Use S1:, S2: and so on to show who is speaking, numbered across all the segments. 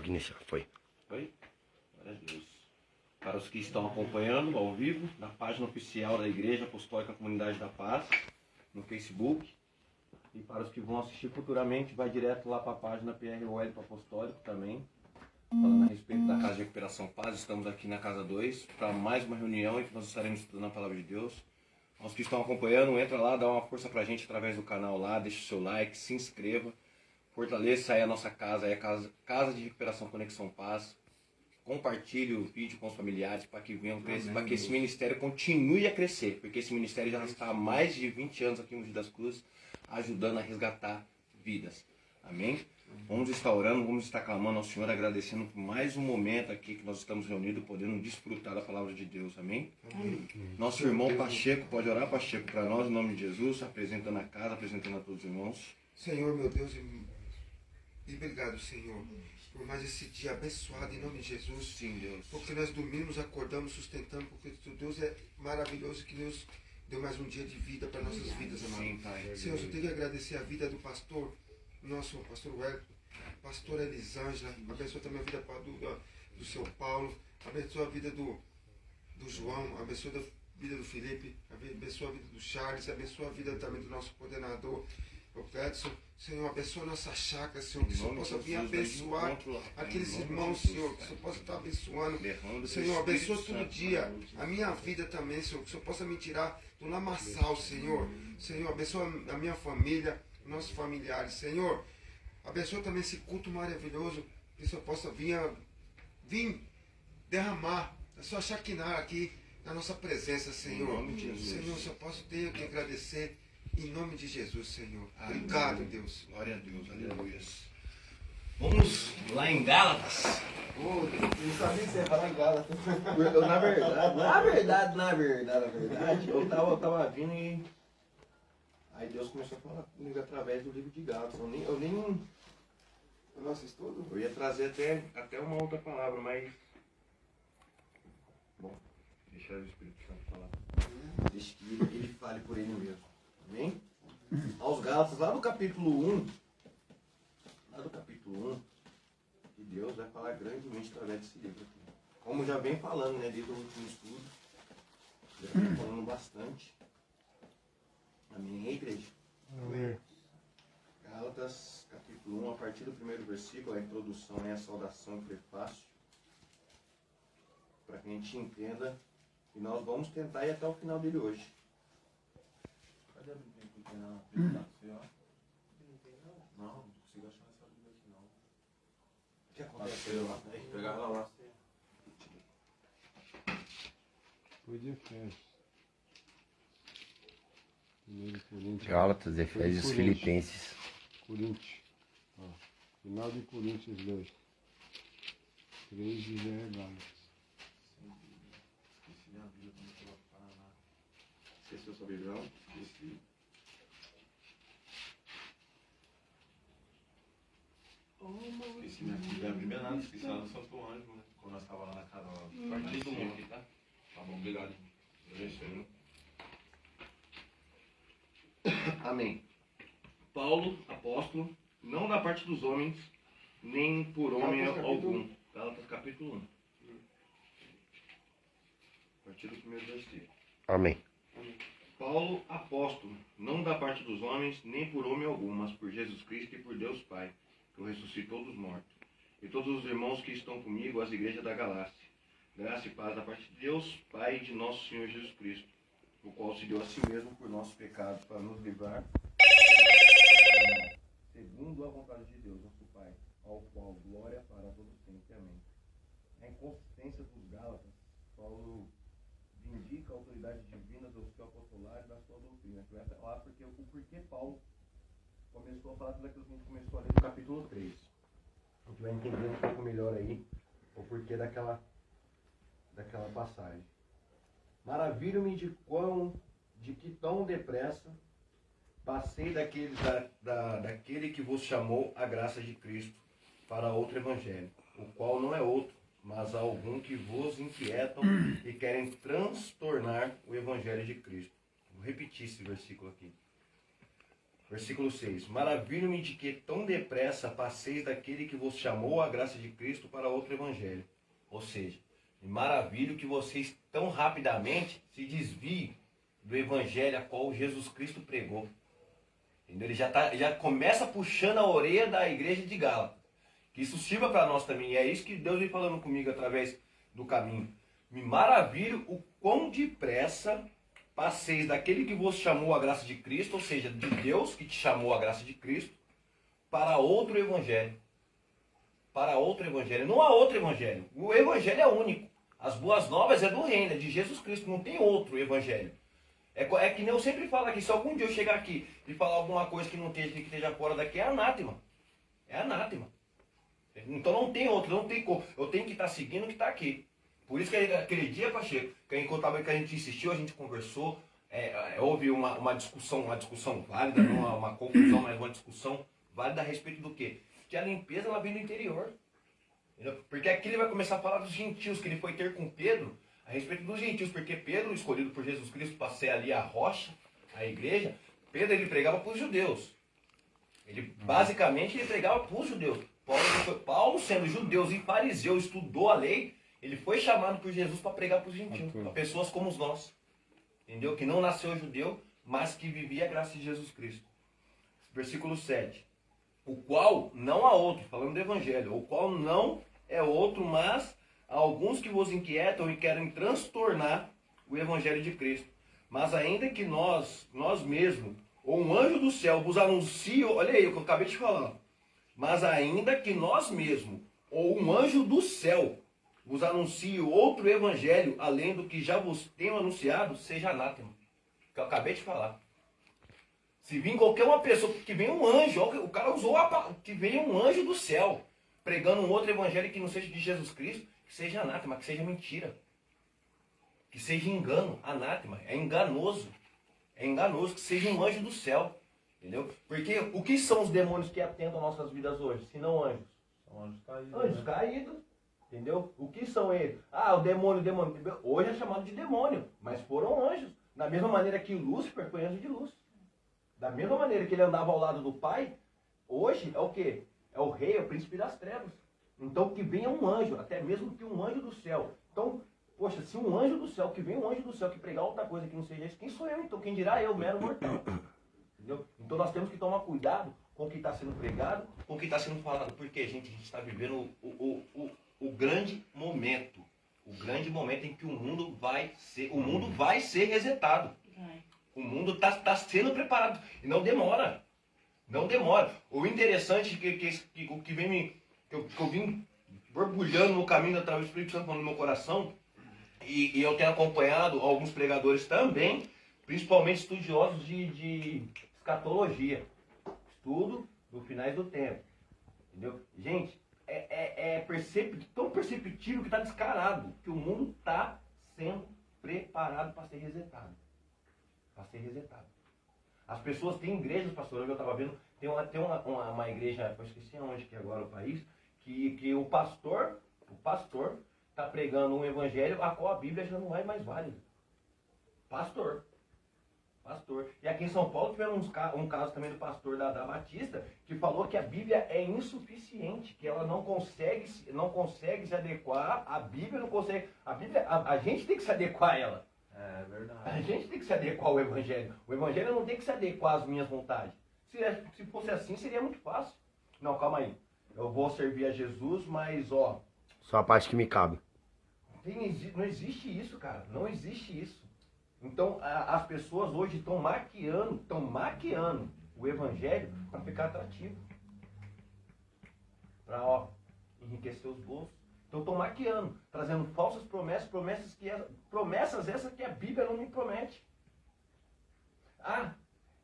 S1: Pode iniciar, foi.
S2: Oi? Glória a Deus. Para os que estão acompanhando ao vivo, na página oficial da Igreja Apostólica Comunidade da Paz, no Facebook. E para os que vão assistir futuramente, vai direto lá para a página PROL Apostólico também. Falando a respeito da Casa de Recuperação Paz, estamos aqui na Casa 2 para mais uma reunião em que nós estaremos estudando a Palavra de Deus. Aos que estão acompanhando, entra lá, dá uma força para a gente através do canal lá, deixa o seu like, se inscreva, fortaleça aí a nossa casa, aí a casa de Recuperação Conexão Paz. Compartilhe o vídeo com os familiares para que venham crescer, para que esse ministério continue a crescer, porque esse ministério já está há mais de 20 anos aqui no Mogi das Cruzes, ajudando a resgatar vidas. Amém? Vamos estar orando, vamos estar clamando ao Senhor, agradecendo por mais um momento aqui que nós estamos reunidos, podendo desfrutar da palavra de Deus. Amém? Amém. Nosso irmão Pacheco, pode orar, Pacheco, para nós, em nome de Jesus, apresentando a casa, apresentando a todos os irmãos.
S3: Senhor, meu Deus, e obrigado, Senhor, por mais esse dia abençoado, em nome de Jesus.
S2: Sim, Deus.
S3: Porque nós dormimos, acordamos, sustentamos, porque o Deus é maravilhoso, que Deus deu mais um dia de vida para nossas vidas, amado.
S2: Sim, Pai.
S3: Senhor, eu tenho que agradecer a vida do pastor, nosso pastor Wellington, pastor Elisângela, abençoa também a vida do seu Paulo, abençoa a vida do João, abençoa a vida do Felipe, abençoa a vida do Charles, abençoa a vida também do nosso coordenador, o Edson. Senhor, abençoa a nossa chácara, Senhor, que o Senhor possa vir abençoar aqueles irmãos, Senhor, que o Senhor possa estar abençoando. Senhor, abençoa todo dia a minha vida também, Senhor, que o Senhor possa me tirar do lamaçal, Senhor. Senhor, abençoa a minha família, nossos familiares, Senhor. Abençoa também esse culto maravilhoso, que o Senhor possa vir derramar, a sua Shekinah aqui na nossa presença, Senhor.
S2: Em nome de Jesus.
S3: Senhor, só posso ter que agradecer em nome de Jesus, Senhor. Obrigado,
S2: Amém.
S3: Deus.
S2: Glória a Deus, aleluia. Vamos lá em Gálatas.
S3: Oh, eu não sabia que você ia falar em Gálatas.
S1: Na verdade, eu tava vindo e aí Deus começou a falar comigo através do livro de Gálatas. Eu nem
S3: O nosso estudo?
S2: eu ia trazer até uma outra palavra, mas bom, deixar o Espírito Santo falar.
S1: deixa que ele fale por ele mesmo. Amém? Aos Gálatas, lá no capítulo 1, que Deus vai falar grandemente através desse livro aqui. Como já vem falando, né, desde o último estudo, já vem falando bastante. Amém, igreja?
S3: Amém.
S1: Gálatas, capítulo 1, a partir do primeiro versículo, a introdução é a saudação e prefácio, para que a gente entenda, e nós vamos tentar ir até o final dele hoje. Cadê a Bíblia que tem na apresentação? Não, não consigo achar essa Bíblia aqui não. O que aconteceu lá? Pegar ela lá.
S4: Foi de Efésios. 1 Coríntios.
S1: Gálatas, Efésios, Filipenses.
S4: Coríntios. Ó, final de Coríntios 2. 3 e já é Gálatas.
S1: Esqueci minha Bíblia como que ela fala lá. Esqueceu sua Bíblia não? Esqueci.
S2: Esqueci minha Bíblia nada, esqueci lá no Santo Ângelo, né? Quando nós estávamos lá na casa lá. Partido do mundo aqui, tá? Tá bom, obrigado. Agradecendo.
S1: Amém. Paulo, apóstolo, não da parte dos homens, nem por homem algum. Gálatas capítulo 1. A partir do primeiro versículo.
S5: Amém.
S1: Paulo, apóstolo, não da parte dos homens, nem por homem algum, mas por Jesus Cristo e por Deus Pai, que o ressuscitou dos mortos. E todos os irmãos que estão comigo, as igrejas da Galácia. Graça e paz da parte de Deus, Pai e de nosso Senhor Jesus Cristo, o qual se deu a si mesmo por nossos pecados, para nos livrar, segundo a vontade de Deus, nosso Pai, ao qual glória para todo sempre. Amém. A inconsistência dos Gálatas, Paulo vindica a autoridade divina do seu apostolado e da sua doutrina. Que vai falar porque o porquê Paulo começou a falar tudo aquilo que a gente começou ali no capítulo 3. A gente vai entender um pouco melhor aí o porquê daquela passagem. Maravilho-me de que tão depressa passei daquele que vos chamou a graça de Cristo para outro evangelho, o qual não é outro, mas há algum que vos inquietam e querem transtornar o evangelho de Cristo. Vou repetir esse versículo aqui.
S2: Versículo 6. Maravilho-me de que tão depressa passeis daquele que vos chamou a graça de Cristo para outro evangelho. Ou seja, maravilho que vocês tão rapidamente se desviem do evangelho a qual Jesus Cristo pregou. Entendeu? Ele já começa puxando a orelha da igreja de Gálatas. Que isso sirva para nós também. E é isso que Deus vem falando comigo através do caminho. Me maravilho o quão depressa passeis daquele que vos chamou a graça de Cristo, ou seja, de Deus que te chamou a graça de Cristo, para outro evangelho. Para outro evangelho. Não há outro evangelho. O evangelho é único. As boas novas é do reino, é de Jesus Cristo. Não tem outro evangelho. É que nem eu sempre falo aqui, se algum dia eu chegar aqui e falar alguma coisa que não esteja fora daqui, é anátema. É anátema. Então não tem outro, não tem como. Eu tenho que estar seguindo o que está aqui. Por isso que aquele dia, Pacheco, que a gente insistiu, a gente conversou, houve uma discussão válida, não uma confusão, mas uma discussão válida a respeito do quê? Que a limpeza ela vem do interior. Entendeu? Porque aqui ele vai começar a falar dos gentios que ele foi ter com Pedro, a respeito dos gentios, porque Pedro, escolhido por Jesus Cristo para ser ali a rocha, a igreja, Pedro ele pregava para os judeus. Basicamente ele pregava para os judeus. Paulo, sendo judeu e fariseu, estudou a lei, ele foi chamado por Jesus para pregar para os gentios, para pessoas como nós. Entendeu? Que não nasceu judeu, mas que vivia a graça de Jesus Cristo. Versículo 7. O qual não há outro, falando do evangelho, o qual não é outro, mas há alguns que vos inquietam e querem transtornar o evangelho de Cristo. Mas ainda que nós mesmos, ou um anjo do céu vos anuncie, olha aí o que eu acabei de falar, mas ainda que nós mesmos, ou um anjo do céu, vos anuncie outro evangelho, além do que já vos tenho anunciado, seja anátema. Que eu acabei de falar. Se vir qualquer uma pessoa, que venha um anjo, o cara usou que venha um anjo do céu, pregando um outro evangelho que não seja de Jesus Cristo, que seja anátema, que seja mentira. Que seja engano, anátema, é enganoso. É enganoso, que seja um anjo do céu. Entendeu? Porque o que são os demônios que atentam nossas vidas hoje, se não anjos?
S4: São anjos caídos.
S2: Anjos caídos. Entendeu? O que são eles? Ah, o demônio. Hoje é chamado de demônio, mas foram anjos. Da mesma maneira que Lúcifer foi anjo de luz. Da mesma maneira que ele andava ao lado do Pai, hoje é o quê? É o rei, é o príncipe das trevas. Então que venha um anjo, até mesmo que um anjo do céu. Então, poxa, se um anjo do céu, que vem um anjo do céu que pregar outra coisa que não seja isso, quem sou eu então? Quem dirá eu, mero mortal? Entendeu? Então nós temos que tomar cuidado com o que está sendo pregado, com o que está sendo falado. Porque, gente, a gente está vivendo o grande momento. O grande momento em que o mundo vai ser resetado. O mundo está sendo preparado. E não demora. Não demora. O interessante que eu vim borbulhando no caminho através do Espírito Santo no meu coração, e eu tenho acompanhado alguns pregadores também, principalmente estudiosos de escatologia. Estudo dos finais do tempo. Entendeu? Gente, tão perceptível que está descarado, que o mundo está sendo preparado para ser resetado. Para ser resetado. As pessoas têm igrejas, pastor, hoje eu estava vendo, tem uma igreja, eu esqueci aonde que é agora o país, que o pastor está pregando um evangelho a qual a Bíblia já não é mais válida. Pastor. E aqui em São Paulo tivemos um caso também do pastor da Batista, que falou que a Bíblia é insuficiente, que ela não consegue se adequar, a Bíblia não consegue, a gente tem que se adequar a ela.
S1: É verdade.
S2: A gente tem que se adequar ao Evangelho. O Evangelho não tem que se adequar às minhas vontades. Se fosse assim, seria muito fácil. Não, calma aí. Eu vou servir a Jesus, mas ó...
S5: Só a parte que me cabe.
S2: Não existe isso, cara. Não existe isso. Então, as pessoas hoje estão maquiando o Evangelho para ficar atrativo. Para, enriquecer os bolsos. Então estão maquiando, trazendo falsas promessas essas que a Bíblia não me promete. Ah,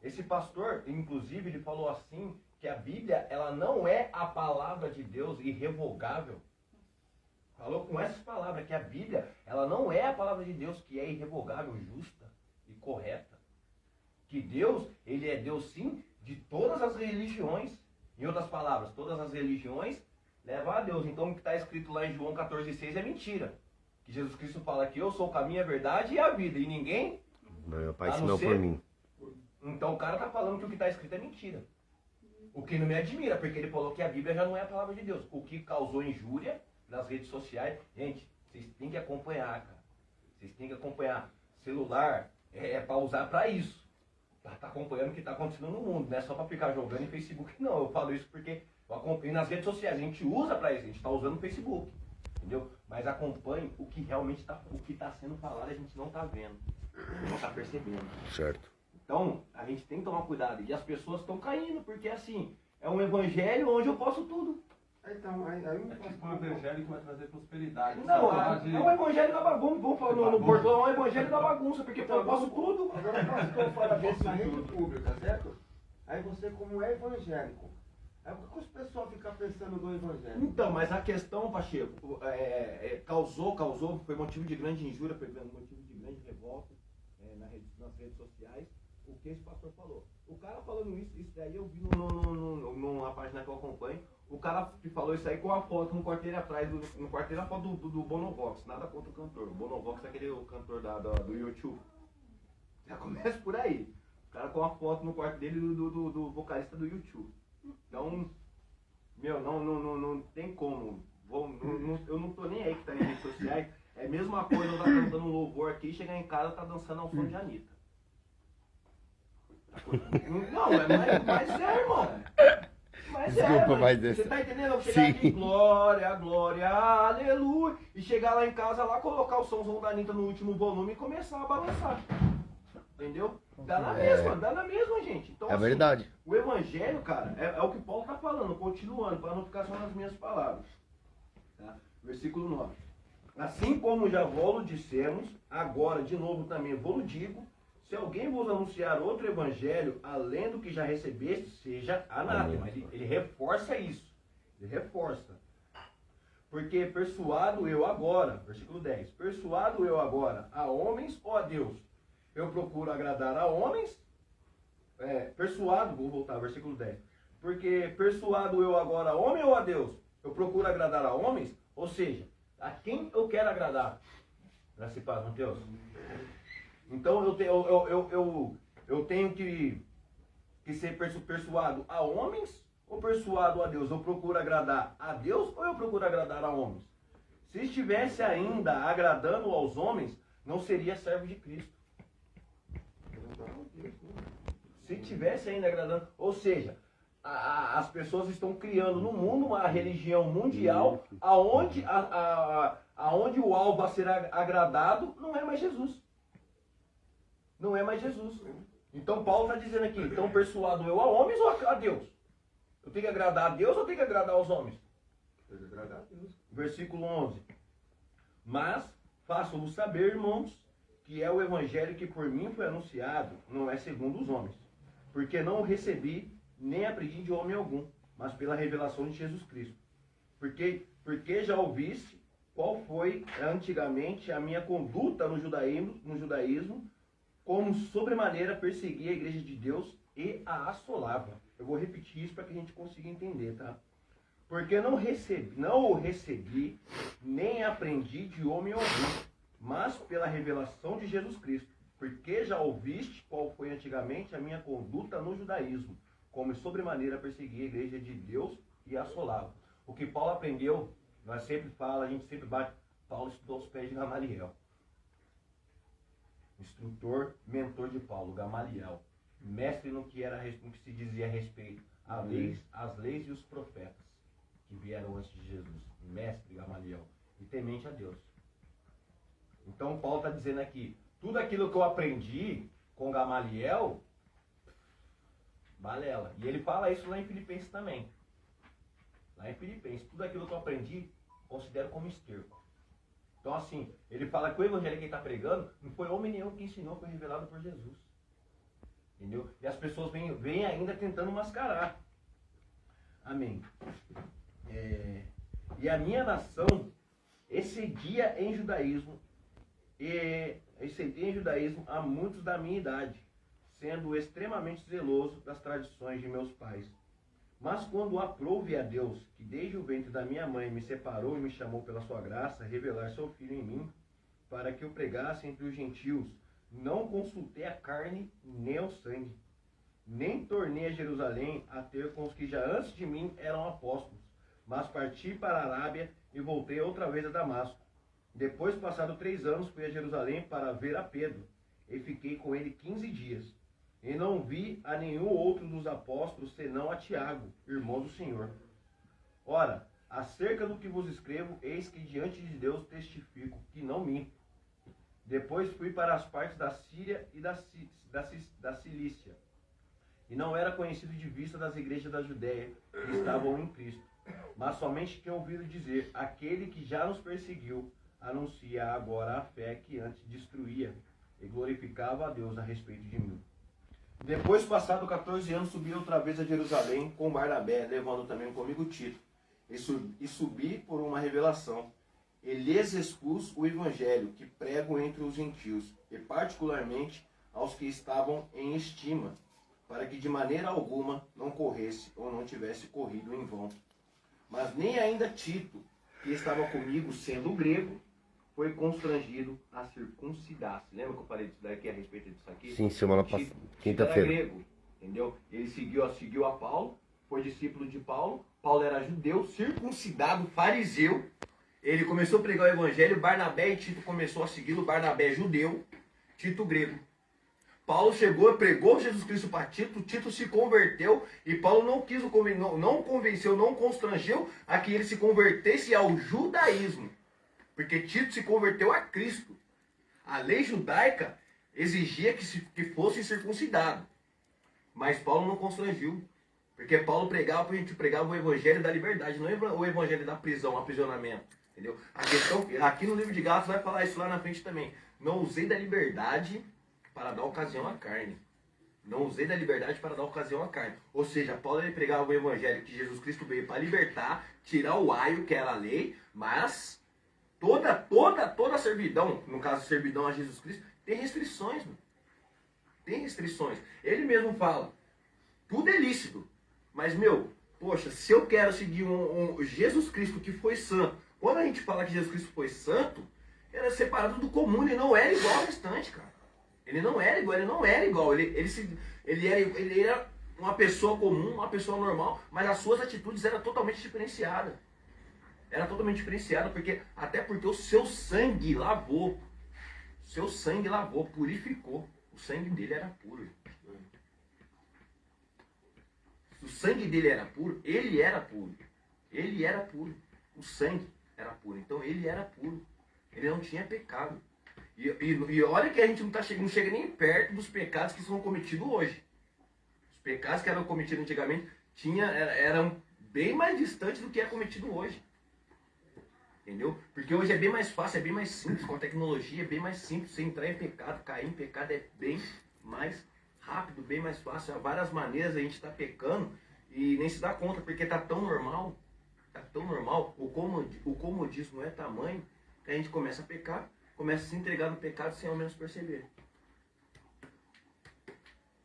S2: esse pastor, inclusive, ele falou assim, que a Bíblia, ela não é a palavra de Deus irrevogável. Falou com essas palavras, que a Bíblia, ela não é a palavra de Deus que é irrevogável, justa e correta. Que Deus, ele é Deus sim, de todas as religiões. Em outras palavras, todas as religiões levam a Deus. Então o que está escrito lá em João 14,6 é mentira. Que Jesus Cristo fala que eu sou o caminho, a verdade e a vida. E ninguém...
S5: Meu pai ensinou por mim.
S2: Então o cara tá falando que o que tá escrito é mentira. O que não me admira, porque ele falou que a Bíblia já não é a palavra de Deus. O que causou injúria nas redes sociais, gente, vocês têm que acompanhar, cara. Vocês têm que acompanhar. Celular é pra usar pra isso. Tá acompanhando o que tá acontecendo no mundo, não é só pra ficar jogando em Facebook, não. Eu falo isso porque eu acompanho nas redes sociais, a gente usa pra isso, a gente tá usando o Facebook. Entendeu? Mas acompanhe o que realmente tá, o que tá sendo falado, a gente não tá vendo. Não tá percebendo.
S5: Certo.
S2: Então, a gente tem que tomar cuidado. E as pessoas estão caindo, porque assim, é um evangelho onde eu posso tudo.
S3: Então, aí
S4: É tipo um evangelho que vai trazer prosperidade.
S2: Não,
S4: Só
S2: é um evangelho da bagunça. Vamos falar no portão, é um evangelho da bagunça, porque eu posso tudo.
S3: agora o pastor fala desse na rede pública, certo? Aí você, como é evangélico, aí o que os pessoal ficam pensando do evangelho?
S2: Então, mas a questão, Pacheco, causou, foi motivo de grande injúria, foi motivo de grande revolta nas redes sociais, o que esse pastor falou. O cara falando isso daí eu vi numa página que eu acompanho, o cara que falou isso aí com a foto no quarteiro atrás, no quarteiro a foto do Bonovox, nada contra o cantor. O Bonovox é aquele cantor do YouTube. Já começa por aí. O cara com a foto no quarto dele do vocalista do YouTube. Então, meu, não tem como. Eu não tô nem aí que tá em redes sociais. É a mesma coisa eu tá cantando um louvor aqui, chegar em casa tá dançando ao som de Anitta. Não, mas é, irmão. Mas
S5: Desculpa, mas
S2: você
S5: esse-
S2: tá entendendo? Eu chegar
S5: Sim.
S2: aqui, glória, glória, aleluia. E chegar lá em casa, lá colocar o somzão da Anitta no último volume e começar a balançar. Entendeu? Dá na mesma, gente. Então,
S5: É
S2: assim,
S5: verdade.
S2: o evangelho, cara, é o que Paulo está falando, continuando, para não ficar só nas minhas palavras. Tá? Versículo 9. Assim como já vou dissemos, agora de novo também vou digo, se alguém vos anunciar outro evangelho, além do que já recebeste, seja anátema. Ele reforça isso. Ele reforça. Porque persuado eu agora, versículo 10, persuado eu agora a homens ou a Deus? Eu procuro agradar a homens, persuado, vou voltar, versículo 10. Porque persuado eu agora a homem ou a Deus? Eu procuro agradar a homens, ou seja, a quem eu quero agradar? Graças e paz, Mateus. Então eu tenho que ser persuado a homens ou persuado a Deus? Eu procuro agradar a Deus ou eu procuro agradar a homens? Se estivesse ainda agradando aos homens, não seria servo de Cristo. Se estivesse ainda agradando, ou seja, as pessoas estão criando no mundo uma religião mundial aonde o alvo a ser agradado não é mais Jesus. Não é mais Jesus. Então Paulo está dizendo aqui, então persuado eu a homens ou a Deus? Eu tenho que agradar a Deus ou eu tenho que agradar aos homens?
S3: Tem que agradar a Deus.
S2: Versículo 11. Mas faço-vos saber, irmãos, que é o evangelho que por mim foi anunciado, não é segundo os homens. Porque não o recebi, nem aprendi de homem algum, mas pela revelação de Jesus Cristo. Porque já ouviste qual foi antigamente a minha conduta no judaísmo, como sobremaneira perseguia a igreja de Deus e a assolava. Eu vou repetir isso para que a gente consiga entender, tá? Porque não o recebi, nem aprendi de homem algum, mas pela revelação de Jesus Cristo. Porque já ouviste qual foi antigamente a minha conduta no judaísmo, como sobremaneira perseguia a igreja de Deus e assolava. O que Paulo aprendeu, nós sempre falamos, a gente sempre bate, Paulo estudou aos pés de Gamaliel. Instrutor, mentor de Paulo, Gamaliel. Mestre no que se dizia a respeito às leis e os profetas que vieram antes de Jesus. Mestre Gamaliel. E temente a Deus. Então Paulo está dizendo aqui, tudo aquilo que eu aprendi com Gamaliel, balela. E ele fala isso lá em Filipenses também. Lá em Filipenses, tudo aquilo que eu aprendi, considero como esterco. Então assim, ele fala que o evangelho que ele está pregando, não foi homem nenhum que ensinou, foi revelado por Jesus. Entendeu? E as pessoas vêm ainda tentando mascarar. Amém. E a minha nação excedia em judaísmo a muitos da minha idade, sendo extremamente zeloso das tradições de meus pais. Mas quando aprouve a Deus, que desde o ventre da minha mãe me separou e me chamou pela sua graça, revelar seu Filho em mim, para que eu pregasse entre os gentios, não consultei a carne nem o sangue,
S1: nem tornei a Jerusalém a ter com os que já antes de mim eram apóstolos, mas parti para a Arábia e voltei outra vez a Damasco. Depois, passado 3 anos, fui a Jerusalém para ver a Pedro, e fiquei com ele 15 dias. E não vi a nenhum outro dos apóstolos, senão a Tiago, irmão do Senhor. Ora, acerca do que vos escrevo, eis que diante de Deus testifico que não minto. Depois fui para as partes da Síria e da Cilícia, e não era conhecido de vista das igrejas da Judéia que estavam em Cristo, mas somente tinha ouvido dizer: aquele que já nos perseguiu anuncia agora a fé que antes destruía, e glorificava a Deus a respeito de mim. Depois, passado 14 anos, subi outra vez a Jerusalém com Barnabé, levando também comigo Tito, e subi por uma revelação, e lhes expus o evangelho que prego entre os gentios, e particularmente aos que estavam em estima, para que de maneira alguma não corresse ou não tivesse corrido em vão. Mas nem ainda Tito, que estava comigo, sendo grego, foi constrangido a circuncidar-se. Lembra que eu falei disso daqui a respeito disso aqui?
S5: Sim, semana passada, quinta-feira.
S1: Era grego, entendeu? Ele seguiu a Paulo, foi discípulo de Paulo. Paulo era judeu, circuncidado, fariseu. Ele começou a pregar o evangelho, Barnabé e Tito começou a segui-lo. Barnabé judeu, Tito grego. Paulo chegou, pregou Jesus Cristo para Tito, Tito se converteu e Paulo não convenceu, não constrangeu a que ele se convertesse ao judaísmo. Porque Tito se converteu a Cristo. A lei judaica exigia que fosse circuncidado. Mas Paulo não constrangiu. Porque Paulo pregava, a gente pregava o evangelho da liberdade, não o evangelho da prisão, aprisionamento. Entendeu? A questão, aqui no livro de Gálatas vai falar isso lá na frente também. Não usei da liberdade para dar ocasião à carne. Não usei da liberdade para dar ocasião à carne. Ou seja, Paulo ele pregava o evangelho que Jesus Cristo veio para libertar, tirar o aio, que era a lei, mas toda servidão, no caso servidão a Jesus Cristo, tem restrições. Mano. Tem restrições. Ele mesmo fala, tudo é lícito. Mas, poxa, se eu quero seguir um Jesus Cristo que foi santo, quando a gente fala que Jesus Cristo foi santo, ele é separado do comum, ele não era igual ao restante, cara. Ele não era igual. Ele era uma pessoa comum, uma pessoa normal, mas as suas atitudes eram totalmente diferenciadas. Era totalmente diferenciada, até porque o seu sangue lavou. Seu sangue lavou, purificou. O sangue dele era puro. Se o sangue dele era puro, ele era puro. Ele era puro. O sangue era puro. Então ele era puro. Ele não tinha pecado. E olha que a gente não chega nem perto dos pecados que são cometidos hoje. Os pecados que eram cometidos antigamente eram bem mais distantes do que é cometido hoje. Entendeu? Porque hoje é bem mais fácil, é bem mais simples, com a tecnologia é bem mais simples. Você entrar em pecado, cair em pecado é bem mais rápido, bem mais fácil. Há várias maneiras a gente está pecando e nem se dá conta, porque está tão normal, o comodismo é tamanho que a gente começa a pecar, começa a se entregar no pecado sem ao menos perceber.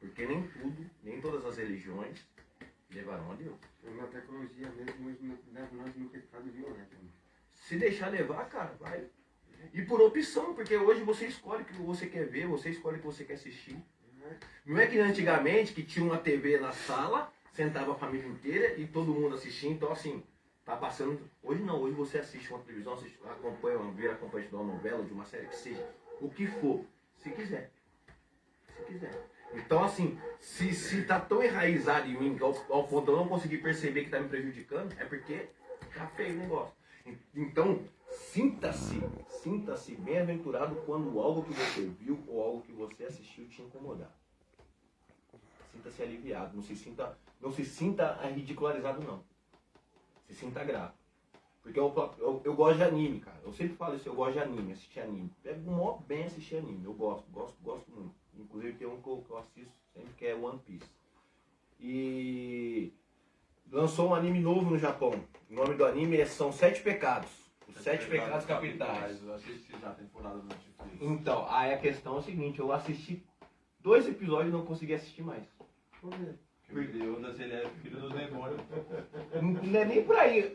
S1: Porque nem todas as religiões levarão a Deus.
S3: Na tecnologia mesmo leva nós no pecado violento.
S1: Se deixar levar, cara, vai. E por opção, porque hoje você escolhe o que você quer ver, você escolhe o que você quer assistir. Não é que antigamente que tinha uma TV na sala, sentava a família inteira e todo mundo assistia, então assim, tá passando. Hoje não, hoje você assiste uma televisão, acompanha de uma novela, de uma série que seja, o que for, se quiser. Então assim, se tá tão enraizado em mim, ao ponto de eu não conseguir perceber que tá me prejudicando, é porque tá feio o negócio. Então, sinta-se bem-aventurado quando algo que você viu ou algo que você assistiu te incomodar. Sinta-se aliviado, não se sinta ridicularizado não. Se sinta grato. Porque eu gosto de anime, cara. Eu sempre falo isso, eu gosto de anime, assistir anime. É mó bem assistir anime, eu gosto muito. Inclusive tem um que eu assisto sempre que é One Piece. E lançou um anime novo no Japão. O nome do anime são 7 Pecados. Os 7 Pecados Capitais.
S2: Eu assisti já a temporada do Netflix.
S1: Então, aí a questão é o seguinte, eu assisti 2 episódios e não consegui assistir mais.
S2: Por quê? Porque o Deus, ele é filho dos demônios.
S1: Não é nem por aí.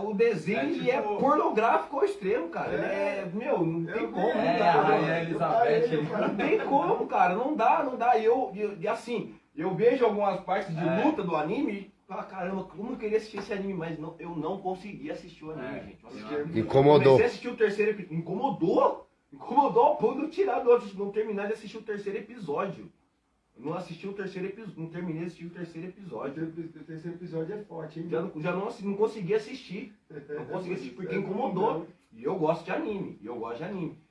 S1: O desenho ele é pornográfico ao extremo, cara. Não tem como. Não dá.
S2: A Elizabeth.
S1: Não tem como, cara. Não dá. E assim,
S2: Eu vejo algumas partes de
S6: É.
S2: luta do anime e falo, caramba, como eu queria assistir esse anime, mas não, eu não consegui assistir o anime,
S6: É.
S2: gente. Eu assisti-
S5: Incomodou.
S2: Comecei a assistir o terceiro episódio. Incomodou ao ponto de eu tirar do outro, não terminar de assistir o terceiro episódio. Eu não assisti o terceiro episódio, não terminei de assistir o terceiro episódio.
S1: O terceiro episódio é forte, hein?
S2: Já não consegui assistir. Não consegui assistir porque incomodou. E eu gosto de anime.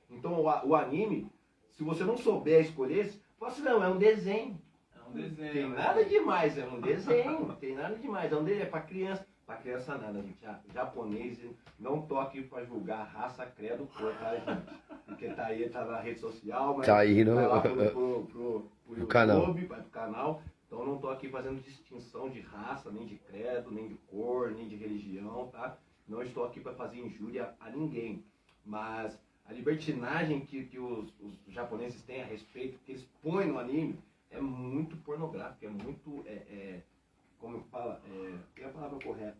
S2: Então o anime, se você não souber escolher, você fala assim, não, é um desenho.
S6: É um desenho.
S2: Tem nada demais, é um desenho. Tem nada demais. É um desenho, é pra criança. Pra criança nada, gente. Japonês, não tô aqui pra julgar raça, credo, cor, tá, gente? Porque tá na rede social, mas
S5: Tá aí no-
S2: vai lá pro YouTube,
S5: canal.
S2: vai pro canal. Então não tô aqui fazendo distinção de raça, nem de credo, nem de cor, nem de religião, tá? Não estou aqui para fazer injúria a ninguém. Mas a libertinagem que os japoneses têm a respeito, que eles põem no anime, é muito pornográfico, é muito, como fala, tem a palavra correta,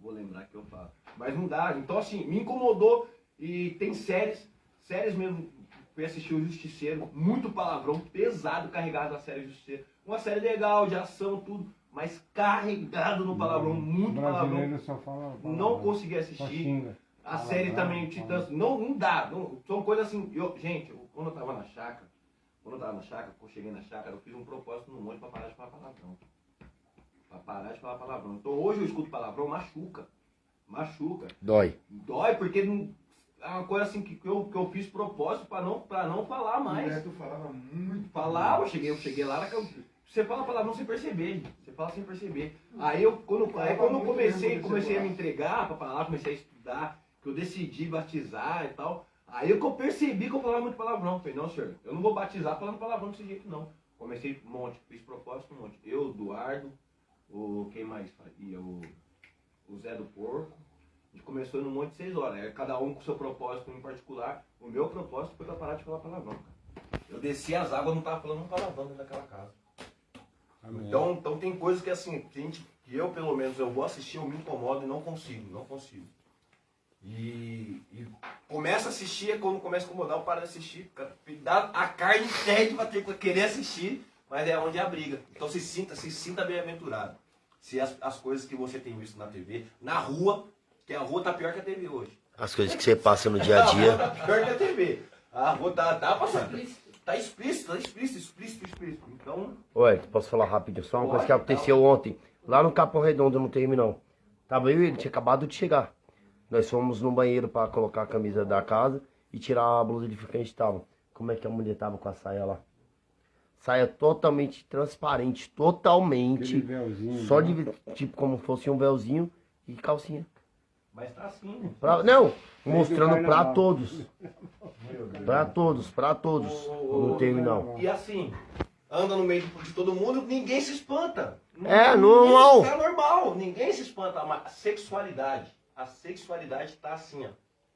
S2: vou lembrar que eu falo. Mas não dá, então assim, me incomodou e tem séries mesmo, fui assistir o Justiceiro, muito palavrão, pesado, carregado a série Justiceiro. Uma série legal, de ação, tudo, mas carregado no palavrão, muito palavrão.
S4: brasileiro só fala.
S2: Não consegui
S4: Só
S2: assistir.
S4: xinga.
S2: A
S4: Fala
S2: série
S4: bravo,
S2: também,
S4: fala.
S2: Titãs, não dá. São coisas assim. Gente, quando eu tava na chácara, quando eu cheguei na chácara, eu fiz um propósito no monte pra parar de falar palavrão. Pra parar de falar palavrão. Então hoje eu escuto palavrão, machuca.
S5: Dói.
S2: Dói, porque é uma coisa assim que eu fiz propósito pra não falar
S1: O
S2: mais.
S1: Neto falava muito.
S2: Falava, eu cheguei lá, você fala palavrão sem perceber, gente. Você fala sem perceber. Aí quando eu comecei a me entregar pra palavra, comecei a estudar, que eu decidi batizar e tal, aí que eu percebi que eu falava muito palavrão. Falei, não, senhor, eu não vou batizar falando palavrão desse jeito, não. Comecei um monte, fiz propósito um monte. Eu, Eduardo, quem mais ia? O Zé do Porco. A gente começou num monte de 6 horas. Aí cada um com seu propósito em particular. O meu propósito foi pra parar de falar palavrão, cara. Eu desci as águas, não tava falando um palavrão dentro daquela casa.
S4: Amém.
S2: Então tem coisas que assim, gente, que eu pelo menos eu vou assistir, eu me incomodo e não consigo. E começa a assistir, quando começa a incomodar, eu paro de assistir. Dá a carne pede pra querer assistir, mas é onde é a briga. Então se sinta bem-aventurado. Se as coisas que você tem visto na TV, na rua, que a rua tá pior que a TV hoje.
S5: As coisas que você passa no dia a dia.
S2: A rua tá pior que a TV. A rua tá passando. Tá explícito. Então,
S5: Ué, posso falar rapidinho? Só uma coisa que aconteceu ontem. Lá no Capão Redondo, no terminal. Tava eu e ele, tinha acabado de chegar. Nós fomos no banheiro pra colocar a camisa da casa e tirar a blusa de frio que a gente tava. Como é que a mulher tava com a saia lá? Saia totalmente transparente, totalmente.
S4: Aquele véuzinho,
S5: Só
S4: né?
S5: de, tipo, como fosse um véuzinho e calcinha.
S2: mas tá assim.
S5: Não, mostrando pra
S4: carnaval.
S5: todos. Pra todos. No terminal.
S2: E assim, anda no meio de todo mundo, ninguém se espanta.
S5: É, normal.
S2: Tá normal, ninguém se espanta. Mas a sexualidade tá assim, ó.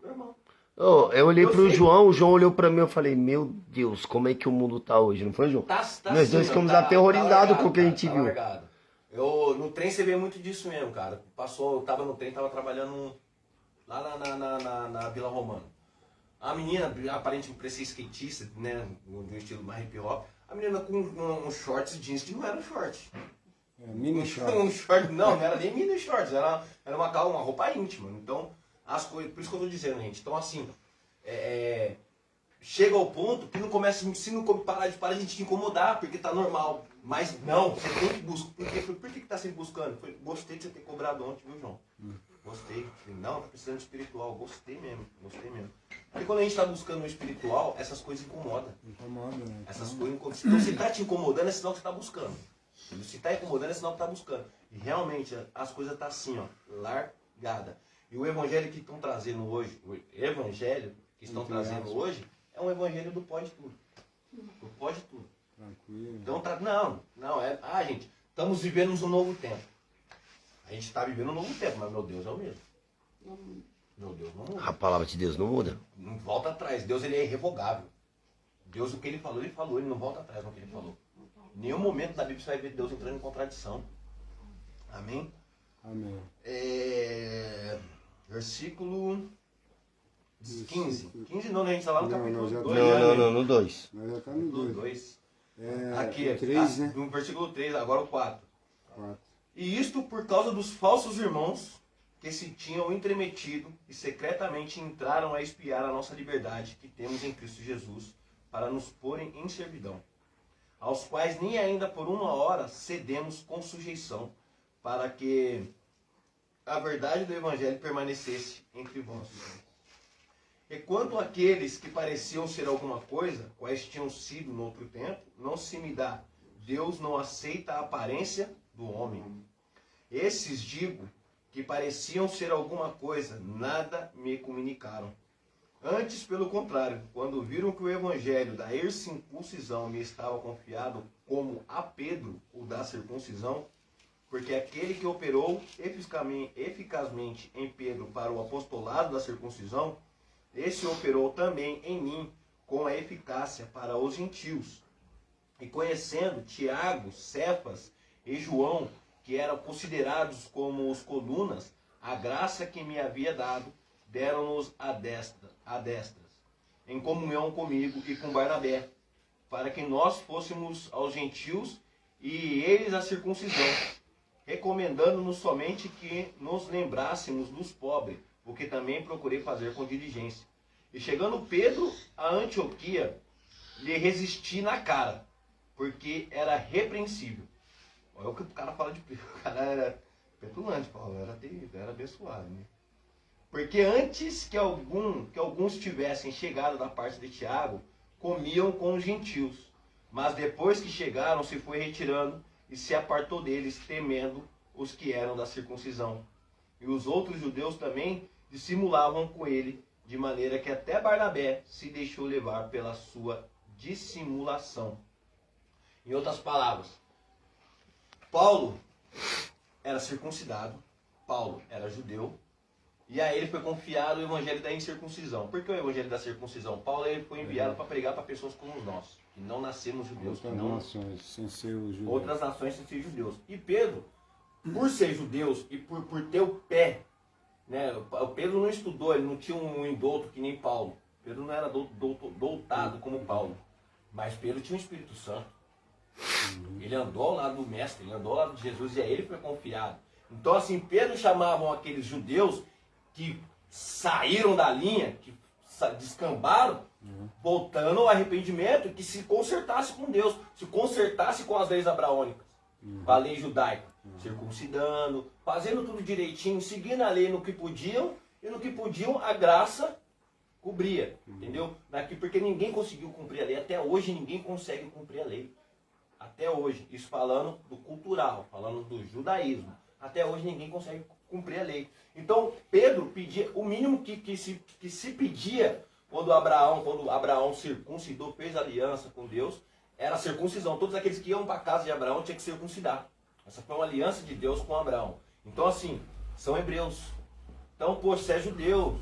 S2: Normal.
S5: Eu olhei
S2: Eu
S5: pro
S2: sei.
S5: João, o João olhou pra mim, eu falei, meu Deus, como é que o mundo tá hoje, não foi, João?
S2: Tá
S5: Nós dois
S2: ó,
S5: ficamos aterrorizados
S2: largado,
S5: com o que a gente
S2: tá
S5: viu.
S2: largado. No trem você vê muito disso mesmo, cara. Eu tava no trem, tava trabalhando lá na Vila Romana. A menina, aparentemente parecia skatista, né, de um estilo mais hip hop. A menina com um shorts jeans que não era um short.
S4: É, mini
S2: Um
S4: short.
S2: short, não era nem mini shorts, era uma roupa íntima. Então, as coisas, por isso que eu tô dizendo, gente. Então, assim, chega ao ponto que não começa, se não parar de te incomodar, porque tá normal. Mas não, você tem que buscar. Por que tá sempre buscando? Gostei de você ter cobrado ontem, viu, João? Gostei. Falei, não, tá precisando de espiritual. Gostei mesmo. Porque quando a gente tá buscando o espiritual, essas coisas incomodam.
S4: Incomoda, né?
S2: Essas coisas incomodam. Então, se tá te incomodando, é sinal que você tá buscando. Se tá incomodando, é sinal que tá buscando. E realmente, as coisas tá assim, ó, largada. E o evangelho que estão trazendo hoje, é um evangelho do pode tudo. Do pode tudo.
S4: Tranquilo.
S2: Então tá, gente, estamos vivendo um novo tempo. A gente está vivendo um novo tempo, mas meu Deus é o mesmo. Meu Deus não muda.
S5: A palavra de Deus não muda.
S2: Não volta atrás. Deus, ele é irrevogável. Deus, o que ele falou, ele não volta atrás no que ele falou. Em nenhum momento da Bíblia você vai ver Deus entrando em contradição. Amém?
S4: Amém.
S2: Versículo 15. 15 não, né? A gente está lá no
S4: Não,
S2: capítulo
S4: nós já
S2: 2.
S5: Não, no 2.
S4: Nós já tá no
S2: Capítulo
S4: 2.
S2: 2. Aqui,
S4: 3, né?
S2: no versículo 3, agora o 4.
S4: 4.
S2: E isto por causa dos falsos irmãos que se tinham entremetido e secretamente entraram a espiar a nossa liberdade que temos em Cristo Jesus, para nos porem em servidão, aos quais nem ainda por uma hora cedemos com sujeição, para que a verdade do Evangelho permanecesse entre vós. E quanto àqueles que pareciam ser alguma coisa, quais tinham sido no outro tempo, não se me dá. Deus não aceita a aparência do homem. Esses, digo, que pareciam ser alguma coisa, nada me comunicaram. Antes, pelo contrário, quando viram que o evangelho da circuncisão me estava confiado como a Pedro, o da circuncisão, porque aquele que operou eficazmente em Pedro para o apostolado da circuncisão, esse operou também em mim com a eficácia para os gentios. E conhecendo Tiago, Cefas e João, que eram considerados como os colunas, a graça que me havia dado, deram-nos a destras, em comunhão comigo e com Barnabé, para que nós fôssemos aos gentios e eles a circuncisão, recomendando-nos somente que nos lembrássemos dos pobres, o que também procurei fazer com diligência. E chegando Pedro a Antioquia, lhe resisti na cara, porque era repreensível. Olha o que o cara fala de Pedro. O cara era petulante, Paulo, era abençoado, né? Porque antes que alguns tivessem chegado da parte de Tiago, comiam com os gentios. Mas depois que chegaram, se foi retirando e se apartou deles, temendo os que eram da circuncisão. E os outros judeus também dissimulavam com ele, de maneira que até Barnabé se deixou levar pela sua dissimulação. Em outras palavras, Paulo era circuncidado, Paulo era judeu, e a ele foi confiado o evangelho da incircuncisão. Por que o evangelho da circuncisão? Paulo ele foi enviado para pregar para pessoas como nós, que não nascemos judeus.
S4: Outras nações, sem ser os judeus.
S2: Outras nações sem ser judeus. E Pedro, por ser judeus e por ter o pé, né? O Pedro não estudou, ele não tinha um indouto que nem Paulo. Pedro não era doutado como Paulo. Mas Pedro tinha o Espírito Santo. Ele andou ao lado do Mestre, ele andou ao lado de Jesus e a ele foi confiado. Então assim, Pedro chamavam aqueles judeus que saíram da linha, que descambaram, voltando ao arrependimento, que se consertasse com Deus, se consertasse com as leis abraônicas, com a lei judaica, circuncidando, fazendo tudo direitinho, seguindo a lei no que podiam, e no que podiam a graça cobria, entendeu? Porque ninguém conseguiu cumprir a lei, até hoje ninguém consegue cumprir a lei. Até hoje, isso falando do cultural, falando do judaísmo, até hoje ninguém consegue cumprir a lei. Então Pedro pedia, o mínimo que se pedia quando Abraão circuncidou, fez aliança com Deus, era a circuncisão. Todos aqueles que iam para a casa de Abraão tinham que circuncidar. Essa foi uma aliança de Deus com Abraão. Então assim, são hebreus. Então, pô, você é judeu,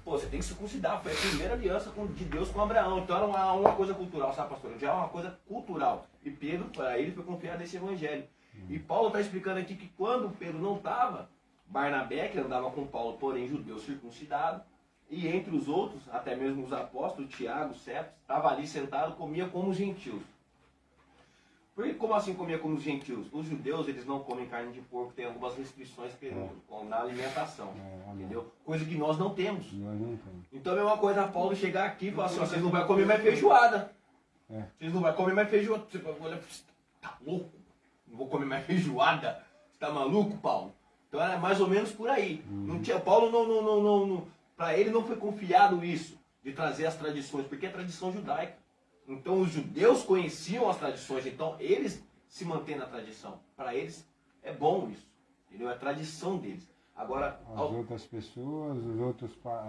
S2: pô, você tem que circuncidar. Foi a primeira aliança de Deus com Abraão. Então era uma coisa cultural, sabe, pastor? Já é uma coisa cultural. E Pedro, para ele, foi confiado nesse evangelho. E Paulo está explicando aqui que quando Pedro não estava, Barnabé, que andava com Paulo, porém judeu circuncidado, e entre os outros, até mesmo os apóstolos, Tiago, Cefas, estava ali sentado, comia como os gentios. Por que, como assim comia como os gentios? Os judeus, eles não comem carne de porco, tem algumas restrições na alimentação, entendeu? Coisa que nós não temos.
S4: Nós não temos.
S2: Então é uma coisa Paulo chegar aqui e falar assim, ó, vocês não vão comer mais feijoada. Vocês não vão comer mais feijoada. Você vai olhar, tá louco? Não vou comer mais feijoada? Você tá maluco, Paulo? Então era mais ou menos por aí. Não tinha, Paulo não, para ele não foi confiado isso, de trazer as tradições, porque é tradição judaica. Então os judeus conheciam as tradições, então eles se mantêm na tradição. Para eles é bom isso, entendeu? É a tradição deles. Agora,
S4: as outras pessoas,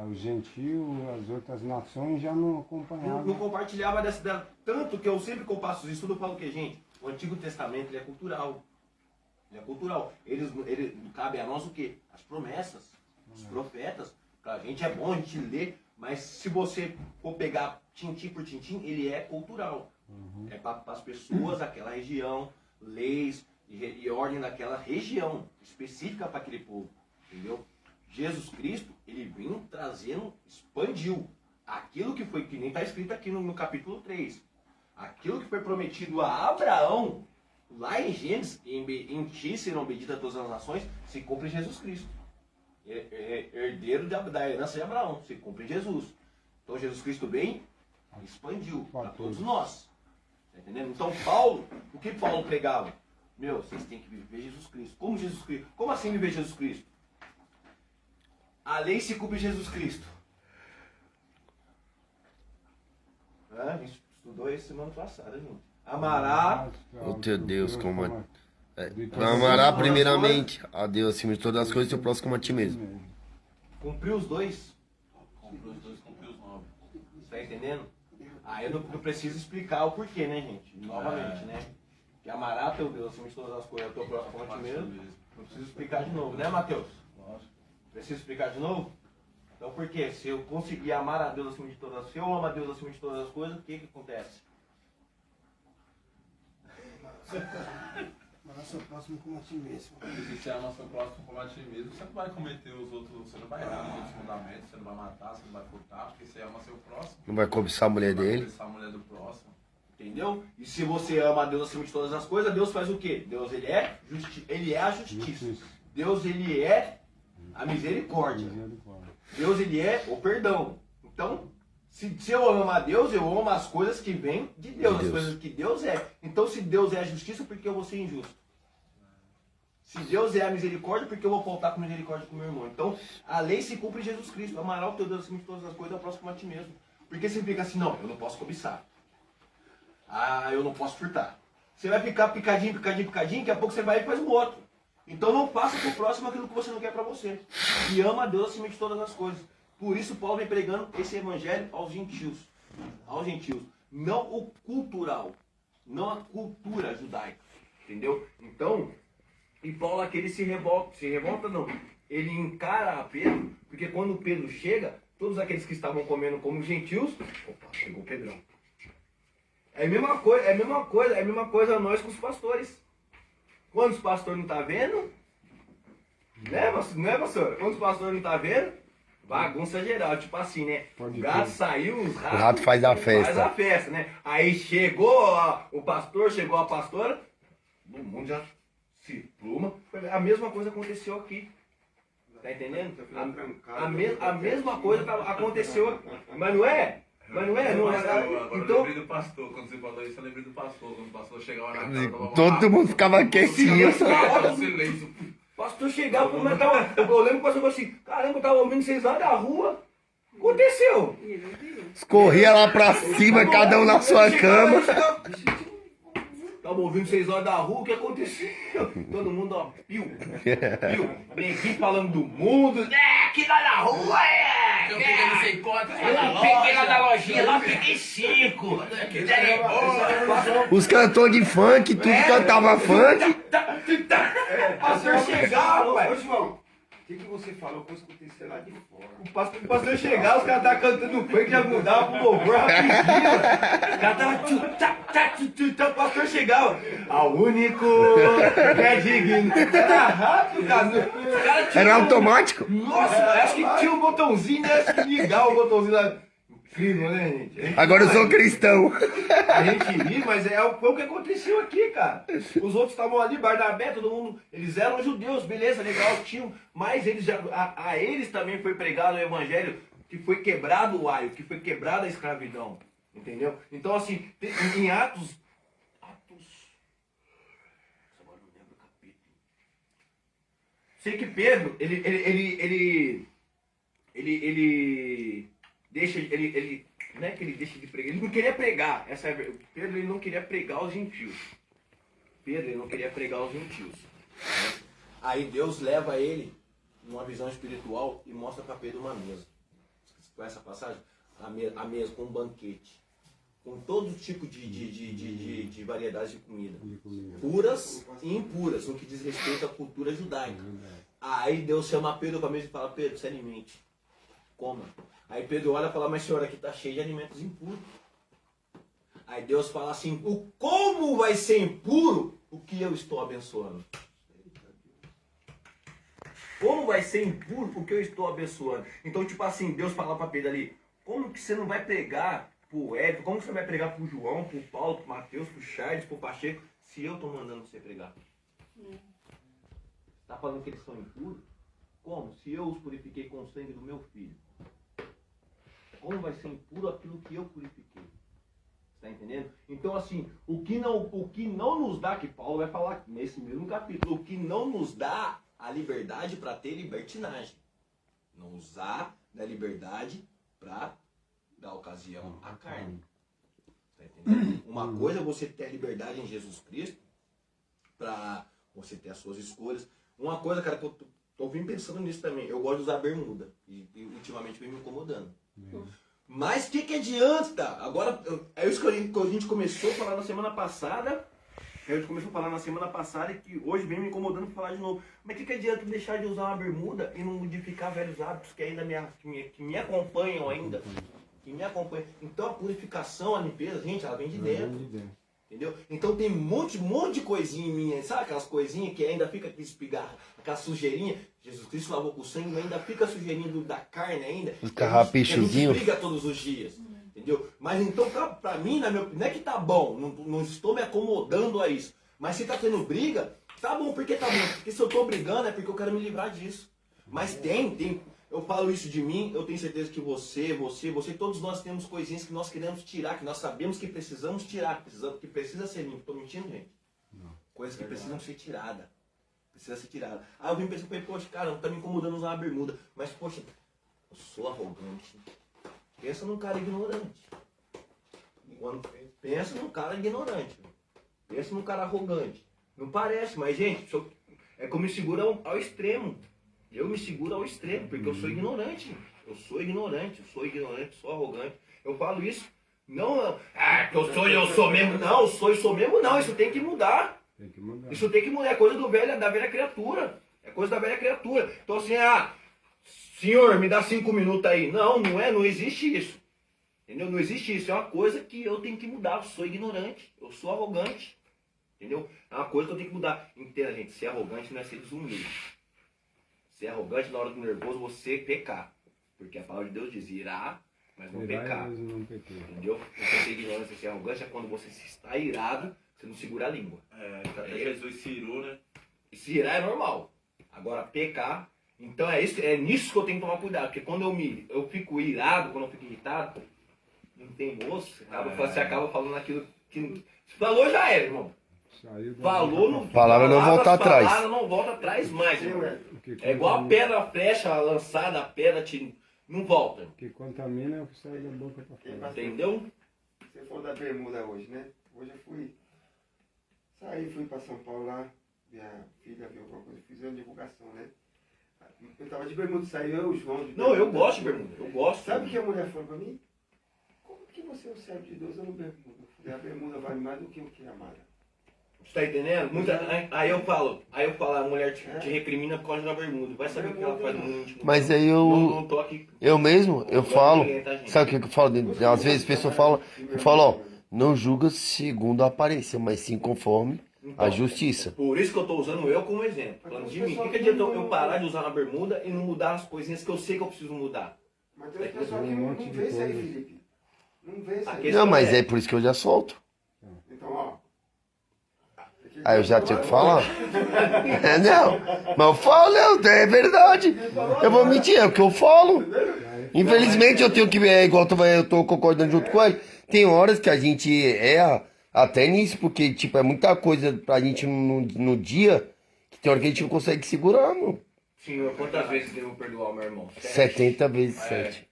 S4: os gentios, as outras nações já não acompanhavam.
S2: Não compartilhava dessa. Tanto que eu sempre que eu passo os estudos, eu falo que, gente, o Antigo Testamento ele é cultural. Ele é cultural. Ele cabe a nós o quê? As promessas, os profetas. Pra gente é bom a gente ler, mas se você for pegar tintim por tintim, ele é cultural. É para as pessoas daquela região, leis e ordem daquela região, específica para aquele povo. Entendeu? Jesus Cristo, ele vem trazendo, expandiu aquilo que foi, que nem está escrito aqui no capítulo 3. Aquilo que foi prometido a Abraão, lá em Gênesis, em ti serão benditas todas as nações, se cumpre em Jesus Cristo. Herdeiro da herança de Abraão, se cumpre em Jesus. Então Jesus Cristo vem, expandiu para todos nós. Tá entendendo? Então Paulo, o que Paulo pregava? Meu, vocês têm que viver Jesus Cristo. Como Jesus Cristo? Como assim viver Jesus Cristo? A lei se cumpre em Jesus Cristo. A gente estudou isso semana passada, gente. Amará.
S5: O teu Deus, como amará primeiramente a Deus acima de todas as coisas e o próximo como a ti mesmo.
S2: Cumpriu os dois. Cumpriu os dois, cumpriu os 9. Você tá entendendo? Aí eu não preciso explicar o porquê, né, gente? Novamente, né? Que amará teu Deus acima de todas as coisas, a tua próxima como a ti mesmo. Não preciso explicar de novo, né, Mateus? Preciso explicar de novo? Então por quê? Se eu conseguir amar a Deus acima de todas as coisas, se eu amo a Deus acima de todas as coisas, o que acontece?
S3: Amar seu próximo como a ti mesmo.
S6: Se você ama seu próximo como a ti mesmo, você não vai cometer os outros, você não vai errar nos outros mandamentos, você não vai matar, você não vai furtar, porque você ama seu próximo.
S5: Não vai cobiçar a mulher
S6: Não vai
S5: dele.
S6: cobiçar a mulher do próximo.
S2: Entendeu? E se você ama a Deus acima de todas as coisas, Deus faz o quê? Deus, ele é a justiça. Deus, ele é a misericórdia. Deus, ele é o perdão. Então, se eu amo a Deus, eu amo as coisas que vêm de Deus, as coisas que Deus é. Então, se Deus é a justiça, por que eu vou ser injusto? Se Deus é a misericórdia, por que eu vou faltar com misericórdia com meu irmão? Então, a lei se cumpre em Jesus Cristo. Amará o teu Deus acima de todas as coisas, é o próximo a ti mesmo. Porque você fica assim, não, eu não posso cobiçar. Ah, eu não posso furtar. Você vai ficar picadinho, daqui a pouco você vai e faz o outro. Então não faça pro próximo aquilo que você não quer para você. E ama a Deus acima de todas as coisas. Por isso Paulo vem pregando esse evangelho aos gentios. Aos gentios. Não o cultural. Não a cultura judaica. Entendeu? Então, e Paulo aqui ele se revolta não. Ele encara a Pedro, porque quando Pedro chega, todos aqueles que estavam comendo como gentios, opa, chegou o Pedrão. É a mesma coisa nós com os pastores. Quando os pastores não estão vendo, né, pastor? Quando os pastores não estão vendo, bagunça geral, tipo assim, né? O gato saiu, os ratos,
S5: O rato faz a festa.
S2: Faz a festa, né? Aí chegou o pastor, chegou a pastora, todo mundo já se pluma. A mesma coisa aconteceu aqui. Tá entendendo? A mesma coisa aconteceu aqui. Mas não é? Não é?
S6: Eu
S2: Então,
S6: lembrei do pastor, quando você falou isso, eu lembrei do pastor. Quando o pastor chegava na casa,
S5: Todo mundo ficava quietinho.
S6: silêncio.
S2: o pastor chegava, eu lembro que o pastor falou assim, caramba, eu tava ouvindo vocês lá da rua. Aconteceu.
S5: Corria lá pra cima, cada um na sua cama.
S2: Tava ouvindo 6 horas da rua, o que aconteceu? Todo mundo, ó, piu. Neguinho falando do mundo, aqui lá na rua,
S6: Eu peguei não sei quanto,
S2: eu peguei lá da lojinha, lá peguei 5.
S5: Os cantores de funk, tudo cantava funk.
S2: O pastor chegava, pai.
S3: Ô, João, o que você falou que eu escutei você lá de fora?
S2: O pastor chegava, os caras estavam cantando funk, já mudava pro louvor rapidinho. Os caras estavam o pastor chegava. Ao único que é digno. Era rápido, cara.
S5: Era automático.
S2: Nossa, acho que tinha um botãozinho, né? Acho que ligar o botãozinho lá. Incrível, né, gente?
S5: Agora eu sou cristão.
S2: A gente ri, mas foi o que aconteceu aqui, cara. Os outros estavam ali, Barnabé, todo mundo, eles eram judeus, beleza, legal, tinham, mas eles a eles também foi pregado o evangelho que foi quebrado o aio, que foi quebrada a escravidão, entendeu? Então, assim, em Atos, agora não lembro o capítulo. Sei que Pedro, ele deixa, não é que ele deixa de pregar, ele não queria pregar, Pedro ele não queria pregar aos gentios. Aí Deus leva ele numa visão espiritual e mostra para Pedro uma mesa. Com essa passagem, a mesa com um banquete, com todo tipo de variedades de comida, puras e impuras, no que diz respeito à cultura judaica. Aí Deus chama Pedro para a mesa e fala, Pedro, se alimente, coma. Aí Pedro olha e fala, mas senhor, aqui está cheio de alimentos impuros. Aí Deus fala assim, como vai ser impuro o que eu estou abençoando? Como vai ser impuro o que eu estou abençoando? Então, tipo assim, Deus fala para Pedro ali, como que você não vai pregar pro Hélio, como você vai pregar pro João, pro Paulo, pro Matheus, pro Charles, pro Pacheco, se eu tô mandando você pregar? Tá falando que eles são impuros? Como? Se eu os purifiquei com o sangue do meu filho, como vai ser impuro aquilo que eu purifiquei? Tá entendendo? Então, assim, o que não nos dá, que Paulo vai falar nesse mesmo capítulo, o que não nos dá a liberdade para ter libertinagem. Não usar da liberdade para dar ocasião à carne. Tá entendendo? Uma coisa é você ter a liberdade em Jesus Cristo para você ter as suas escolhas. Uma coisa, cara, que eu tô vindo pensando nisso também. Eu gosto de usar bermuda. E ultimamente vem me incomodando. Mas o que adianta? Agora, é isso que a gente começou a falar na semana passada. A gente começou a falar na semana passada e que hoje vem me incomodando para falar de novo. Mas o que adianta deixar de usar uma bermuda e não modificar velhos hábitos que ainda que me acompanham ainda? Que me acompanham. Então a purificação, a limpeza, gente, ela vem de dentro. Entendeu? Então tem um monte de coisinha em mim, sabe aquelas coisinhas que ainda fica aqui espigarra, aquela sujeirinha. Jesus Cristo lavou com o sangue, mas ainda fica a sujeirinha da carne ainda.
S5: Os carrapichozinhos.
S2: A gente briga todos os dias. Entendeu? Mas então, pra mim, não é que tá bom, não estou me acomodando a isso. Mas se tá tendo briga, tá bom, por que tá bom? Porque se eu tô brigando é porque eu quero me livrar disso. Mas eu falo isso de mim, eu tenho certeza que você, todos nós temos coisinhas que nós queremos tirar, que nós sabemos que precisamos tirar, que precisa ser limpo. Tô mentindo, gente? Não. Coisas que precisam ser tiradas. Precisa ser tirada. Aí eu vim pensando, poxa, cara, não tá me incomodando usar uma bermuda. Mas, poxa, eu sou arrogante. Pensa num cara ignorante. Pensa num cara ignorante. Pensa num cara arrogante. Não parece, mas, gente, é que eu me seguro ao extremo. Eu me seguro ao extremo, porque eu sou ignorante. Eu sou arrogante. Eu falo isso. Não, que eu sou mesmo. Não, eu sou mesmo, não. Isso tem que mudar. Isso tem que mudar. É coisa da velha criatura. É coisa da velha criatura. Então, assim, senhor, me dá 5 minutos aí. Não existe isso. Entendeu? Não existe isso. É uma coisa que eu tenho que mudar. Eu sou ignorante. Eu sou arrogante. Entendeu? É uma coisa que eu tenho que mudar. Entenda, gente. Ser arrogante não é ser desumilde. Ser arrogante na hora do nervoso, você pecar. Porque a palavra de Deus diz, irá, mas não pecar. Entendeu? Você ser ignorante, ser arrogante é quando você está irado, você não segura a língua.
S6: Até Jesus se irou, né?
S2: Se irar é normal. Agora, pecar, então é nisso que eu tenho que tomar cuidado. Porque quando eu fico irado, quando eu fico irritado, não tem moço, você acaba falando aquilo que falou, já era, irmão. Falou, não,
S5: palavra não volta atrás.
S2: Palavra não volta atrás mais, irmão. É igual a pedra, a flecha lançada, a pedra não volta.
S4: O que contamina é o que sai da boca pra fora.
S2: Entendeu?
S3: Você falou da bermuda hoje, né? Hoje eu fui pra São Paulo lá, minha filha viu alguma coisa, fiz uma divulgação, né? Eu tava de bermuda, saiu eu e o João de bermuda.
S2: Não, eu gosto de bermuda, eu gosto.
S3: Sabe o que a mulher falou pra mim? Como que você é o servo de Deus usando bermuda? Eu falei, a bermuda vale mais do que o que, amada?
S2: Você tá entendendo? Aí eu falo, a mulher te recrimina por causa da bermuda. Vai saber o que ela faz no íntimo.
S5: Mas aí
S2: Não tô aqui.
S5: eu mesmo, eu falo,
S2: ninguém, tá, gente?
S5: sabe o que eu falo? Às vezes a pessoa fala, ó, não julga segundo a aparência, mas sim conforme a justiça.
S2: Por isso que eu tô usando eu como exemplo. Falando de mim. O que adianta eu parar de usar uma bermuda e não mudar as coisinhas que eu sei que eu preciso mudar?
S3: Mas tem pessoal que não vê isso aí, Felipe. Não vê isso aí.
S5: Não, mas é por isso que eu já solto.
S3: Então, ó.
S5: Aí eu já tinha que falar. Não, mas eu falo, é verdade. Eu vou mentir, é o que eu falo. Infelizmente eu tenho que ver, igual eu tô concordando junto com ele. Tem horas que a gente erra até nisso, porque tipo, é muita coisa pra gente no dia, que tem hora que a gente não consegue segurar, mano.
S2: Senhor, quantas vezes devo perdoar o meu irmão?
S5: 70 vezes 7.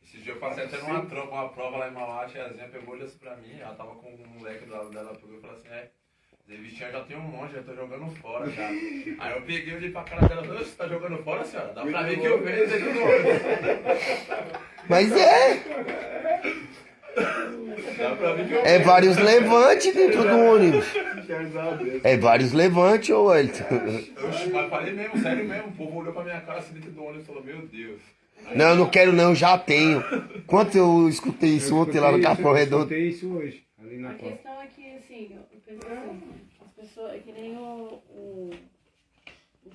S6: Esses dias eu passei até uma prova lá em Mauá, a tiazinha pegou olhou assim pra mim, ela tava com um moleque do lado dela, pegou e falou assim, Zevistinha já tem um monte, já tô jogando fora já. Aí eu peguei, olhei pra cara dela e falei, você tá jogando fora, senhora? Dá pra ver que eu vejo dentro do olho.
S5: Mas
S6: Dá pra ver que eu
S5: é vários levantes dentro do ônibus. É vários levantes, ô Wellington.
S6: Mas falei mesmo, sério mesmo, o povo olhou pra minha cara assim dentro do ônibus e falou, meu Deus.
S5: Não, eu não quero não, já tenho. Quanto eu escutei isso ontem lá no Capão Redondo.
S4: Eu escutei isso hoje, ali na
S7: A
S4: porta.
S7: questão é que, assim, eu penso assim, as pessoas, é que nem o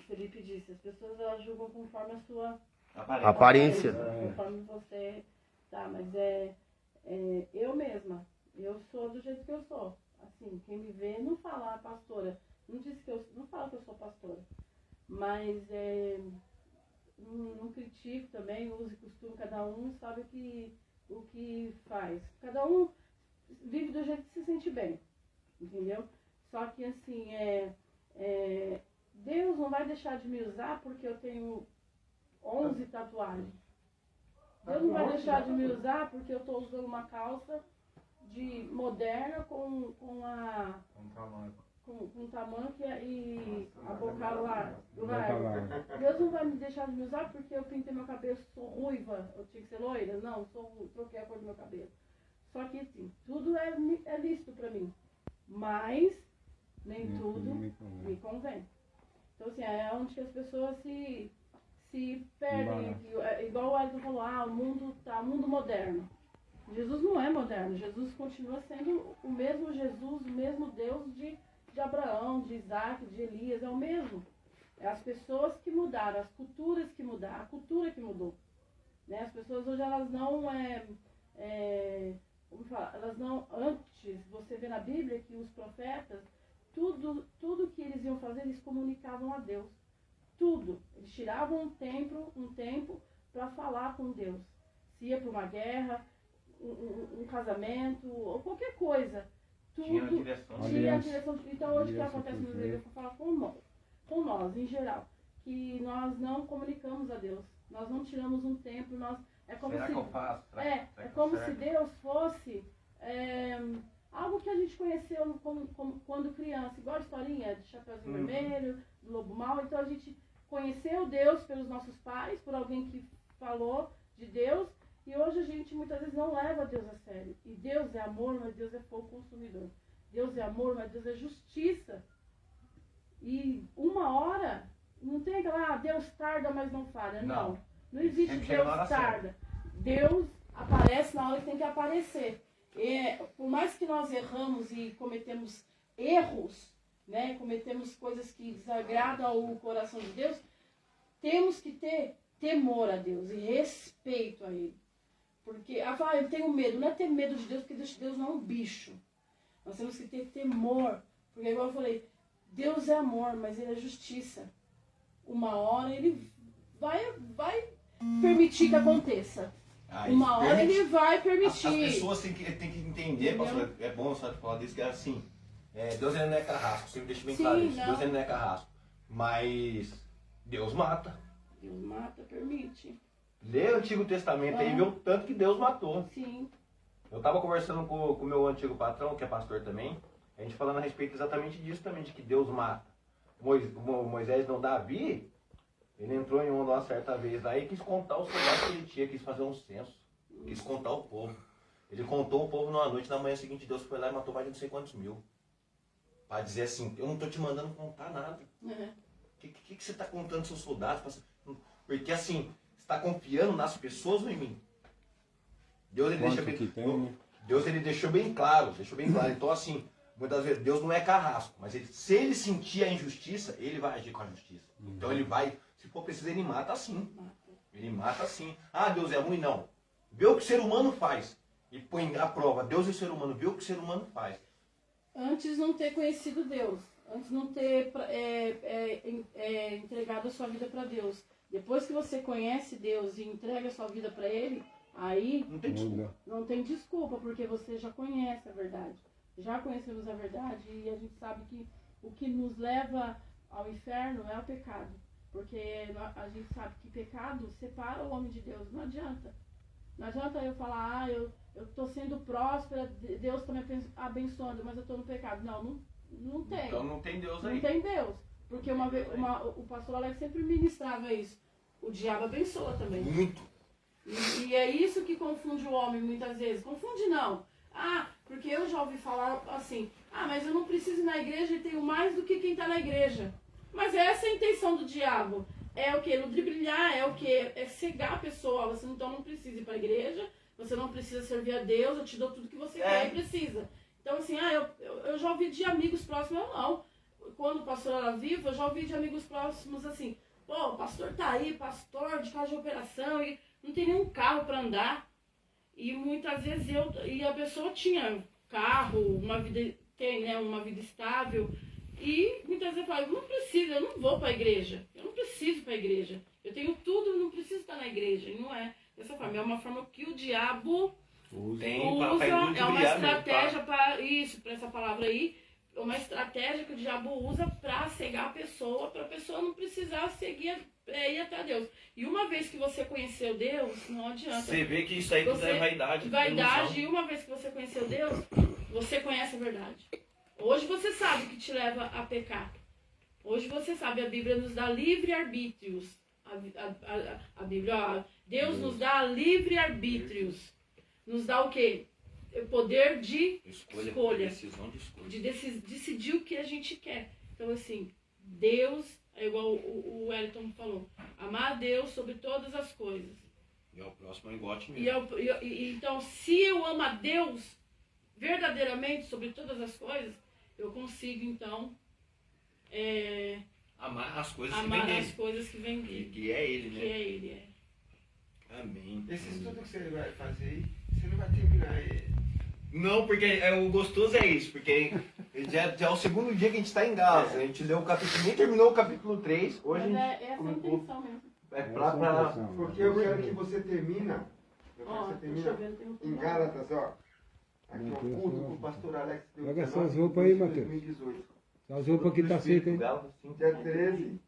S7: Felipe disse, as pessoas elas julgam conforme a sua
S5: Aparência.
S7: conforme você tá, mas eu mesma, eu sou do jeito que eu sou. Assim, quem me vê não fala pastora. Não fala que eu sou pastora. Mas não critico também, uso e costume, cada um sabe o que faz. Cada um vive do jeito que se sente bem, entendeu? Só que assim, Deus não vai deixar de me usar porque eu tenho 11 tatuagens. Deus não vai deixar de me usar porque eu estou usando uma calça moderna com tamanco e a boca larga. Deus não vai me deixar de me usar porque eu pintei meu cabelo, sou ruiva, eu tinha que ser loira. Não, troquei a cor do meu cabelo. Só que assim, tudo é lícito para mim, mas nem tudo me convém. Então assim, é onde que as pessoas se perdem. Igual o Elton falou, o mundo moderno. Jesus não é moderno, Jesus continua sendo o mesmo Jesus, o mesmo Deus de Abraão, de Isaac, de Elias, é o mesmo. É as pessoas que mudaram, as culturas que mudaram, a cultura que mudou. Né? As pessoas hoje, elas não como falar, elas não, antes, você vê na Bíblia que os profetas, tudo que eles iam fazer, eles comunicavam a Deus. Tudo. Eles tiravam um tempo para falar com Deus. Se ia para uma guerra, um casamento, ou qualquer coisa. Tudo tinha a direção. Então hoje o que acontece no Brasil, eu vou falar com nós, em geral, que nós não comunicamos a Deus. Nós não tiramos um tempo, é como
S2: Será
S7: se,
S2: que eu faço?
S7: é como se Deus fosse algo que a gente conheceu quando criança, igual a historinha de Chapeuzinho Vermelho, do Lobo Mau. Então a gente conheceu Deus pelos nossos pais, por alguém que falou de Deus, e hoje a gente muitas vezes não leva Deus a sério. E Deus é amor, mas Deus é fogo consumidor. Deus é amor, mas Deus é justiça. E uma hora, não tem aquela, Deus tarda, mas não falha. Não existe Deus tarda. Deus aparece na hora que tem que aparecer. Por mais que nós erramos e cometemos erros, né, cometemos coisas que desagradam o coração de Deus, temos que ter temor a Deus e respeito a Ele. Porque, eu tenho medo. Não é ter medo de Deus, porque Deus não é um bicho. Nós temos que ter temor. Porque, igual eu falei, Deus é amor, mas Ele é justiça. Uma hora Ele vai permitir que aconteça. Uma hora Ele vai permitir.
S2: As pessoas têm que entender, pastor, é bom só falar disso, que é assim, Deus ele não é carrasco, sempre deixa bem claro isso. Deus ele não é carrasco, mas Deus mata.
S7: Deus mata, permite.
S2: Lê o Antigo Testamento aí e vê o tanto que Deus matou.
S7: Sim.
S2: Eu estava conversando com o meu antigo patrão, que é pastor também, a gente falando a respeito exatamente disso também, de que Deus mata. Moisés não, Davi, ele entrou em onda uma certa vez lá e quis contar os soldados que ele tinha, quis fazer um censo, quis contar o povo. Ele contou o povo numa noite, na manhã seguinte Deus foi lá e matou mais de não sei quantos mil. Para dizer assim, eu não estou te mandando contar nada. O que você está contando seus soldados? Porque assim, você está confiando nas pessoas ou em mim? Deus ele deixou bem claro, Então assim, muitas vezes Deus não é carrasco, mas se ele sentir a injustiça, ele vai agir com a justiça. Então ele vai, se for preciso, ele mata assim. Ele mata assim. Deus é ruim? Não. Vê o que o ser humano faz e põe à prova. Deus e o ser humano, vê o que o ser humano faz.
S7: Antes não ter conhecido Deus, antes não ter entregado a sua vida para Deus. Depois que você conhece Deus e entrega a sua vida para Ele, aí não tem desculpa, porque você já conhece a verdade. Já conhecemos a verdade e a gente sabe que o que nos leva ao inferno é o pecado. Porque a gente sabe que pecado separa o homem de Deus. Não adianta. Não adianta eu falar, eu estou sendo próspera, Deus está me abençoando, mas eu estou no pecado. Não tem.
S2: Então não tem Deus aí.
S7: Não tem Deus. Porque o pastor Alex sempre ministrava isso. O diabo abençoa também.
S2: Muito.
S7: E é isso que confunde o homem muitas vezes. Confunde não. Porque eu já ouvi falar assim, mas eu não preciso ir na igreja e tenho mais do que quem está na igreja. Mas essa é a intenção do diabo. É o que? Ludibriar, é o que? É cegar a pessoa. Você então não precisa ir para a igreja, você não precisa servir a Deus, eu te dou tudo que você quer e precisa. Então assim, eu já ouvi de amigos próximos, eu não. Quando o pastor era vivo, eu já ouvi de amigos próximos assim, o pastor tá aí, pastor de casa de operação, e não tem nenhum carro para andar. E muitas vezes a pessoa tinha carro, tem, né, uma vida estável. E muitas vezes eu falo, não preciso, eu não vou para a igreja. Eu não preciso para a igreja. Eu tenho tudo, eu não preciso estar na igreja. E não é dessa forma. É uma forma que o diabo
S2: Tem
S7: usa,
S2: pra
S7: é uma
S2: ludibriar mesmo,
S7: estratégia para isso, para essa palavra aí. É uma estratégia que o diabo usa para cegar a pessoa não precisar seguir, ir até Deus. E uma vez que você conheceu Deus, não adianta.
S2: Você vê que isso aí tudo é vaidade.
S7: Vaidade, e uma vez que você conheceu Deus, você conhece a verdade. Hoje você sabe o que te leva a pecar. Hoje você sabe, a Bíblia nos dá livre-arbítrios. A Bíblia, ó, Deus nos dá livre-arbítrios. Nos dá o quê? O poder de escolha.
S2: Decisão de escolha.
S7: De decidir o que a gente quer. Então, assim, Deus, é igual o Wellington falou, amar a Deus sobre todas as coisas.
S2: E ao próximo é igual a ti mesmo.
S7: Então, se eu amo a Deus verdadeiramente sobre todas as coisas, eu consigo, então,
S2: amar as coisas
S7: amar
S2: que vem
S7: as
S2: dele.
S7: coisas que vem dele.
S2: Que é ele, né?
S7: Que é ele, é.
S2: Amém.
S3: Esse estudo que você vai fazer aí, você não vai terminar ele.
S2: Não, porque o gostoso é isso, porque já é o segundo dia que a gente está em Gaza. A gente leu o capítulo, nem terminou o capítulo 3. Hoje
S7: Mas
S2: a gente
S7: essa é a intenção mesmo.
S2: é
S4: Essa
S2: pra...
S4: é a intenção.
S3: Porque eu quero que você termina. Eu quero
S7: Ó,
S3: que você
S7: deixa eu
S3: termina
S7: ver, tem
S3: em Gálatas, ó. Aqui é o culto que o pastor Alex deu.
S4: Pega
S3: 19
S4: essas roupas aí,
S3: de
S4: Matheus.
S3: 2018.
S4: As roupas que tá seca, hein?
S3: Dia 13,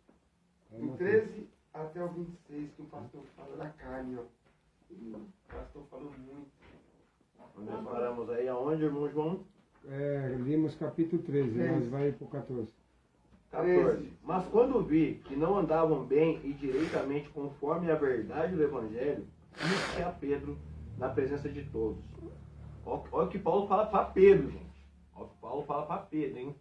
S4: Vai,
S3: do
S4: Matheus.
S3: 13 até o 26, que o pastor fala da carne, ó. E o pastor falou muito.
S2: Nós paramos aí aonde, irmão João?
S4: Limos capítulo 13,
S3: 13.
S4: nós vai pro 14.
S2: 14. Mas quando vi que não andavam bem e direitamente conforme a verdade do Evangelho, disse a Pedro na presença de todos. Olha o que Paulo fala para Pedro, gente. Olha o que Paulo fala para Pedro, hein?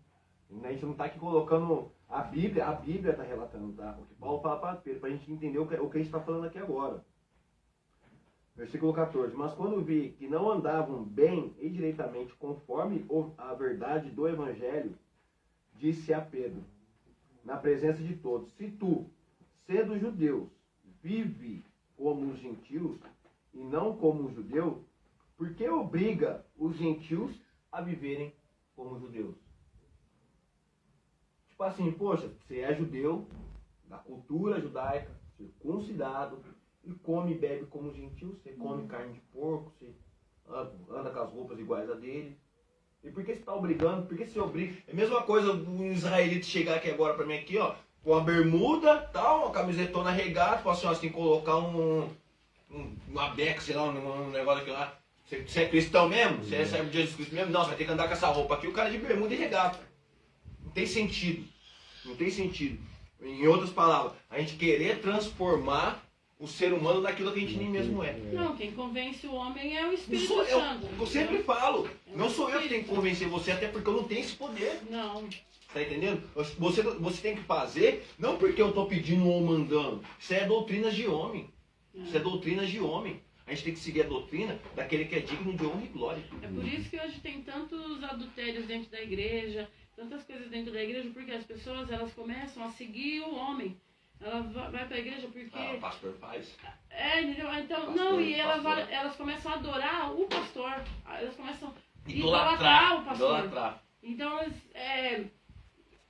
S2: A gente não está aqui colocando a Bíblia está relatando, tá? O que Paulo fala para Pedro, para a gente entender o que a gente está falando aqui agora. Versículo 14. Mas quando vi que não andavam bem e direitamente conforme a verdade do Evangelho, disse a Pedro, na presença de todos, se tu, sendo judeus, vive como os gentios e não como um judeu, por que obriga os gentios a viverem como judeus? Tipo assim, poxa, você é judeu, da cultura judaica, circuncidado, e come e bebe como gentil, você come carne de porco, você anda com as roupas iguais a dele. E por que você está obrigando? Por que você obriga? É a mesma coisa um israelita chegar aqui agora para mim aqui, ó, com a bermuda, tal, uma camisetona regata, fala assim, ó, você tem que colocar uma beca, sei lá, um negócio aqui lá. Você é cristão mesmo? Você serve de Jesus Cristo mesmo? Não, você vai ter que andar com essa roupa aqui, o cara de bermuda e regata. Não tem sentido. Não tem sentido. Em outras palavras, a gente querer transformar o ser humano naquilo que a gente nem mesmo é.
S7: Não, quem convence o homem é o
S2: Não
S7: Espírito
S2: sou eu,
S7: Santo.
S2: eu sempre falo, não sou eu que tenho que convencer você, até porque eu não tenho esse poder.
S7: Não.
S2: Tá entendendo? Você tem que fazer, não porque eu tô pedindo ou mandando. Isso é doutrinas de homem. Isso é doutrinas de homem. A gente tem que seguir a doutrina daquele que é digno de honra e glória.
S7: É por isso que hoje tem tantos adultérios dentro da igreja, tantas coisas dentro da igreja, porque as pessoas elas começam a seguir o homem. Ela vai para a igreja porque...
S2: Ah, o pastor faz.
S7: Entendeu? Então,
S2: Pastor,
S7: não, e
S2: pastor.
S7: elas começam a adorar o pastor. Elas começam a
S2: Idolatrar
S7: o pastor.
S2: Idolatrar.
S7: Então, elas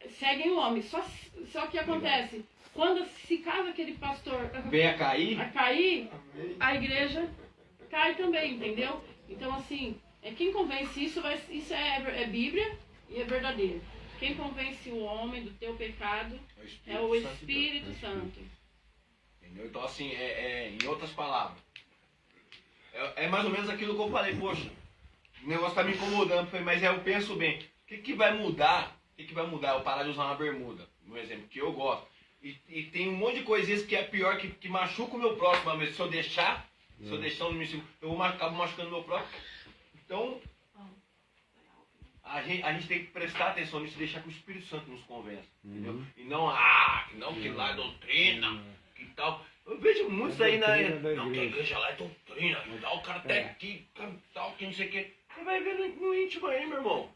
S7: seguem o homem. Só que acontece, quando se caso aquele pastor
S2: Vem a cair,
S7: a cair,
S3: Amém.
S7: a igreja cai também, entendeu? Então, assim, quem convence isso é Bíblia e é verdadeiro. Quem convence o homem do teu pecado é o Espírito Santo.
S2: Entendeu? Então, assim, em outras palavras, é mais ou menos aquilo que eu falei, poxa, o negócio tá me incomodando, eu falei, mas eu penso bem, o que vai mudar? O que vai mudar? Eu parar de usar uma bermuda, um exemplo, que eu gosto. E tem um monte de coisinhas que é pior, que machuca o meu próximo, mas se eu deixar, eu acabo machucando o meu próximo. Então, a gente tem que prestar atenção nisso e deixar que o Espírito Santo nos convença, entendeu? E não que lá é doutrina, que tal. Eu vejo muitos aí não, que a igreja lá é doutrina, dá o cara até aqui, tal, que não sei o que. Você vai ver no íntimo aí, meu irmão.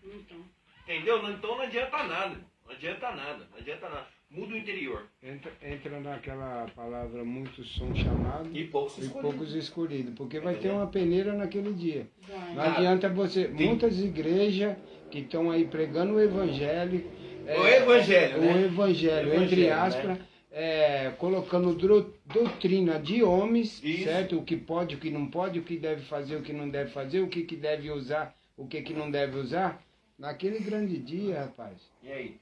S7: Então,
S2: Entendeu? Então não adianta nada. Não adianta nada. muda o interior.
S4: Entra naquela palavra, muitos são chamados
S2: E poucos
S4: e
S2: escolhidos.
S4: poucos escolhidos, porque vai ter uma peneira naquele dia.
S7: Vai.
S4: Não adianta você.
S2: tem-
S4: Muitas igrejas que estão aí pregando o evangelho.
S2: O evangelho, né?
S4: O evangelho,
S2: O
S4: entre
S2: evangelho,
S4: aspas, colocando doutrina de homens,
S2: Isso.
S4: certo? O que pode, o que não pode, o que deve fazer, o que não deve fazer, o que deve usar, o que não deve usar. Naquele grande dia, rapaz.
S2: E aí?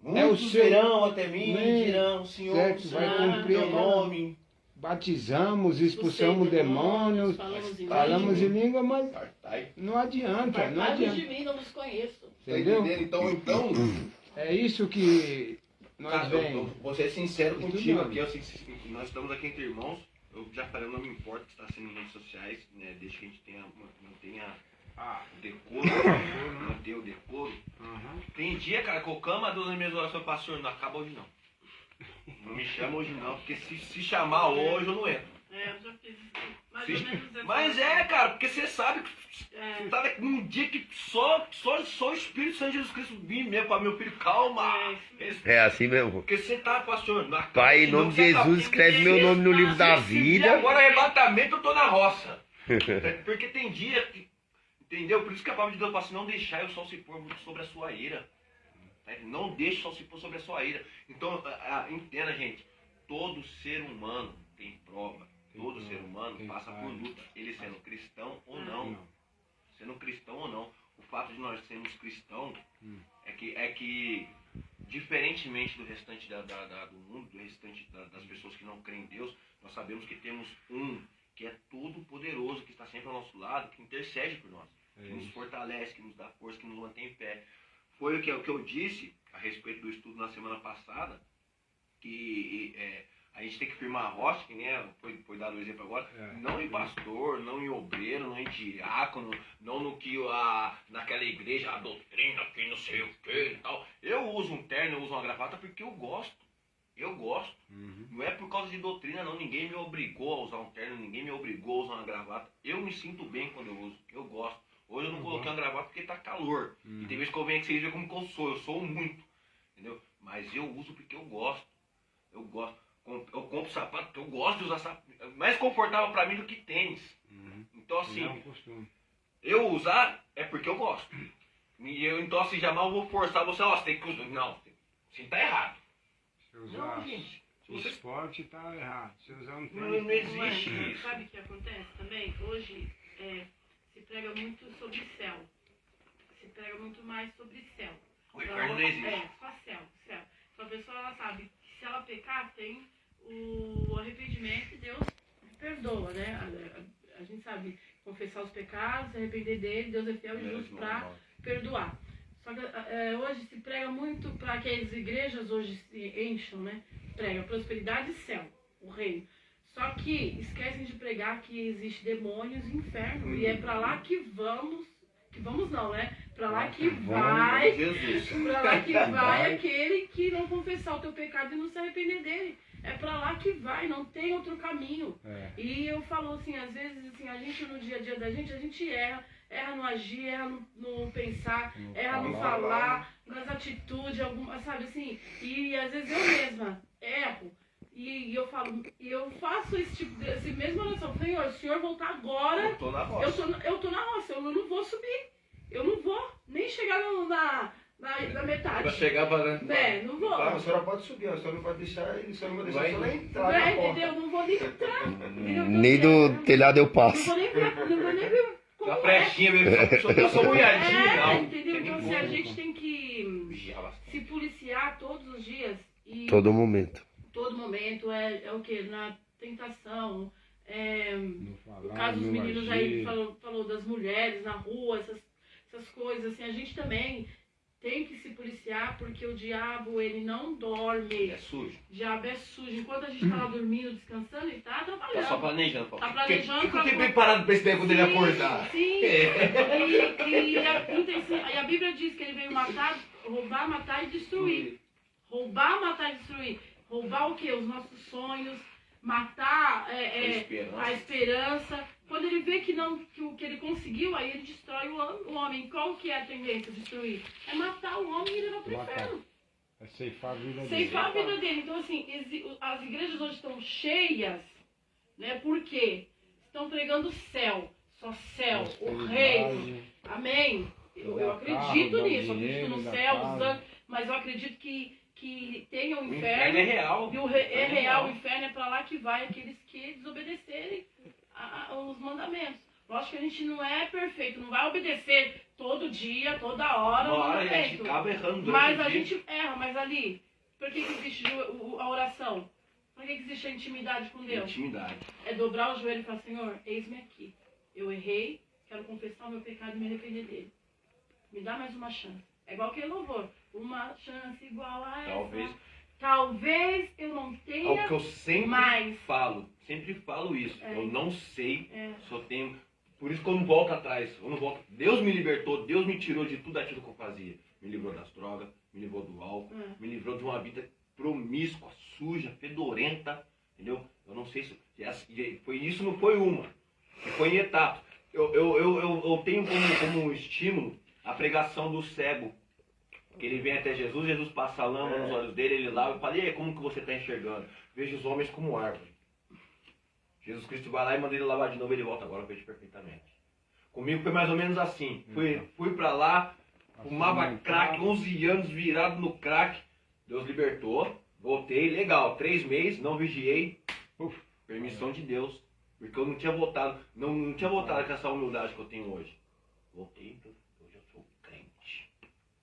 S4: É o
S2: Muitos
S4: seu-
S2: verão até mim,
S4: Né?
S2: dirão, Senhor,
S4: Certo,
S2: Senhor,
S4: vai
S7: cumprir
S2: teu
S4: aquela-
S2: nome.
S4: Batizamos, expulsamos demônios, falamos em língua, mas
S2: Partai.
S4: não adianta, não
S7: Apartai-vos de
S4: adianta.
S7: mim, não vos conheço.
S2: Tá
S4: Entendeu?
S2: entendendo? Então,
S4: É isso que nós
S2: cara, eu
S4: vemos.
S2: vou ser sincero
S4: Estudando.
S2: contigo aqui. Nós estamos aqui entre irmãos. Eu já falei, eu não me importo que está sendo em redes sociais, né? Desde que a gente mantenha o decoro, manter o decoro. Tem dia, cara, que eu clamo a Deus nas minhas orações, pastor, não acaba hoje não. Não me chama hoje não, porque se chamar hoje eu não entro.
S8: Eu já fiz mais ou menos essa-
S2: Mas cara, porque você sabe que
S8: É.
S2: tá num dia que só o Espírito Santo de Jesus Cristo vir mesmo para meu filho, calma.
S5: É assim mesmo.
S2: Porque você tá, pastor, não acaba
S5: Pai, em
S2: hoje não,
S5: nome de
S2: você acaba.
S5: Jesus, escreve meu nome no livro da
S2: Se
S5: vida.
S2: agora arrebatamento, eu tô na roça. Porque tem dia que, entendeu? Por isso que a palavra de Deus fala assim, não deixai o sol se pôr muito sobre a sua ira. Não deixe o sol se pôr sobre a sua ira. Então, entenda, gente, todo ser humano tem prova. Todo ser humano
S4: tem
S2: passa por
S4: falha.
S2: luta, ele sendo cristão ou não. Sendo cristão ou não. O fato de nós sermos cristãos é que diferentemente do restante do mundo, do restante das pessoas que não creem em Deus, nós sabemos que temos um que é todo poderoso, que está sempre ao nosso lado, que intercede por nós, que nos fortalece, que nos dá força, que nos mantém em pé. Foi o que eu disse a respeito do estudo na semana passada, que a gente tem que firmar a rocha, que nem foi dado o exemplo agora, não em pastor, não em obreiro, não em diácono, não no que naquela igreja, a doutrina, que não sei o que e tal. Eu uso um terno, eu uso uma gravata porque eu gosto. Eu gosto. Não é por causa de doutrina, não. Ninguém me obrigou a usar um terno, ninguém me obrigou a usar uma gravata. Eu me sinto bem quando eu uso, eu gosto. Hoje eu não coloquei uma gravata porque tá calor. E tem vezes que eu venho aqui, vocês veem como que eu sou muito. Entendeu? Mas eu uso porque eu gosto. Eu gosto. Eu compro sapato porque eu gosto de usar sapato. É mais confortável pra mim do que tênis. Então assim,
S4: Não é um costume.
S2: eu usar é porque eu gosto. E então assim, jamais eu vou forçar você, você tem que usar. Não, assim tá errado.
S4: Se usar
S2: Não, gente. Se você...
S4: esporte tá errado. Se usar um
S2: Não,
S4: tênis,
S2: não existe
S8: Mas,
S2: isso.
S8: sabe o que acontece também? Hoje se prega muito sobre céu. Se prega muito mais sobre céu.
S2: O inferno não existe.
S8: Só céu. Então a pessoa ela sabe que se ela pecar, tem o arrependimento e Deus perdoa, né? A gente sabe confessar os pecados, se arrepender dele, Deus é fiel e justo para perdoar. Só que hoje se prega muito para que as igrejas hoje se encham, né? Prega prosperidade e céu, o reino. Só que esquecem de pregar que existe demônios e inferno. E é para lá que vamos não, né? Para lá que vai,
S2: Jesus.
S8: para lá que vai aquele que não confessar o teu pecado e não se arrepender dele. É para lá que vai, não tem outro caminho. E eu falo assim, às vezes assim, a gente no dia a dia da gente erra no agir, erra no pensar, erra no falar, nas atitudes, algumas, sabe assim, e às vezes eu mesma erro. E eu falo, e eu faço esse mesmo oração, Senhor, se o Senhor voltar agora,
S2: Eu tô na roça.
S8: eu tô na roça, eu não vou subir, eu não vou nem chegar na metade.
S6: Pra chegar pra...
S8: Não vou.
S3: A senhora pode subir, a senhora não vai deixar ele, a senhora não vai deixar
S6: Vai.
S3: a senhora entrar na porta.
S8: Entendeu? Não vou nem entrar. Entendeu?
S5: Nem do telhado eu
S8: Não
S5: passo.
S8: vou nem ver, como
S2: Uma
S8: é.
S2: frechinha mesmo, eu sou molhadinho, não.
S8: Entendeu? Então assim, a gente tem que
S2: Vigiar bastante.
S8: se policiar todos os dias e
S5: Todo momento.
S8: todo momento é o que? Na tentação.
S4: no falar,
S8: No caso dos
S4: no
S8: meninos
S4: agir.
S8: aí, falou das mulheres na rua, essas coisas, assim, a gente também tem que se policiar porque o diabo, ele não dorme.
S2: É sujo.
S8: O diabo é sujo. Enquanto a gente tá lá dormindo, descansando, ele tá
S2: Tá só
S8: trabalhando.
S2: planejando. pô.
S8: Tá planejando
S2: O que eu
S8: pra-
S2: tenho preparado pra esse tempo quando ele acordar?
S8: Sim. E a Bíblia diz que ele veio matar, roubar, matar e destruir. Roubar, matar e destruir. Roubar o quê? Os nossos sonhos, matar a esperança. Quando ele vê que o que ele conseguiu, aí ele destrói o homem. Qual que é a tendência? Destruir. É matar o homem e levar pro
S4: Matar.
S8: inferno.
S4: É ceifar a vida dele.
S8: Ceifar a vida dele. Então, assim, as igrejas hoje estão cheias, né? Por quê? Estão pregando o céu. Só céu, o reino. Amém? Eu acredito nisso. Eu acredito no céu, os anjos. Mas eu acredito que tem o
S2: O
S8: inferno.
S2: inferno é real.
S8: E é real, o inferno é pra lá que vai aqueles que desobedecerem os mandamentos. Lógico que a gente não é perfeito, não vai obedecer todo dia, toda hora o
S2: Uma hora a gente
S8: mandamento.
S2: acaba errando durante
S8: Mas
S2: o
S8: a
S2: dia.
S8: gente erra, mas ali, por que existe a oração? Por que existe a intimidade com Deus?
S2: Intimidade.
S8: É dobrar o joelho e falar, Senhor, eis-me aqui. Eu errei, quero confessar o meu pecado e me arrepender dele. Me dá mais uma chance. É igual aquele louvor. Uma chance igual a essa. Talvez eu não
S2: É
S8: tenha
S2: o que eu sempre
S8: mais.
S2: falo. Sempre falo isso.
S8: É.
S2: Eu não sei,
S8: É.
S2: só tenho... Por isso que eu não volto atrás. Eu não volto. Deus me libertou, Deus me tirou de tudo aquilo que eu fazia. Me livrou das drogas, me livrou do álcool, me livrou de uma vida promíscua, suja, fedorenta. Entendeu? Eu não sei se foi isso, não foi uma. Foi em etapas. Eu tenho como estímulo a pregação do cego. Que ele vem até Jesus, Jesus passa a lama nos olhos dele, ele lava e fala, e aí, como que você está enxergando? Veja os homens como árvore. Jesus Cristo vai lá e manda ele lavar de novo, ele volta, agora eu vejo perfeitamente. Comigo foi mais ou menos assim. Fui pra lá, fumava crack, 11 anos virado no crack. Deus libertou, voltei, legal, 3 meses, não vigiei. Permissão de Deus. Porque eu não tinha voltado, não tinha voltado com essa humildade que eu tenho hoje. Voltei, hoje eu sou crente.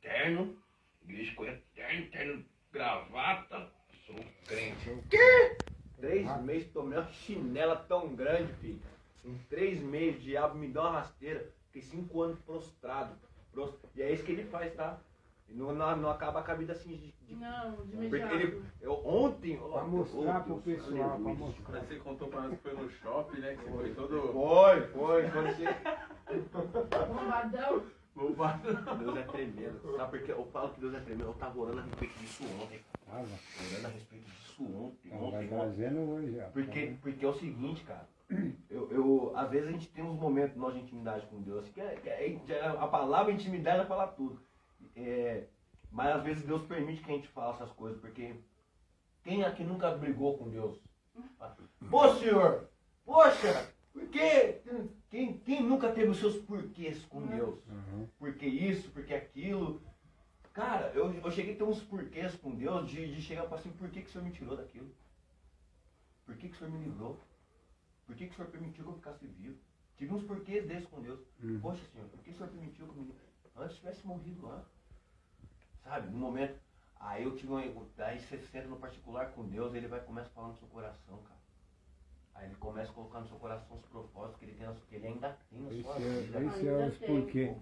S2: Terno, igreja com terno, gravata, sou crente. O quê? 3 meses tomei uma chinela tão grande, filho. Em 3 meses, o diabo me deu uma rasteira. Fiquei 5 anos prostrado. E é isso que ele faz, tá? Não acaba com a vida assim de
S8: Não, de
S2: porque
S8: imediato.
S2: ontem...
S4: Pra mostrar pro pessoal, pra mostrar.
S6: Você contou pra nós que foi no shopping, né? Que você foi todo...
S2: Foi. Quando você...
S8: Bombadão.
S2: Deus é tremendo. Sabe por que eu falo que Deus é tremendo? Eu tava orando a respeito disso ontem. Orando a respeito disso ontem.
S4: Vai trazendo hoje já.
S2: Porque é o seguinte, cara. Às vezes a gente tem uns momentos nós de intimidade com Deus. A palavra intimidade vai falar tudo. Mas às vezes Deus permite que a gente fale essas coisas. Porque quem aqui nunca brigou com Deus? Pô, Senhor! Poxa! Porque quem nunca teve os seus porquês com Deus? Porque isso, porque aquilo. Cara, eu cheguei a ter uns porquês com Deus de chegar e falar assim, por que o Senhor me tirou daquilo? Por que o Senhor me livrou? Por que o Senhor permitiu que eu ficasse vivo? Tive uns porquês desses com Deus. Poxa, Senhor, por que o Senhor permitiu que eu antes tivesse morrido lá? Sabe, no momento. Aí eu tive aí você senta no particular com Deus, ele vai começar a falar no seu coração, cara. Aí ele começa a colocar no seu coração os propósitos que ele ainda tem na sua vida.
S4: Esse é os porquê.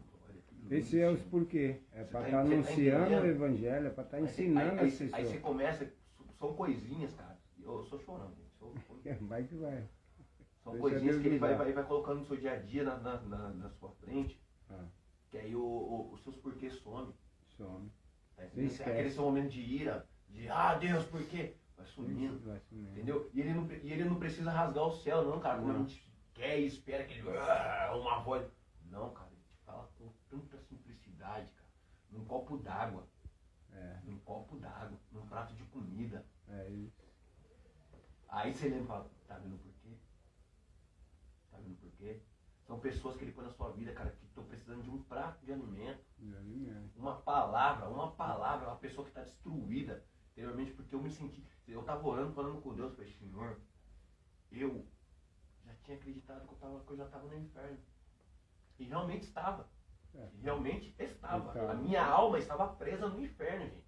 S4: Esse é os porquê. É para estar anunciando o evangelho, é para estar ensinando as pessoas.
S2: Aí você começa, são coisinhas, cara. Eu sou chorando, gente.
S4: Vai que vai.
S2: São coisinhas que ele vai colocando no seu dia a dia, na sua frente. Que aí os seus porquês somem.
S4: Some.
S2: Aquele seu momento de ira, de Deus, por quê? Vai sumindo. Entendeu? E ele não precisa rasgar o céu, não, cara. Como a gente quer e espera que ele uma voz. Não, cara, ele te fala com tanta simplicidade, cara. Num copo d'água. Num copo d'água, num prato de comida. Aí você lembra e fala, tá vendo por quê? Tá vendo por quê? São pessoas que ele põe na sua vida, cara, que estão precisando de um prato de alimento. Uma palavra, uma pessoa que está destruída interiormente, porque eu me senti. Eu estava orando, falando com Deus, falei, Senhor, eu já tinha acreditado que eu já estava no inferno. E realmente estava. A minha alma estava presa no inferno, gente.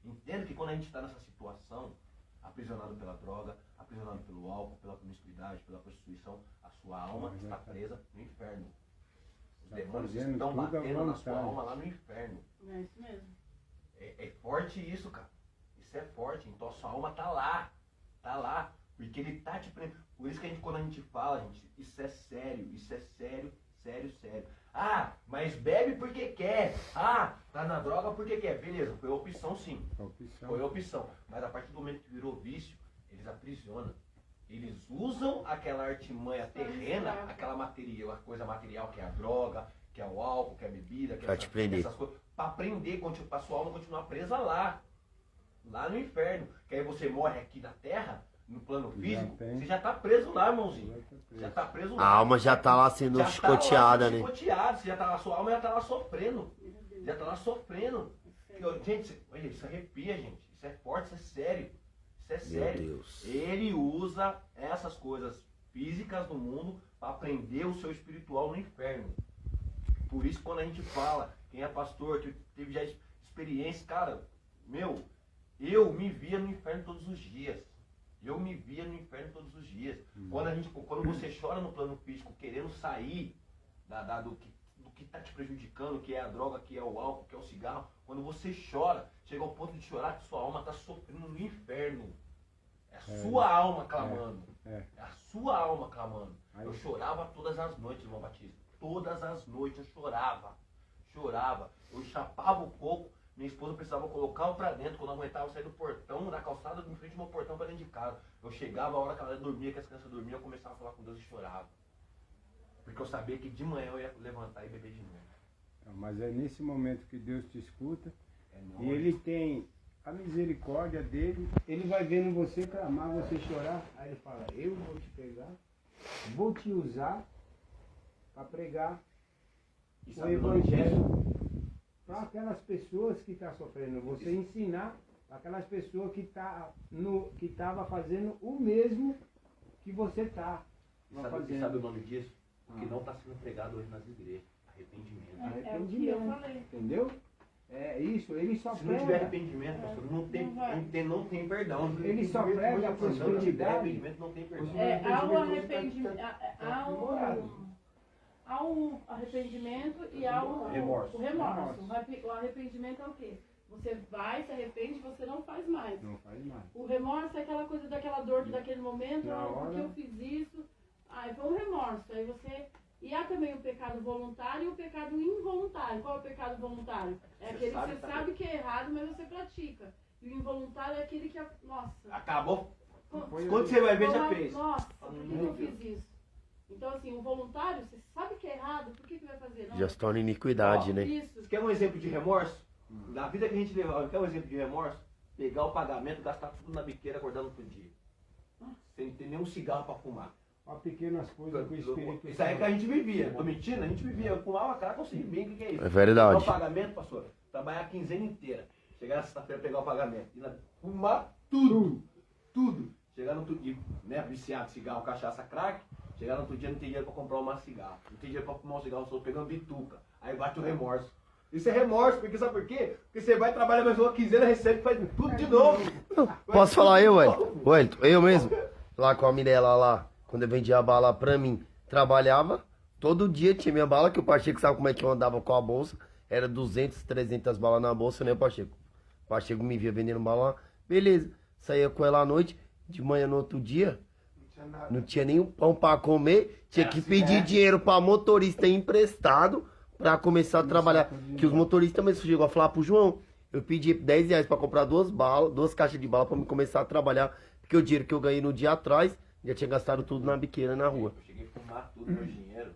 S2: Entendo que quando a gente está nessa situação, aprisionado pela droga, aprisionado pelo álcool, pela promiscuidade, pela prostituição, a sua alma está presa no inferno. Os demônios estão batendo na sua alma lá no inferno.
S8: É isso mesmo.
S2: É forte isso, cara. Isso é forte. Então a sua alma tá lá. Tá lá. Porque ele tá te prendendo. Por isso que quando a gente fala, gente, isso é sério. Isso é sério, sério, sério. Mas bebe porque quer. Tá na droga porque quer. Beleza, foi opção sim. Foi opção. Mas a partir do momento que virou vício, eles aprisionam. Eles usam aquela artimanha terrena, aquela coisa material que é a droga, que é o álcool, que é a bebida, que é essas coisas, pra prender, pra sua alma continuar presa lá. lá no inferno. Que aí você morre aqui na terra, no plano físico,
S4: tem.
S2: você já tá preso lá, irmãozinho. Já tá preso lá.
S5: A alma já tá lá sendo
S2: Já
S5: chicoteada,
S2: tá lá
S5: né?
S2: sendo chicoteada, você já tá lá, sua alma já tá lá sofrendo. Já tá lá sofrendo. Gente, olha, isso arrepia, gente. Isso é forte, isso é sério. Isso é sério.
S5: Deus.
S2: Ele usa essas coisas físicas do mundo para prender o seu espiritual no inferno. Por isso, quando a gente fala, quem é pastor, que teve já experiência, cara, eu me via no inferno todos os dias. Eu me via no inferno todos os dias. Quando você chora no plano físico, querendo sair do que está te prejudicando, que é a droga, que é o álcool, que é o cigarro, quando você chora, chega ao ponto de chorar que sua alma está sofrendo no inferno. É a sua alma clamando. É a sua alma clamando. Eu chorava todas as noites, irmão Batista. Todas as noites eu chorava. Eu chapava o coco. Minha esposa precisava colocar o pra dentro. Quando eu aguentava sair do portão, da calçada, em frente do meu portão pra dentro de casa. Eu chegava a hora que ela dormia, que as crianças dormiam, eu começava a falar com Deus e chorava. Porque eu sabia que de manhã eu ia levantar e beber de novo.
S4: Mas é nesse momento que Deus te escuta. E Ele tem a misericórdia dele. Ele vai vendo você clamar, você chorar. Aí Ele fala, eu vou te pegar, vou te usar para pregar o Evangelho para aquelas pessoas que estão sofrendo. Você ensinar aquelas pessoas que estavam fazendo o mesmo que você está fazendo.
S2: Sabe o nome disso? O que não está sendo pregado hoje nas igrejas. Arrependimento.
S7: É o que eu falei.
S4: Entendeu? É isso, ele só
S2: Se não tiver arrependimento, pastor, não tem perdão.
S4: Ele só prega a
S2: Se não tiver
S4: prosperidade.
S2: arrependimento, não tem perdão.
S7: Há o arrependimento, há o arrependimento e há o
S2: remorso.
S7: O remorso. O arrependimento é o quê? Você vai, se arrepende, você não faz mais.
S4: Não faz mais.
S7: O remorso é aquela coisa daquela dor daquele momento,
S4: Na
S7: porque
S4: hora.
S7: eu fiz isso. Aí foi um remorso. Aí você. E há também o pecado voluntário e o pecado involuntário. Qual é o pecado voluntário? É aquele que você sabe que é errado, mas você pratica. E o involuntário é aquele que é. Nossa.
S2: Acabou.
S7: Quando
S2: você vai ver, já fez.
S7: Nossa, por que eu fiz isso? Então, assim, o voluntário, você sabe que é errado, por que vai fazer? Não,
S5: Já se torna iniquidade, né?
S7: isso.
S2: Você quer um exemplo de remorso? Na vida que a gente levava, quer um exemplo de remorso? Pegar o pagamento, gastar tudo na biqueira, acordando pro dia. Sem ter nenhum cigarro pra fumar.
S4: Ó, pequenas coisas que o Espírito
S2: Isso aí que a gente vivia. Tô mentindo? A gente vivia. Eu fumava crack, eu sei bem o que é isso.
S5: É verdade.
S2: Pegar o pagamento, pastor, trabalhar a quinzena inteira. Chegar na sexta-feira, pegar o pagamento. Ir lá, fumar tudo. Chegar no outro dia, né, viciado, cigarro, cachaça, crack. Chegar no outro dia, não tem dinheiro pra comprar uma cigarro. Não tem dinheiro pra fumar um cigarro, só pegando bituca. Aí bate o remorso. Isso é remorso, porque sabe por quê? Porque você vai trabalhar mais uma quinzena, recebe, faz tudo de novo.
S5: Posso falar eu, Wellington? Eu mesmo, lá com a Mirella lá, quando eu vendia a bala pra mim, trabalhava, todo dia tinha minha bala, que o Pacheco sabe como é que eu andava com a bolsa, era 200, 300 balas na bolsa, né, Pacheco? O Pacheco me via vendendo bala, beleza, saía com ela à noite, de manhã no outro dia, não tinha nem um pão pra comer, tinha que pedir dinheiro pra motorista emprestado pra começar a trabalhar. Que os motoristas mesmo chegou a falar pro João, eu pedi 10 reais pra comprar duas caixas de bala pra me começar a trabalhar, porque o dinheiro que eu ganhei no dia atrás, já tinha gastado tudo na biqueira na rua.
S2: Eu cheguei a fumar tudo meu dinheiro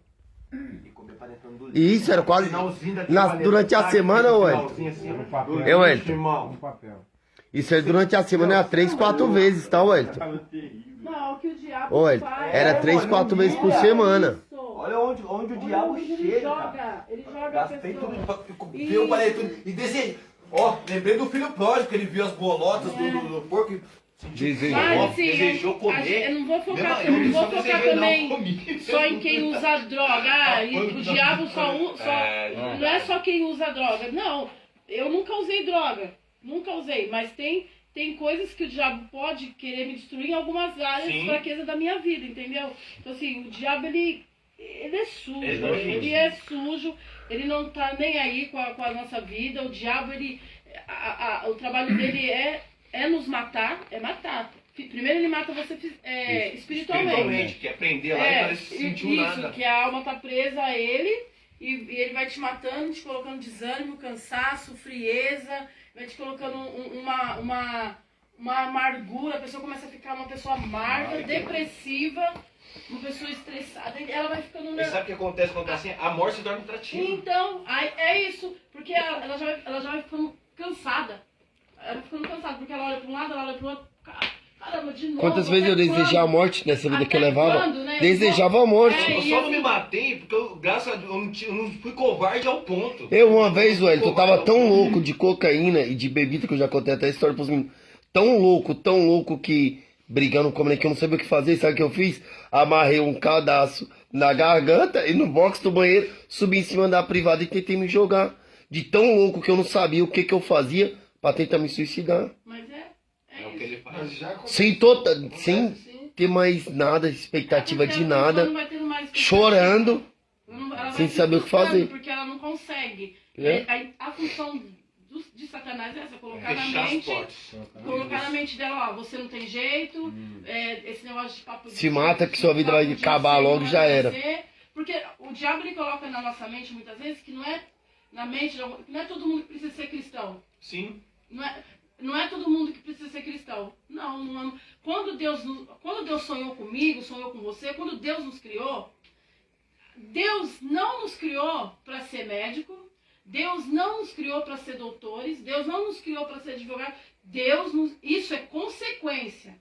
S2: e comer panetone do
S5: E isso era quase durante a semana, Wellington.
S4: No papel.
S5: Eu, Wellington.
S4: No papel.
S5: Isso é durante a semana, era 3, 4 vezes, tá, Wellington?
S7: Não, o que o diabo
S5: Ô, Wellington,
S7: faz.
S5: era 3, 4 vezes por semana.
S7: Isso.
S2: Olha onde o diabo
S7: Ele
S2: chega.
S7: joga, ele joga a
S2: Gastei
S7: pessoa.
S2: tudo, viu o panetone e desejei. Ó, lembrei do filho pródigo, que ele viu as bolotas do porco e sentiu
S7: Mas assim,
S2: desejou comer.
S7: eu não vou focar,
S2: Eu
S7: não vou
S2: só
S7: focar
S2: desejei, não
S7: também
S2: comi.
S7: só em quem usa droga. E o diabo não é só quem usa droga. Não, eu nunca usei droga. Nunca usei, mas tem coisas que o diabo pode querer me destruir em algumas áreas de fraqueza da minha vida, entendeu? Então assim, o diabo ele é sujo, ele é sujo, ele não tá nem aí com a nossa vida. O diabo, o trabalho dele é nos matar, é matar. Primeiro ele mata você espiritualmente.
S2: Que é prender lá e parece que sentiu
S7: isso,
S2: nada.
S7: que a alma tá presa a ele e ele vai te matando, te colocando desânimo, cansaço, frieza, vai te colocando uma amargura, a pessoa começa a ficar uma pessoa amarga, depressiva, uma pessoa estressada, ela vai ficando
S2: E sabe o que acontece quando tá assim? A morte se torna atrativa.
S7: Então, é isso, porque ela já vai ficando cansada. ela ficando cansada, porque ela olha pra um lado, ela olha pro outro. Caramba, de novo.
S5: Quantas vezes eu
S7: até
S5: desejei a
S7: quando?
S5: morte nessa vida que eu
S7: Até
S5: levava?
S7: quando, né?
S5: Desejava a morte.
S7: É,
S2: Eu
S7: e
S2: só não
S7: assim-
S2: me matei porque, graças a Deus, eu não fui covarde ao ponto.
S5: Eu uma vez, velho, eu tava
S2: Covarde
S5: tão
S2: ao ponto.
S5: louco de cocaína e de bebida, que eu já contei até a história pros meninos. Tão louco que brigando com a mulher que eu não sabia o que fazer. Sabe o que eu fiz? Amarrei um cadastro na garganta e no box do banheiro, subi em cima da privada e tentei me jogar. De tão louco que eu não sabia o que eu fazia pra tentar me suicidar.
S7: Mas é
S2: É o que
S7: isso.
S2: ele faz.
S3: Mas já aconteceu.
S5: Sem
S7: Sim.
S5: ter mais nada, expectativa
S7: Porque
S5: de
S7: a pessoa
S5: nada,
S7: não vai tendo mais expectativa.
S5: chorando.
S7: Ela vai
S5: sem
S7: se
S5: saber o que
S7: frustrando,
S5: fazer.
S7: Porque ela não consegue.
S5: É.
S7: A função de Satanás é essa, colocar na
S2: Fechar as
S7: mente.
S2: portas.
S7: Colocar na mente dela, ó, você não tem jeito, esse negócio de papo de
S5: Se mata que sua vida
S7: papo
S5: vai
S7: de
S5: acabar
S7: ser,
S5: logo,
S7: não vai
S5: já era.
S7: acontecer. Porque o diabo ele coloca na nossa mente muitas vezes que não é na mente, não é todo mundo que precisa ser cristão.
S2: Sim.
S7: Não é todo mundo que precisa ser cristão. Não. Quando Deus sonhou comigo, sonhou com você, quando Deus nos criou, Deus não nos criou para ser médico, Deus não nos criou para ser doutores, Deus não nos criou para ser advogado. Isso é consequência.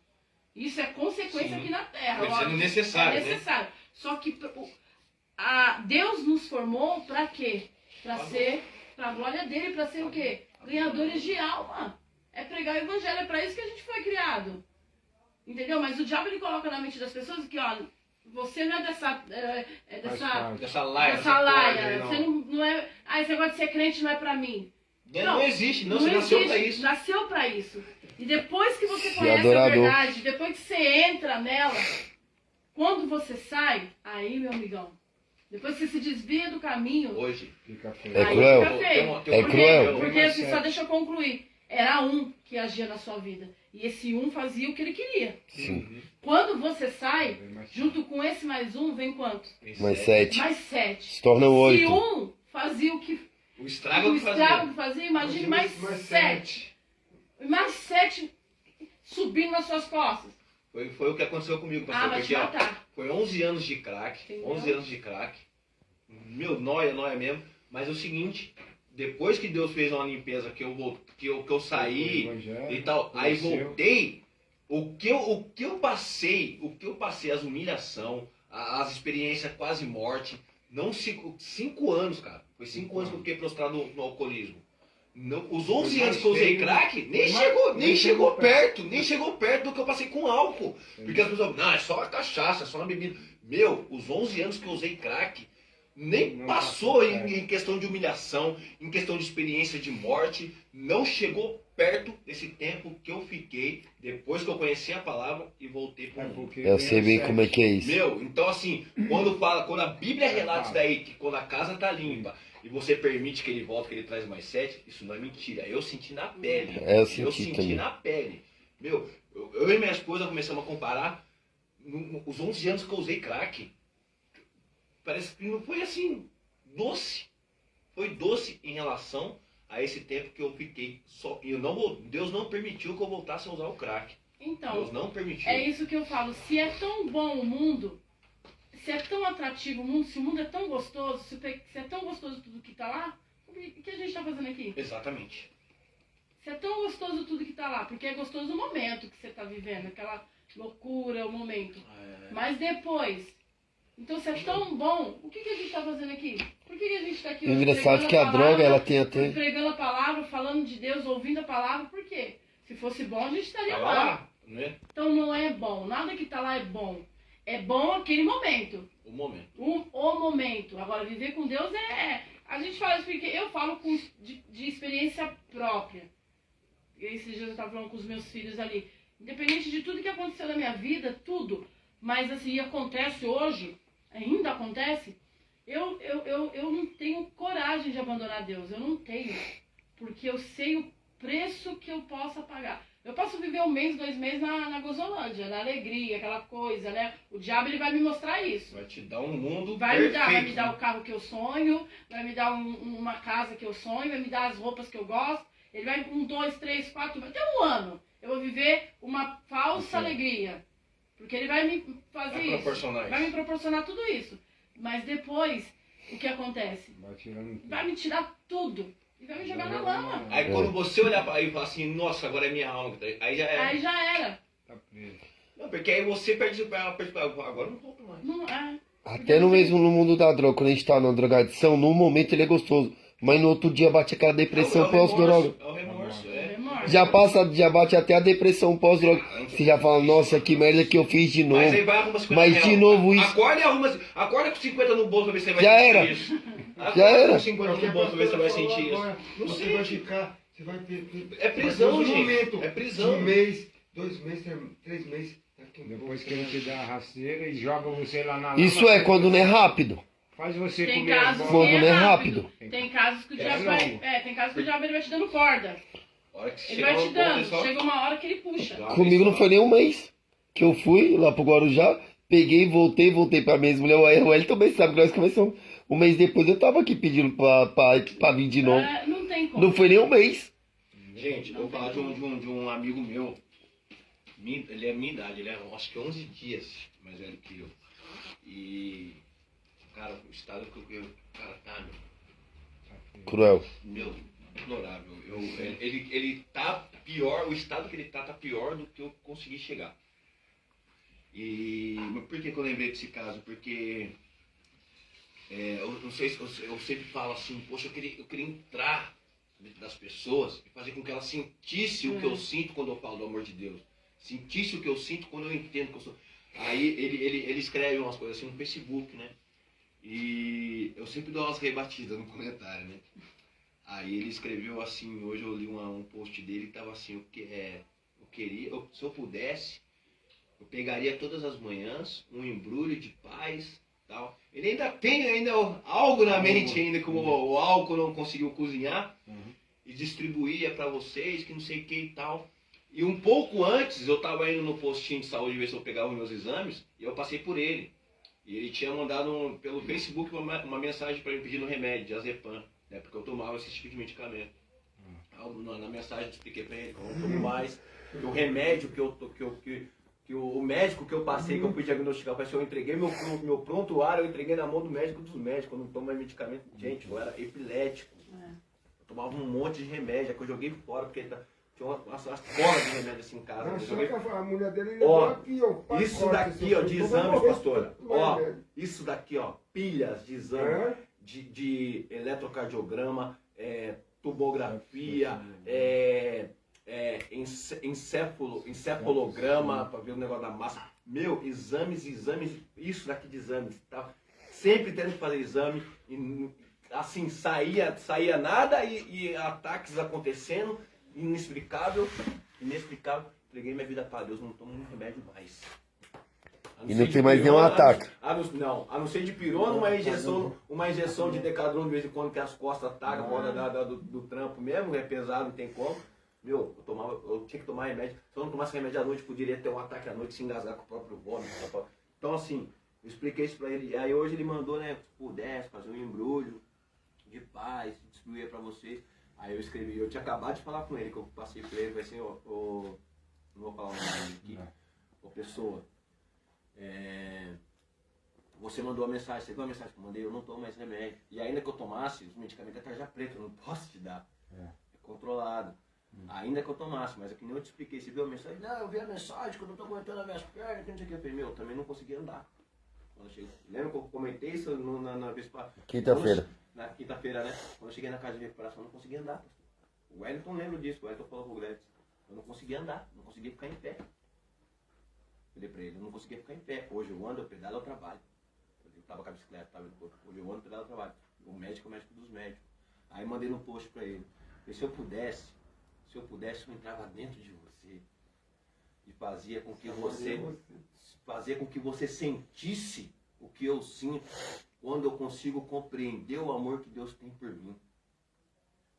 S7: Isso é consequência
S2: Sim.
S7: aqui na Terra.
S2: Vai sendo
S7: lógico.
S2: necessário,
S7: É necessário. Só que Deus nos formou para quê? Para ser, para a glória dele, para ser o quê? Ganhadores de alma. É pregar o evangelho, é para isso que a gente foi criado. Entendeu? Mas o diabo ele coloca na mente das pessoas que, ó, você não é dessa
S2: Dessa laia.
S7: dessa laia.
S2: corda aí,
S7: Você não é. Ah, esse negócio de ser crente não é pra mim.
S2: Não existe, não. Você nasceu pra isso.
S7: Nasceu pra isso. E depois que você
S5: Ser
S7: conhece
S5: adorador.
S7: a verdade, depois que você entra nela, quando você sai, aí, meu amigão, depois que você se desvia do caminho,
S2: Hoje.
S5: É
S7: aí
S5: cruel.
S7: fica feio.
S5: É cruel.
S7: Porque assim, só deixa eu concluir. Era um que agia na sua vida. E esse um fazia o que ele queria.
S5: Sim.
S7: Quando você sai, junto com esse mais um, vem quanto?
S5: Mais 7.
S7: Mais 7.
S5: Se torna
S7: Se
S5: 8.
S7: um fazia o que
S2: O estrago
S7: o
S2: que
S7: estrago
S2: fazia.
S7: que fazia, imagine mais 7. Mais 7 subindo nas suas costas.
S2: Foi o que aconteceu comigo,
S7: Ah,
S2: pastor.
S7: vai te
S2: Porque, ó,
S7: matar.
S2: foi 11 anos de crack.
S7: Entendeu?
S2: 11 anos de crack. Meu, nóia mesmo. Mas é o seguinte, depois que Deus fez uma limpeza, que eu saí e tal, aí voltei, o que eu passei, as humilhação, as experiências quase morte, não 5 anos, cara. Foi 5 anos que eu fiquei prostrado no alcoolismo. Não, os 11 anos que eu usei crack, nem chegou perto do que eu passei com álcool. Porque as pessoas, não, é só uma cachaça, é só uma bebida. Meu, os 11 anos que eu usei crack, nem passou em questão de humilhação, em questão de experiência de morte, não chegou perto desse tempo que eu fiquei depois que eu conheci a palavra e voltei para o mundo.
S5: Eu sei bem como é que é isso.
S2: Meu, então assim, quando a Bíblia relata isso daí, que quando a casa tá limpa e você permite que ele volte, que ele traz mais 7, isso não é mentira. Eu senti na pele.
S5: É, eu senti também.
S2: na pele. Meu, eu e minha esposa começamos a comparar os 11 anos que eu usei crack. Parece que não foi assim, doce. Foi doce em relação a esse tempo que eu fiquei só. Deus não permitiu que eu voltasse a usar o crack.
S7: Então,
S2: Deus não permitiu.
S7: é isso que eu falo. Se é tão bom o mundo, se é tão atrativo o mundo, se o mundo é tão gostoso, se é tão gostoso tudo que tá lá, o que a gente tá fazendo aqui?
S2: Exatamente.
S7: Se é tão gostoso tudo que tá lá, porque é gostoso o momento que você tá vivendo, aquela loucura, o momento. Mas depois, então se é tão bom, o que a gente tá fazendo aqui? Por que a gente tá aqui hoje
S5: Engraçado
S7: pregando
S5: que a
S7: palavra,
S5: droga, ela tem até...
S7: pregando a palavra, falando de Deus, ouvindo a palavra, por quê? Se fosse bom, a gente estaria
S2: Tava
S7: lá.
S2: lá, né?
S7: Então não é bom, nada que tá lá é bom. É bom aquele momento.
S2: O momento.
S7: O momento. Agora, viver com Deus a gente fala isso porque eu falo de experiência própria. Esses dias eu estava falando com os meus filhos ali. Independente de tudo que aconteceu na minha vida, tudo. Mas assim, acontece hoje, ainda acontece, eu não tenho coragem de abandonar Deus. Eu não tenho. Porque eu sei o preço que eu possa pagar. Eu posso viver 1 mês, 2 meses na gozolândia, na alegria, aquela coisa, né? O diabo ele vai me mostrar isso.
S2: Vai te dar um mundo
S7: Vai
S2: perfeito.
S7: me dar o carro que eu sonho, vai me dar uma casa que eu sonho, vai me dar as roupas que eu gosto. Ele vai 1, 2, 3, 4, até 1 ano. Eu vou viver uma falsa alegria. Porque ele vai me fazer isso. Vai me proporcionar tudo isso. Mas depois, o que acontece? Vai me tirar tudo.
S8: E vai me jogar na lama.
S2: Aí quando você olhar pra aí e falar assim, nossa, agora é minha alma, aí já era.
S8: Aí já era.
S4: Tá preso.
S2: Não, porque aí você perde agora eu não volto mais.
S8: Não é.
S5: Até no mesmo no mundo da droga, quando a gente tá na drogadição, no momento ele é gostoso. Mas no outro dia bate aquela depressão pós-droga.
S2: É o remorso, é.
S8: Remorso.
S5: Já bate até a depressão pós-droga. Você já fala, nossa, que merda que eu fiz de novo.
S2: Mas aí vai arruma 50
S5: Mas
S2: reais.
S5: de novo isso.
S2: Acorda e arruma. Acorda com 50 no bolso pra ver se você vai
S5: Já
S2: sentir
S5: era.
S2: isso. Acorda
S5: Já era.
S2: com 50 no bolso pra ver se você vai sentir isso. Não
S3: Você
S2: sei.
S3: vai ficar, você vai ter...
S2: É prisão,
S3: vai ter um
S2: gente.
S3: momento
S2: É prisão.
S3: de 1 mês, 2 meses, 3 meses. Daqui um
S4: Depois
S3: pouco,
S4: que ele te dá a rasteira e joga você lá na lama.
S5: Isso é quando não é rápido.
S4: Faz você
S8: Tem
S4: comer as
S8: casos
S4: bolas.
S5: Quando
S8: que
S5: não
S8: é
S5: é
S8: rápido.
S5: rápido.
S8: Tem casos que o
S4: É
S8: diabo
S4: longo.
S8: vai. Tem casos que o diabo ele vai te dando corda.
S2: A hora que
S8: Ele
S2: chegar
S8: vai
S2: no
S8: te
S2: ponto, é
S8: dando.
S2: só-
S8: Chega uma hora que ele puxa.
S5: Comigo não foi nem um mês que eu fui lá pro Guarujá, peguei, voltei pra minha mulher, o L também sabe que nós começamos. Um mês depois eu tava aqui pedindo pra vir de novo.
S8: É, não tem como.
S5: Não foi nem um mês.
S2: Gente, eu vou falar de um amigo meu. Ele é minha idade, ele é acho que 11 dias mais velho que eu. E, cara, o estado que o cara tá,
S5: Cruel.
S2: meu, deplorável. Ele tá pior, o estado que ele tá pior do que eu consegui chegar. Mas por que eu lembrei desse caso? Porque eu não sei se eu sempre falo assim, poxa, eu queria entrar dentro das pessoas e fazer com que elas sentissem o que eu sinto quando eu falo do amor de Deus. Sentisse o que eu sinto quando eu entendo que eu sou. Aí ele escreve umas coisas assim no Facebook, né? E eu sempre dou umas rebatidas no comentário, né? Aí ele escreveu assim, hoje eu li um post dele que tava assim, se eu pudesse, eu pegaria todas as manhãs um embrulho de paz, tal. Ele ainda tem algo na mente ainda, como o álcool não conseguiu cozinhar, e distribuía para vocês, que não sei o que e tal. E um pouco antes, eu tava indo no postinho de saúde ver se eu pegava os meus exames, e eu passei por ele. E ele tinha mandado pelo Facebook uma mensagem para me pedindo remédio, de azepam, né, porque eu tomava esse tipo de medicamento. Na mensagem eu expliquei para ele que eu não tomo mais, que o remédio que o médico que eu passei, que eu fui diagnosticar, parece que eu entreguei meu prontuário, eu entreguei na mão do médico dos médicos, eu não tomo mais medicamento. Gente, eu era epilético. Eu tomava um monte de remédio, que eu joguei fora, porque tinha umas colas de remédio assim em casa.
S3: Não,
S2: Eu
S3: só
S2: joguei
S3: que a mulher dele
S2: Ó,
S3: levou aqui, ó. pacote,
S2: isso daqui, ó, de
S3: eu vou
S2: exames,
S3: morrer,
S2: pastora.
S3: vai,
S2: Ó,
S3: velho.
S2: isso daqui, ó, pilhas de exame,
S3: É?
S2: de eletrocardiograma, tomografia, encefalograma, para ver o negócio da massa. Meu, exames, isso daqui de exames, tá? Sempre tendo que fazer exame, e, assim, saía nada e ataques acontecendo, inexplicável. Entreguei minha vida para Deus, não tomo um remédio mais.
S5: E não tem mais nenhum ataque.
S2: A não ser de pirona, uma injeção de decadron de vez em quando que as costas atacam, por causa do trampo mesmo, é pesado, não tem como. Meu, eu tinha que tomar remédio. Se eu não tomasse remédio à noite, poderia ter um ataque à noite, se engasgar com o próprio vômito. Então assim, eu expliquei isso pra ele. Aí hoje ele mandou, né, se pudesse fazer um embrulho de paz, distribuir pra vocês. Aí eu escrevi, eu tinha acabado de falar com ele, que eu passei pra ele, vai assim, não vou falar o nome dele aqui, pessoa. Você mandou a mensagem, você viu a mensagem que eu mandei, eu não tomo mais remédio. E ainda que eu tomasse, os medicamentos é tarja preta, eu não posso te dar. É controlado. Ainda que eu tomasse, mas é que nem eu te expliquei, você viu a mensagem? Não, eu vi a mensagem que eu não tô aguentando as minhas pernas, que não sei o que. Eu falei, meu, eu também não consegui andar. Quando eu cheguei, lembra que eu comentei isso na vez para
S5: Quinta-feira.
S2: Na quinta-feira, né? Quando eu cheguei na casa de recuperação, eu não conseguia andar. O Wellington lembra disso, o Wellington falou pro Gretz. Eu não conseguia andar, não conseguia ficar em pé. Falei pra ele, eu não conseguia ficar em pé. Hoje eu ando, eu pedalo, eu trabalho. Eu tava com a bicicleta, hoje eu ando, pedalo, eu trabalho. O médico é o médico dos médicos. Aí mandei no post pra ele. Falei, se eu pudesse, eu entrava dentro de você e fazia com que você sentisse o que eu sinto quando eu consigo compreender o amor que Deus tem por mim.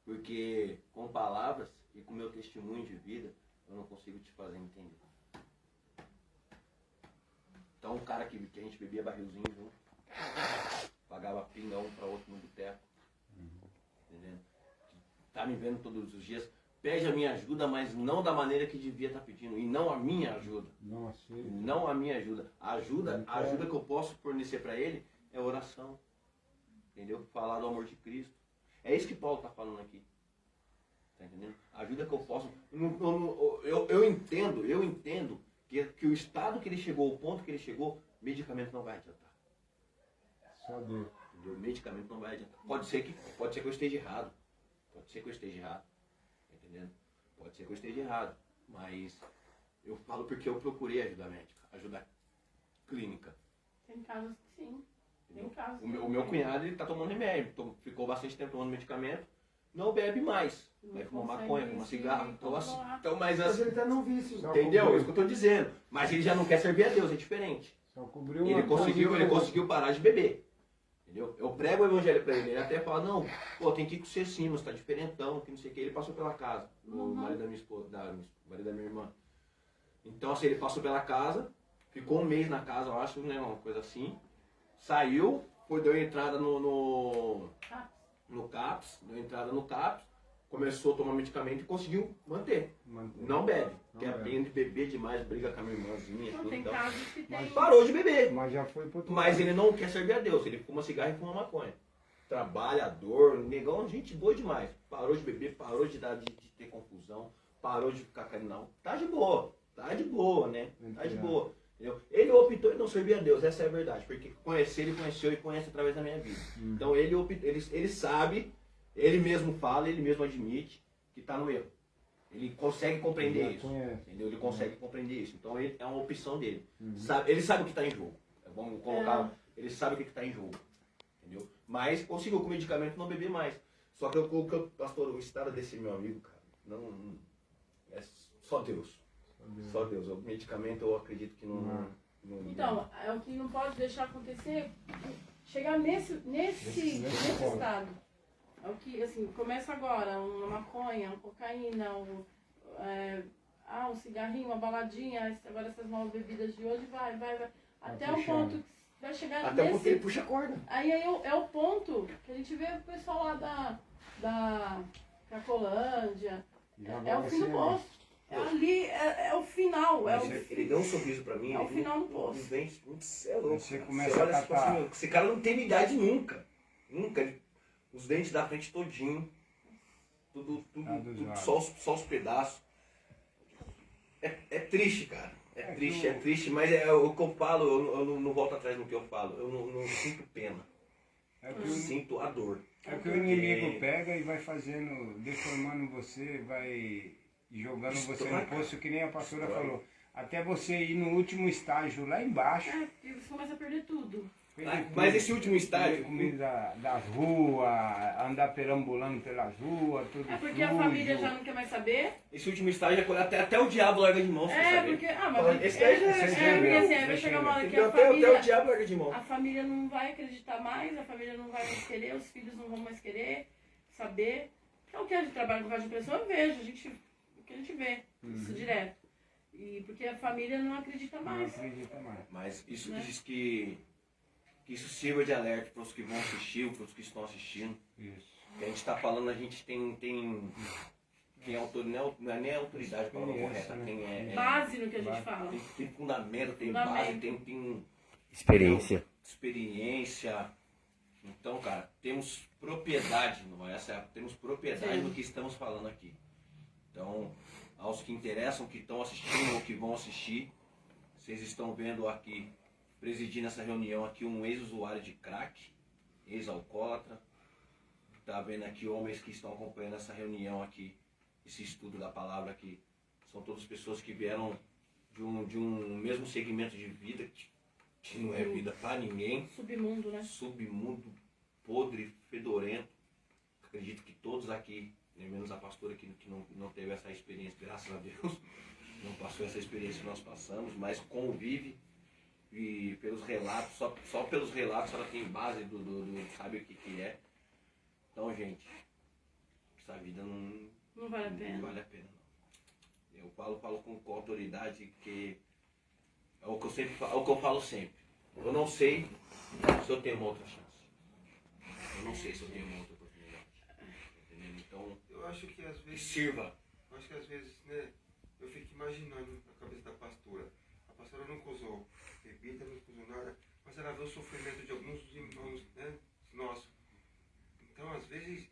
S2: Porque com palavras e com meu testemunho de vida, eu não consigo te fazer entender. Então um cara que a gente bebia barrilzinho junto, pagava pinga um para outro no boteco, entendendo? Tá me vendo todos os dias, pede a minha ajuda, mas não da maneira que devia estar pedindo, e não a minha ajuda.
S4: Nossa,
S2: Não a minha ajuda. A ajuda que eu posso fornecer para ele é oração. Entendeu? Falar do amor de Cristo. É isso que Paulo está falando aqui. Tá entendendo? A ajuda que eu posso. Eu entendo que o estado que ele chegou, o ponto que ele chegou, medicamento não vai adiantar.
S4: Só Deus.
S2: Entendeu? Medicamento não vai adiantar. Pode ser que eu esteja errado. Pode ser que eu esteja errado. Tá entendendo? Pode ser que eu esteja errado. Mas eu falo porque eu procurei ajuda médica, ajuda clínica.
S7: Tem casos que sim. Tem casos.
S2: O meu cunhado, ele tá tomando remédio, ficou bastante tempo tomando medicamento, não bebe mais. Vai fumar maconha, fuma cigarro. Então, mas
S3: Mas ele tá num vício.
S2: entendeu? É isso que eu tô dizendo. Mas ele já não quer servir a Deus, é diferente.
S4: Só cobriu
S2: Ele
S4: uma coisa.
S2: conseguiu parar de beber. Entendeu? Eu prego o evangelho pra ele, ele até fala, não, pô, tem que ir com você sim, você tá diferentão, que não sei o que. Ele passou pela casa, o marido da minha esposa, marido da minha irmã. Então, assim, ele passou pela casa, ficou um mês na casa, eu acho, né, uma coisa assim. Saiu, deu entrada no CAPS, deu entrada no CAPS, começou a tomar medicamento e conseguiu manter. Não bebe. Quer aprende a beber demais, briga com a minha irmãzinha.
S7: Não,
S2: Tudo,
S7: tem
S2: então.
S7: casos que tem.
S2: Parou de beber.
S4: Mas já foi pro outro
S2: Mas
S4: lado.
S2: ele não quer servir a Deus, ele fuma cigarro e fuma maconha. Trabalhador, negão, gente boa demais. Parou de beber, parou de ter confusão, parou de ficar carinão. Tá de boa, né? Tá de boa. Entendeu? Ele optou em não servir a Deus, essa é a verdade. Porque conhecer, ele conheceu e conhece através da minha vida. Então ele sabe, ele mesmo fala, ele mesmo admite que está no erro. Ele consegue compreender isso. Entendeu? Ele consegue compreender isso. Então é uma opção dele. Ele sabe o que está em jogo. Vamos colocar. Ele sabe o que está em jogo. Entendeu? Mas conseguiu com o medicamento não beber mais. Só que pastor, o estado desse meu amigo, cara, não é só Deus. Só Deus. O medicamento eu acredito que não.
S7: Então, é o que não pode deixar acontecer, chegar nesse estado. É o que, assim, começa agora, uma maconha, uma cocaína, um cigarrinho, uma baladinha, agora essas novas bebidas de hoje, vai. Até o ponto que vai chegar
S2: Até
S7: nesse...
S2: porque ele puxa a corda.
S7: Aí é o ponto que a gente vê o pessoal lá da Cracolândia, é o fim do poço. Ali é o final.
S2: Ele deu um sorriso pra mim.
S7: É o final do poço.
S2: Os dentes, você é louco.
S4: Você
S2: cara.
S4: começa
S2: Você
S4: a
S2: olha, tipo
S4: catar.
S2: assim, esse cara não teve idade nunca. Nunca. Os dentes da frente todinho. Tudo só os pedaços. É triste, cara. É triste, mas é o que eu falo, eu não volto atrás no que eu falo. Eu não sinto pena. Eu sinto a dor.
S4: É que o inimigo pega e vai fazendo, deformando você, vai jogando você no poço, que nem a pastora falou. Até você ir no último estágio lá embaixo.
S7: Porque você começa a perder tudo.
S2: Mas esse último estágio.
S4: Comida das ruas, andar perambulando pelas ruas, tudo
S7: É porque
S4: sujo.
S7: a família já não quer mais saber.
S2: Esse último estágio é quando até o diabo larga de mão, você sabe?
S7: Porque... mas
S2: Esse daí já
S7: porque assim, aí vai chegar uma hora que a
S2: até o
S7: família...
S2: diabo larga de mão.
S7: A família não vai acreditar mais, a família não vai mais querer, os filhos não vão mais querer saber. Então, o que a gente trabalha com várias pessoas, eu vejo, o que a gente vê, isso direto. E porque a família não acredita mais.
S4: Não acredita mais.
S2: Mas isso diz que isso sirva de alerta para os que vão assistir, para os que estão assistindo.
S4: Isso.
S2: Que a gente está falando, a gente tem não é nem a autoridade para a palavra correta, tem
S7: Base no que a gente fala.
S2: tem fundamento, tem base, tem
S5: Experiência.
S2: experiência. Então, cara, temos propriedade, não é? Temos propriedade no que estamos falando aqui. Então, aos que interessam, que estão assistindo ou que vão assistir, vocês estão vendo aqui, presidindo essa reunião aqui, um ex-usuário de crack, ex-alcoólatra. Está vendo aqui homens que estão acompanhando essa reunião aqui, esse estudo da palavra aqui. São todas pessoas que vieram de um mesmo segmento de vida, que não é vida para ninguém.
S7: Submundo, né?
S2: Submundo, podre, fedorento. Acredito que todos aqui, nem menos a pastora que não teve essa experiência, graças a Deus, não passou essa experiência que nós passamos, mas convive e pelos relatos, só pelos relatos ela tem base do sabe o que é. Então, gente, essa vida
S7: Não vale a pena.
S2: Não vale a pena, não. Eu falo com autoridade que é o que eu falo sempre. Eu não sei se eu tenho uma outra chance. Eu não sei se eu tenho uma outra oportunidade. Entendeu? Então,
S3: Eu acho que às vezes.
S2: sirva.
S3: Eu acho que às vezes, né? Eu fico imaginando na cabeça da pastora. A pastora nunca usou bebida, nunca usou nada, mas ela vê o sofrimento de alguns irmãos, né? Nossos. Então, às vezes,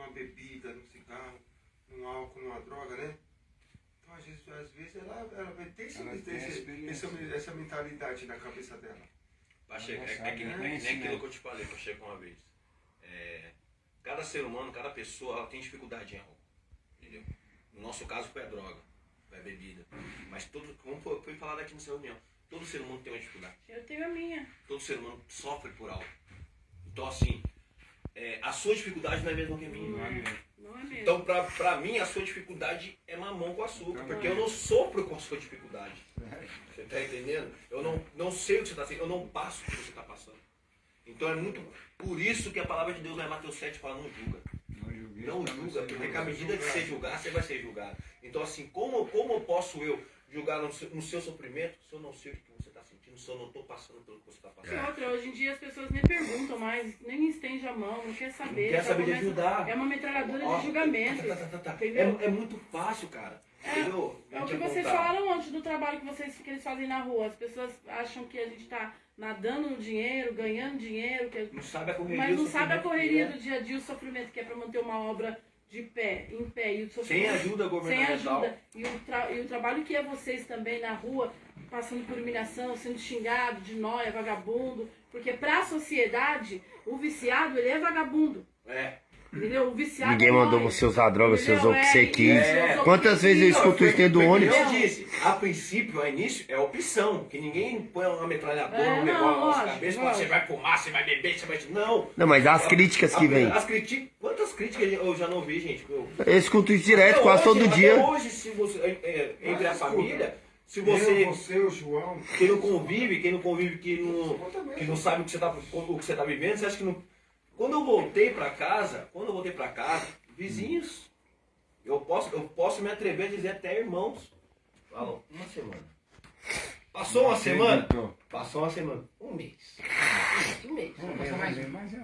S3: numa bebida, num cigarro, num álcool, numa droga, né? Então, às vezes ela vai ter essa mentalidade na cabeça dela.
S2: Pacheco, é que nem aquilo que eu te falei, Pacheco, uma vez. Cada ser humano, cada pessoa, ela tem dificuldade em algo. Entendeu? No nosso caso foi a droga, foi a bebida. Mas como foi falado aqui nessa reunião, todo ser humano tem uma dificuldade.
S8: Eu tenho a minha.
S2: Todo ser humano sofre por algo. Então, assim, a sua dificuldade não é a mesma que a minha.
S8: Não é mesmo.
S2: Então, pra mim, a sua dificuldade é mamão com açúcar, porque eu não sofro com a sua dificuldade. Você tá entendendo? Eu não sei o que você está sentindo, eu não passo o que você está passando. Então, é muito por isso que a palavra de Deus lá em Mateus 7 fala, não julga. Não julga, porque à medida que você julgar, você vai ser julgado. Então, assim, como posso eu julgar no seu sofrimento se eu não sei o que você está sentindo, se eu não estou passando pelo que você está passando?
S8: E outra, hoje em dia as pessoas nem perguntam mais, nem estendem a mão, não quer saber.
S2: Não quer saber de ajudar.
S8: É uma metralhadora de julgamento. Entendeu?
S2: É muito fácil, cara. Entendeu?
S8: É o que vocês falaram antes do trabalho que eles fazem na rua. As pessoas acham que a gente está nadando no dinheiro, ganhando dinheiro,
S2: não sabe a correria,
S8: mas não sabe a correria do dia a dia, o sofrimento que é para manter uma obra em pé, e o sofrimento,
S2: sem ajuda governamental.
S8: Sem ajuda. E o trabalho que é vocês também na rua, passando por humilhação, sendo xingado de nóia, vagabundo, porque para a sociedade, o viciado, ele é vagabundo. Entendeu? O viciado
S5: ninguém mandou você usar droga, você usou o que você quis. Quantas vezes eu escuto isso dentro do ônibus?
S2: Eu disse, a princípio, a início, é opção. Que ninguém põe uma metralhadora, um negócio na cabeça, você vai fumar, você vai beber, você vai... Não,
S5: mas as críticas que vêm.
S2: Quantas críticas eu já não vi, gente?
S5: Eu escuto isso direto, quase todo dia.
S2: Hoje, se você, entre a família, se você...
S3: o João...
S2: Quem não convive, que não sabe o que você tá vivendo, você acha que não... Quando eu voltei pra casa, vizinhos, eu posso me atrever a dizer até irmãos, falam, uma semana. Passou uma semana? Passou uma semana. Um mês.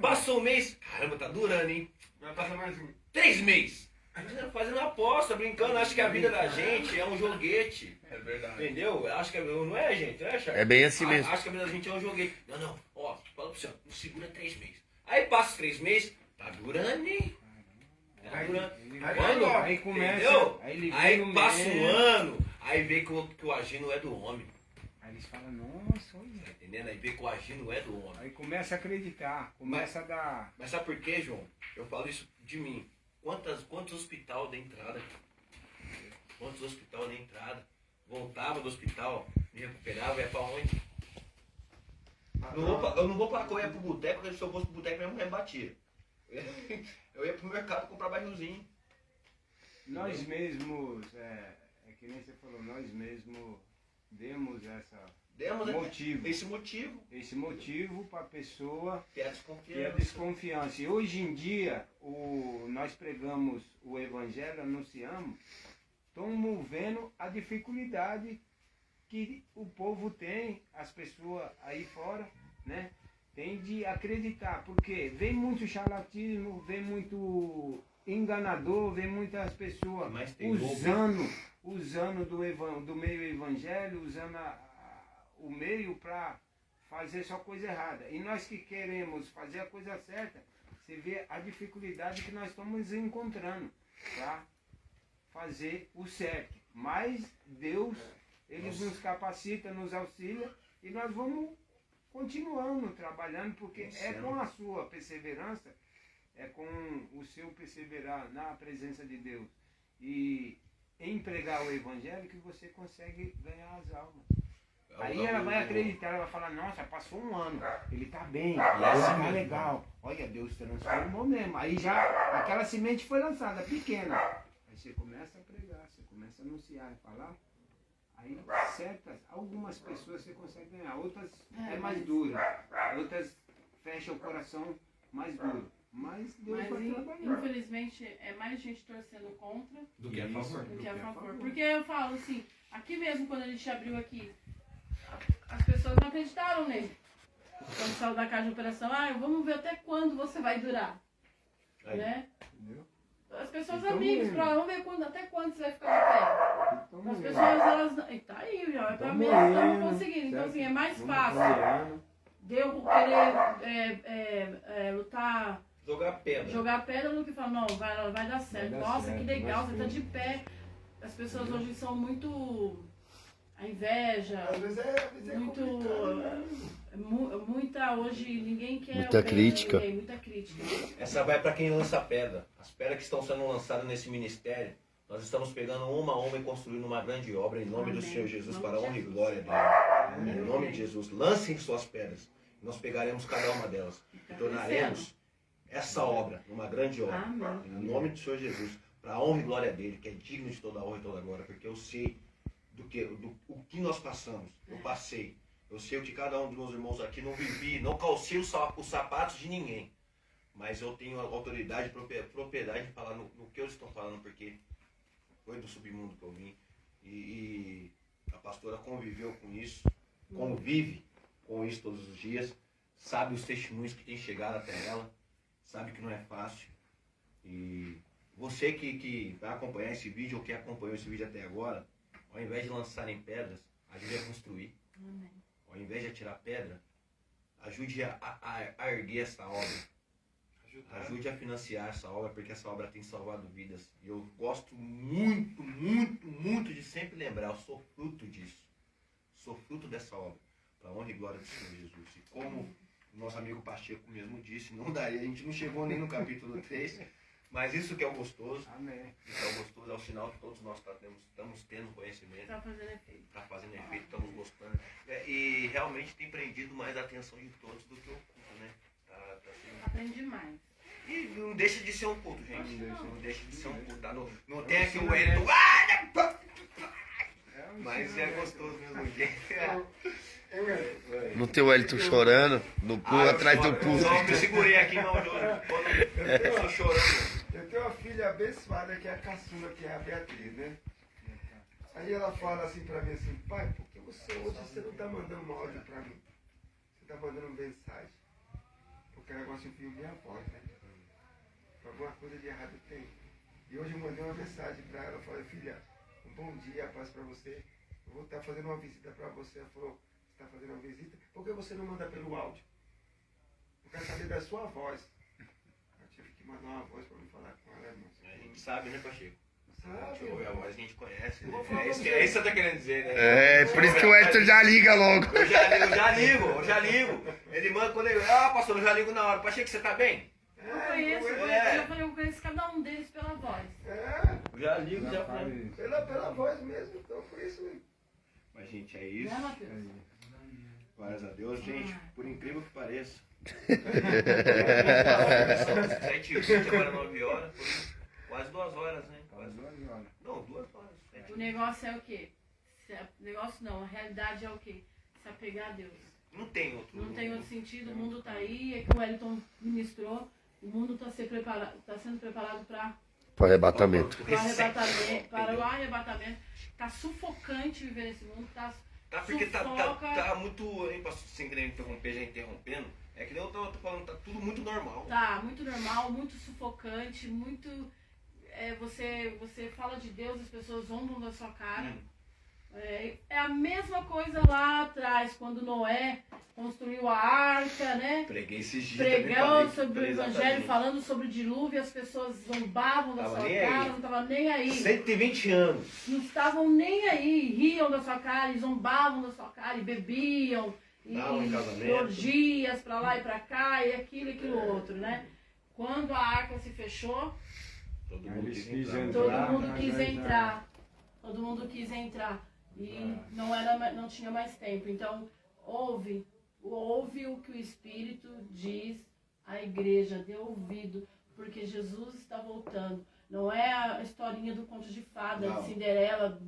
S2: Passou um mês. Caramba, tá durando, hein?
S3: Vai passar mais um.
S2: 3 meses. A gente tá fazendo aposta, brincando, acho que a vida da gente é um joguete.
S6: É verdade.
S2: Entendeu? Acho que não é, gente, não é, Charles?
S5: É bem assim mesmo.
S2: Acho que a vida da gente é um joguete. Não, ó, fala pra você, não segura 3 meses. Aí passa os 3 meses, tá durando, hein? Tá durando.
S4: Aí começa.
S2: Entendeu?
S4: Aí
S2: passa um ano, aí vê que o agir não é do homem.
S4: Aí eles falam, nossa, olha.
S2: Tá entendendo? Aí vê que o agir não é do homem.
S4: Aí começa a acreditar, começa a dar.
S2: Mas sabe por quê, João? Eu falo isso de mim. Quantos hospital de entrada? Quantos hospital de entrada? Voltava do hospital, me recuperava, ia pra onde? Eu não vou pra correr pro boteco, porque se eu fosse pro boteco, minha mulher me batia. Eu ia pro mercado comprar barrilzinho.
S4: Nós mesmos, é que nem você falou, nós mesmos demos esse motivo para a pessoa
S2: ter
S4: a desconfiança. E hoje em dia, nós pregamos o Evangelho, anunciamos, estamos vendo a dificuldade que o povo tem, as pessoas aí fora, né? Tem de acreditar, porque vem muito charlatismo, vem muito enganador, vem muitas pessoas usando do meio evangélico, usando o meio para fazer só coisa errada. E nós que queremos fazer a coisa certa, você vê a dificuldade que nós estamos encontrando para fazer o certo. Mas Deus, Ele nos capacita, nos auxilia e nós vamos continuando trabalhando, porque é com a sua perseverança, é com o seu perseverar na presença de Deus e em pregar o Evangelho que você consegue ganhar as almas. Aí ela vai acreditar, ela vai falar, nossa, passou um ano, ele tá bem, ele tá legal, olha, Deus transformou mesmo. Aí já aquela semente foi lançada, pequena. Aí você começa a pregar, você começa a anunciar, falar. Aí algumas pessoas você consegue ganhar, outras é mais dura, outras fecham o coração mais duro. Mas Deus vai trabalhar.
S8: Infelizmente é mais gente torcendo contra
S2: do que a favor.
S8: Porque eu falo assim, aqui mesmo quando a gente abriu aqui, as pessoas não acreditaram nele. Quando saiu da casa de operação, vamos ver até quando você vai durar. Né?
S4: Entendeu?
S8: As pessoas amigas, vamos ver até quando você vai ficar de pé. As pessoas, elas. E tá aí, já é pra mesmo, estamos conseguindo. Então, assim, é mais fácil de eu querer lutar
S2: Jogar pedra.
S7: Jogar pedra no que fala, não, vai dar certo.
S4: dar
S7: Nossa,
S4: certo,
S7: que legal,
S4: vai
S7: você tá
S4: ser.
S7: de pé. As pessoas hoje são muito. A inveja,
S3: Às vezes é
S7: muito.
S3: complicado, né?
S7: Muita. Hoje ninguém quer.
S5: Muita
S7: o bem de
S5: crítica.
S7: ninguém, muita crítica.
S2: Essa vai para quem lança pedra. As pedras que estão sendo lançadas nesse ministério, nós estamos pegando uma a uma e construindo uma grande obra em nome do
S7: Amém.
S2: Senhor Jesus,
S7: Em
S2: para a
S7: nome
S2: honra
S7: de
S2: e
S7: Jesus.
S2: glória dele. Em nome de Jesus, lancem suas pedras. Nós pegaremos cada uma delas e tornaremos essa obra uma grande obra.
S7: Amém.
S2: Em nome do Senhor Jesus, para a honra e glória dele, que é digno de toda a honra e toda a glória, porque eu sei o que nós passamos. Eu passei. Eu sei o que cada um dos meus irmãos aqui não vivi, não calcei os sapatos de ninguém. Mas eu tenho a autoridade e propriedade de falar no que eles estão falando, porque foi do submundo que eu vim. E a pastora conviveu com isso, convive com isso todos os dias, sabe os testemunhos que tem chegado até ela, sabe que não é fácil. E você que vai acompanhar esse vídeo ou que acompanhou esse vídeo até agora, ao invés de lançarem pedras, ajude a construir.
S7: Amém.
S2: Ao invés de atirar pedra, ajude a erguer essa obra. Ajude a financiar essa obra, porque essa obra tem salvado vidas. E eu gosto muito, muito, muito de sempre lembrar, eu sou fruto disso. Sou fruto dessa obra, para a honra e glória do Senhor Jesus. E como o nosso amigo Pacheco mesmo disse, não daria, a gente não chegou nem no capítulo 3, mas isso que é o gostoso.
S4: Amém.
S2: Isso é o gostoso, é o sinal que todos nós estamos tendo conhecimento.
S7: Tá fazendo efeito.
S2: Está fazendo efeito, estamos gostando. E realmente tem prendido mais a atenção de todos do que o culto, né? Tá sendo...
S7: Aprendi mais.
S2: E não deixa de ser um culto, gente. Não deixa de ser um culto. Tá? Não tem aqui o
S4: ensinamento.
S2: Wellington. Mas é gostoso mesmo.
S5: Não tem o Wellington chorando, no pulo atrás do pulo.
S2: Só me segurei aqui, mas eu tô chorando.
S3: Eu tenho uma filha abençoada que é a caçula, que é a Beatriz, né? Aí ela fala assim pra mim assim, pai, por que você hoje não tá mandando um áudio pra mim? Você tá mandando uma mensagem. Porque o negócio de ouvir minha voz, né? Alguma coisa de errado tem. E hoje eu mandei uma mensagem pra ela, eu falei, filha, um bom dia, paz pra você. Eu vou estar fazendo uma visita pra você. Ela falou, você está fazendo uma visita? Por que você não manda pelo áudio? Eu quero saber da sua voz. Eu tive que mandar uma voz pra me falar com ela, irmão.
S2: A gente sabe, né, Pacheco?
S3: Sabe?
S2: É a voz que a gente conhece.
S3: Eu
S2: Né?
S3: vou falar
S2: É isso
S3: pra
S2: que
S3: você.
S2: você tá querendo dizer, né?
S5: É, por isso que o Wellington já liga logo.
S2: Eu já ligo. Ele manda quando ele. Pastor, eu já ligo na hora. Pacheco, você tá bem?
S7: Eu conheço, eu conheço cada um deles pela voz.
S2: Eu já ligo, já
S4: faz
S2: falo.
S4: isso.
S3: Pela voz mesmo, então por isso mesmo.
S2: Mas, gente, é isso.
S7: Né, Matheus?
S2: Glórias a Deus, gente. Por incrível que pareça. 7h20, agora 9 horas. Quase 2 horas, né?
S4: Quase 2 horas.
S2: Não, 2 horas.
S7: O negócio é o quê? O negócio não, a realidade é o quê? Se apegar a Deus.
S2: Não tem outro.
S7: Não tem outro sentido, o mundo está aí, é que o Wellington ministrou, o mundo está sendo preparado para
S5: Para arrebatamento.
S7: o arrebatamento. Está sufocante viver nesse mundo,
S2: Tá, porque
S7: sufoca.
S2: tá muito. Hein, pastor, sem querer interromper, já interrompendo. É que nem eu tô falando, tá tudo muito normal.
S7: Tá muito normal, muito sufocante, muito. Você fala de Deus, as pessoas zombam da sua cara. É a mesma coisa lá atrás, quando Noé construiu a arca, né?
S2: Preguei esses dias.
S7: Pregando sobre o evangelho, falando sobre o dilúvio, as pessoas zombavam da
S2: Tava
S7: sua
S2: nem
S7: cara,
S2: aí.
S7: não estavam nem aí.
S2: 120 anos.
S7: Não estavam nem aí, riam da sua cara, e zombavam da sua cara, e bebiam, e
S2: Davam em casamento.
S7: orgias pra lá e pra cá, e aquilo e aquilo outro, né? Quando a arca se fechou,
S2: Todo
S4: Aí
S2: mundo
S4: eles
S2: quis
S4: quis
S2: entrar.
S4: entrar.
S7: todo mundo
S4: mas
S7: quis
S4: aí já-
S7: entrar. Todo mundo quis entrar. E não tinha mais tempo. Então, ouve o que o Espírito diz à igreja, dê ouvido, porque Jesus está voltando. Não é a historinha do conto de fada,
S2: Não.
S7: de Cinderela,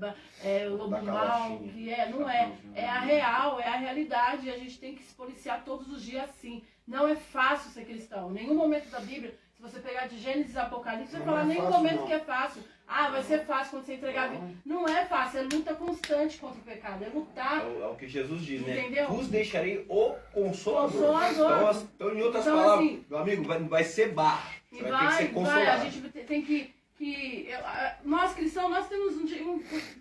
S7: o lobo
S2: Da
S7: mau,
S2: carochinha.
S7: que não é. É a real, é a realidade. E a gente tem que se policiar todos os dias assim. Não é fácil ser cristão. Em nenhum momento da Bíblia, se você pegar de Gênesis a Apocalipse, você
S3: Não
S7: vai falar
S3: é
S7: nenhum
S3: fácil,
S7: momento
S3: não.
S7: que é fácil. Ah, vai ser fácil quando você entregar a vida. Não é fácil, é luta constante contra o pecado. É lutar.
S2: É o que Jesus diz, né?
S7: Entendeu?
S2: Vos deixarei o Consolador.
S7: Consolador.
S2: Então, em outras
S7: Então,
S2: palavras,
S7: assim,
S2: meu amigo, vai ser barra.
S7: E
S2: Você vai ter que ser
S7: vai,
S2: consolado.
S7: a gente tem que nós cristãos, nós temos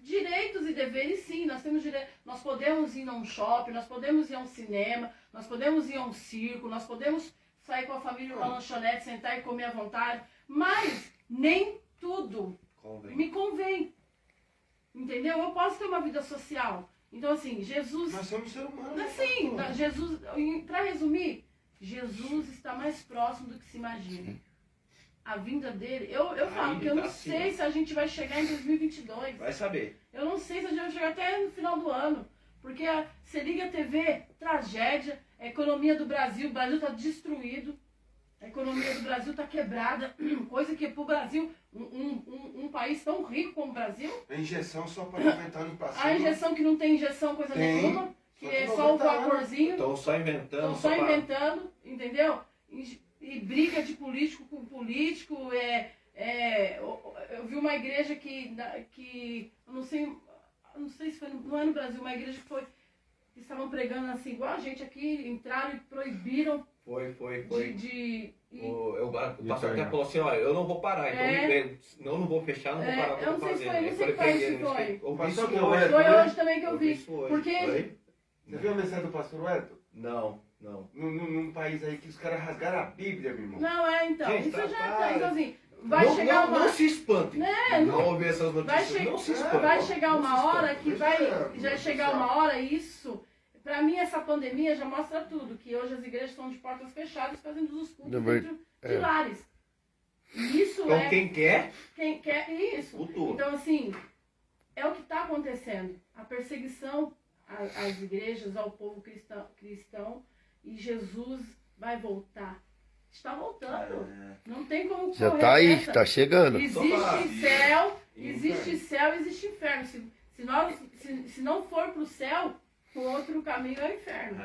S7: direitos e deveres, sim, nós temos nós podemos ir a um shopping, nós podemos ir a um cinema, nós podemos ir a um circo, nós podemos sair com a família numa lanchonete, sentar e comer à vontade. Mas nem tudo
S2: Convém.
S7: me convém. Entendeu? Eu posso ter uma vida social. Então, assim, Jesus...
S3: Nós somos ser humanos.
S7: Assim, Jesus, para resumir, Jesus está mais próximo do que se imagina. A vinda dele, eu falo que eu não sei se a gente vai chegar em 2022.
S2: Vai saber.
S7: Eu não sei se a gente vai chegar até no final do ano. Porque você liga a TV, tragédia, a economia do Brasil, o Brasil está destruído. A economia do Brasil está quebrada. Coisa que para o Brasil, um país tão rico como o Brasil,
S3: A injeção só para aumentar no passado.
S7: a injeção que não tem injeção, coisa
S3: Tem.
S7: nenhuma, que
S3: Só que
S7: é
S3: não
S7: só o
S3: vai dar,
S7: vaporzinho.
S2: Estão só inventando.
S7: Estão só
S2: pra-
S7: inventando, entendeu? E briga de político com político. Eu vi uma igreja que eu não sei se foi, não é no Brasil, uma igreja que estavam pregando assim, igual a gente aqui, entraram e proibiram
S2: Foi. O pastor até falou assim, olha, eu não vou parar, então eu não vou fechar, não vou parar o que
S7: eu
S2: eu
S7: não
S2: tô
S7: sei se
S2: fazendo.
S7: foi, não
S2: Aí
S7: sei que
S2: falei
S7: país
S2: pra
S7: que
S2: ele,
S7: foi.
S2: eu vi
S3: Pastor
S2: isso
S3: Cleber,
S2: hoje.
S7: Foi
S3: né?
S7: hoje também que eu vi.
S2: isso hoje.
S7: Porque
S2: Oi?
S3: Você viu a mensagem do pastor Wellington?
S2: Não.
S3: Num país aí que os caras rasgaram a Bíblia, meu irmão.
S7: não, então,
S2: Gente,
S7: isso
S2: tá-
S7: já
S2: tá-
S7: tá, então assim, vai chegar uma...
S2: Não se espantem.
S7: Não.
S2: Não ouvir essas notícias. Não se espantem.
S7: Vai chegar
S3: Não
S7: uma
S3: se
S7: hora
S3: espanta.
S7: que
S3: Deixa
S7: vai
S3: eu-
S7: já
S3: deixa
S7: chegar
S3: eu-
S7: uma hora, isso, pra mim essa pandemia já mostra tudo, que hoje as igrejas estão de portas fechadas fazendo os cultos dentro de lares. E isso
S2: Então quem quer,
S7: quem quer isso.
S2: cultua.
S7: Então assim, é o que está acontecendo. A perseguição às igrejas, ao povo cristão, e Jesus vai voltar. Está voltando. Não tem como
S5: Já
S7: correr
S5: tá aí,
S7: dessa.
S5: tá chegando.
S7: Existe céu, existe inferno. Se não for pro céu, o outro caminho é o inferno.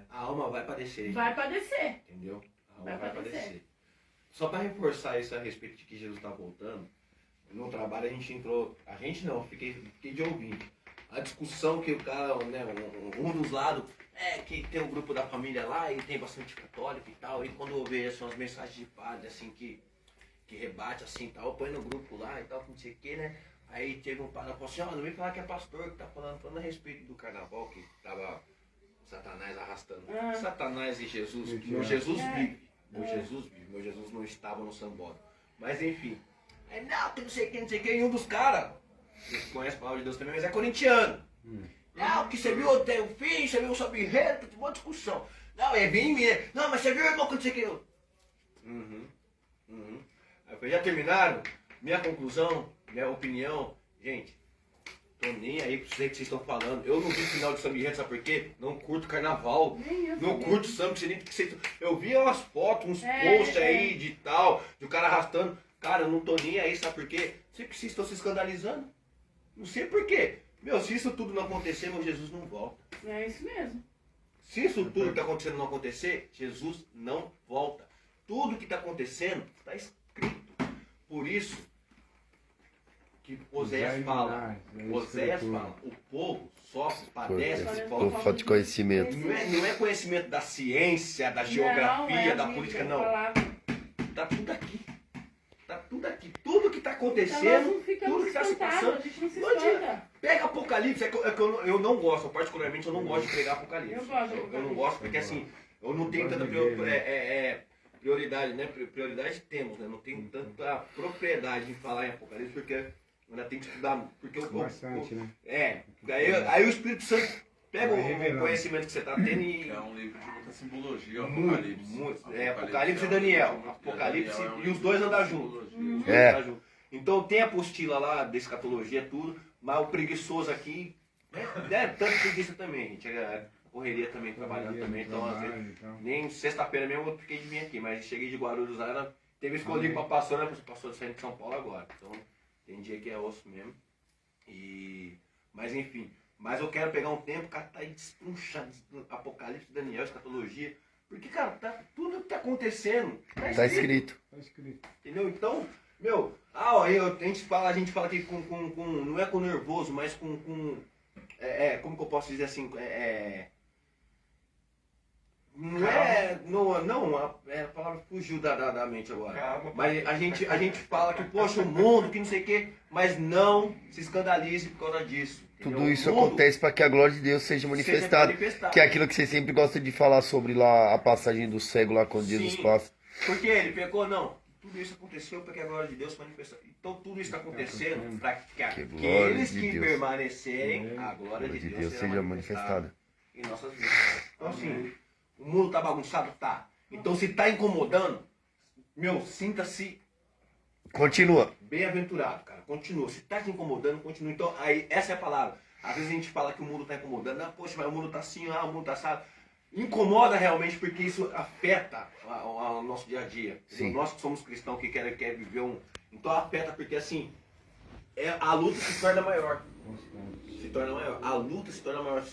S2: A alma vai padecer.
S7: Vai padecer.
S2: Entendeu? A
S7: Vai
S2: alma vai
S7: padecer.
S2: padecer. Só para reforçar isso a respeito de que Jesus está voltando, no trabalho a gente entrou. A gente não, fiquei de ouvinte. A discussão que o cara, né, um dos lados, que tem o grupo da família lá e tem bastante católico e tal. E quando eu vejo assim, umas mensagens de padre assim que rebate assim tal, põe no grupo lá e tal, não sei o que, né? Aí teve um padre que falou assim, ó, não vem falar que é pastor que tá falando a respeito do carnaval, que tava Satanás arrastando. Satanás e Jesus, meu Jesus vive. Meu Jesus não estava no sambódromo. Mas enfim. Aí não, que não sei quem, e um dos caras, que conhece a palavra de Deus também, mas é corintiano. Não, que você viu até o fim, você viu o seu birreiro, tem uma discussão. Não, é bem minha. Não, mas você viu, irmão, que não sei quem. Aí eu falei, já terminaram? Minha conclusão, minha opinião, gente, tô nem aí pra vocês que vocês estão falando. Eu não vi final de samba enredo, sabe por quê? Não curto carnaval.
S7: Nem eu
S2: Não
S7: também.
S2: curto samba, sei nem porque vocês. Eu vi umas fotos, uns posts aí de tal, de o cara arrastando. Cara, eu não tô nem aí, sabe por quê? Não sei porque vocês estão se escandalizando. Não sei por quê. Meu, se isso tudo não acontecer, meu Jesus não volta.
S7: É isso mesmo.
S2: Se isso tudo que tá acontecendo não acontecer, Jesus não volta. Tudo que tá acontecendo está escrito. Por isso que Oséias fala. Oséias fala, o povo sofre, padece
S5: Por falta de conhecimento.
S2: Não é conhecimento da ciência, da geografia, da política, não.
S7: Palavra.
S2: Tá tudo aqui. Tá tudo aqui. Tudo que tá
S7: Então nós
S2: acontecendo,
S7: não
S2: tudo
S7: ficamos
S2: que tá se
S7: espantados,
S2: passando.
S7: a gente não se
S2: Não adianta.
S7: espanta.
S2: Pega Apocalipse, é que eu não gosto, particularmente eu não gosto de pregar Apocalipse.
S7: Eu gosto de
S2: Eu não
S7: Apocalipse.
S2: gosto porque assim, eu não tenho tanta prioridade, né? Prioridade temos, né? Não tenho tanta propriedade em falar em Apocalipse porque ainda tem que estudar. Porque
S4: Bastante, né?
S2: Aí o Espírito Santo pega
S4: Vai
S2: o
S4: revelando.
S2: conhecimento que você tá tendo e.
S6: É um livro de muita simbologia, o
S2: Muito,
S6: Apocalipse.
S2: muito. Apocalipse e Daniel. Apocalipse e os dois andam juntos.
S6: juntos.
S2: Os dois
S5: É.
S2: andam juntos. Então tem a apostila lá de escatologia, tudo, mas o preguiçoso aqui, tanto preguiça também, gente. Correria também, trabalhando também, então às vezes. Nem sexta-feira mesmo eu fiquei de vir aqui, mas cheguei de Guarulhos lá, ela teve escolhido pra pastora, né? Pastor saindo de São Paulo agora. Então tem dia que é osso mesmo. Mas enfim. Mas eu quero pegar um tempo, cara, tá aí despunchado, Apocalipse, Daniel, escatologia. Porque, cara, tudo que tá acontecendo
S5: Tá escrito.
S4: Tá escrito.
S2: entendeu? Então, meu, a gente fala aqui não é com nervoso, mas com como que eu posso dizer assim, a palavra fugiu da mente agora.
S3: Calma.
S2: Mas a gente fala que, poxa, o mundo, que não sei o quê, mas não se escandalize por causa disso. Entendeu?
S5: Tudo isso
S2: O mundo
S5: acontece para que a glória de Deus seja manifestada. Que é aquilo que você sempre gosta de falar sobre lá a passagem do cego lá quando Jesus
S2: Sim.
S5: passa.
S2: Porque ele pecou? Não. Tudo isso aconteceu para que a glória de Deus se manifestasse. Então tudo isso está acontecendo para que
S5: glória
S2: aqueles
S5: de
S2: que
S5: Deus.
S2: permanecerem, a glória de Deus
S5: seja manifestada
S2: em nossas vidas. Então assim, o mundo tá bagunçado? Tá. Então se tá incomodando, sinta-se
S5: Continua.
S2: bem-aventurado, cara. Continua. Se tá te incomodando, continua. Então, aí, essa é a palavra. Às vezes a gente fala que o mundo tá incomodando. Ah, poxa, mas o mundo tá assim, o mundo tá assado. Incomoda realmente porque isso afeta o nosso dia a dia.
S5: Sim.
S2: Nós que somos cristãos, que quer viver um... Então afeta porque assim, a luta se torna maior. Se torna maior. A luta se torna maior.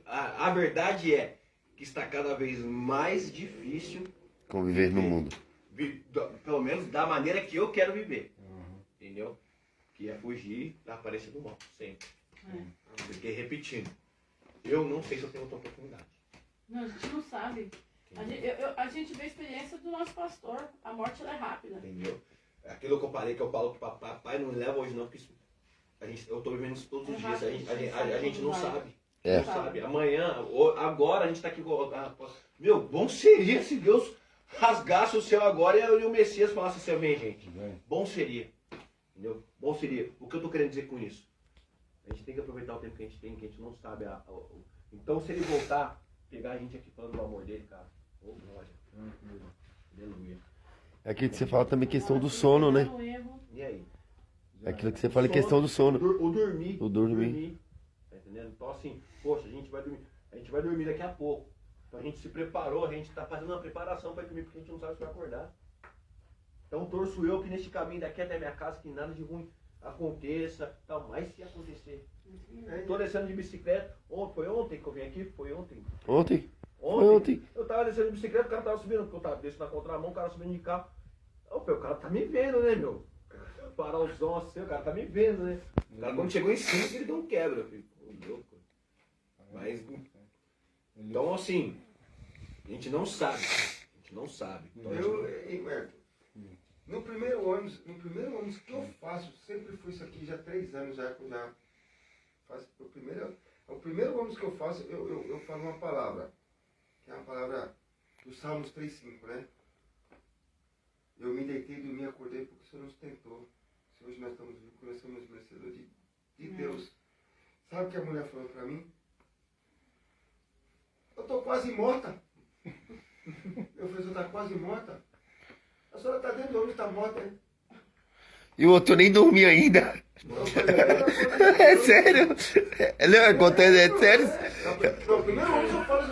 S2: A verdade é que está cada vez mais difícil
S5: Conviver no mundo.
S2: pelo menos da maneira que eu quero viver. Entendeu? Que é fugir da aparência do mal, sempre. Porque, repetindo, eu não sei se eu tenho outra oportunidade.
S7: Não, a gente não sabe. A gente vê a experiência do nosso pastor. A morte ela é rápida.
S2: Entendeu? Aquilo que eu falei, que eu falo que papai não leva hoje não, porque isso, eu tô vivendo isso todos os dias. A gente não sabe. Não sabe. Amanhã, agora a gente tá aqui. Bom seria se Deus rasgasse o céu agora e o Messias falasse assim, vem gente. Bom seria. Entendeu? Bom seria. O que eu tô querendo dizer com isso? A gente tem que aproveitar o tempo que a gente tem, que a gente não sabe. Então se ele voltar, pegar a gente aqui falando do amor dele, cara. Ô, glória. Aleluia.
S5: É aquilo que você fala também, questão do sono, né?
S2: E aí?
S5: É aquilo que você fala, questão do sono.
S2: O dormir.
S5: O dormir.
S2: Tá entendendo? Então assim, poxa, a gente vai dormir daqui a pouco. Então a gente se preparou, a gente tá fazendo uma preparação para dormir, porque a gente não sabe se vai acordar. Então torço eu que neste caminho daqui até minha casa, que nada de ruim aconteça, tal, mas se acontecer. Tô descendo de bicicleta, foi ontem que eu vim aqui? Foi ontem.
S5: Ontem.
S2: Eu tava descendo de bicicleta, o cara tava subindo, porque eu tava descendo na contramão, o cara subindo de carro. O cara tá me vendo, né, meu? Farolzão assim, o cara tá me vendo, né? O cara quando chegou em cima, ele deu um quebra. Eu falei, pô, louco. Mas, então assim, a gente não sabe. Então,
S3: No primeiro ônibus que eu faço, sempre foi isso aqui, já há 3 anos já que eu já faço. O primeiro ônibus que eu faço, eu falo uma palavra, que é uma palavra do Salmos 3:5, né? Eu me deitei e dormi, acordei porque o Senhor nos tentou. Se hoje nós estamos vivos, nós somos merecedores de Deus. Sabe o que a mulher falou pra mim? Eu tô quase morta. Eu falei, você tá quase morta? A senhora está dentro do ônibus, está morta, hein?
S5: E o outro nem dormia ainda. É sério? Não, acontece, é sério?
S3: No primeiro ônibus eu falo,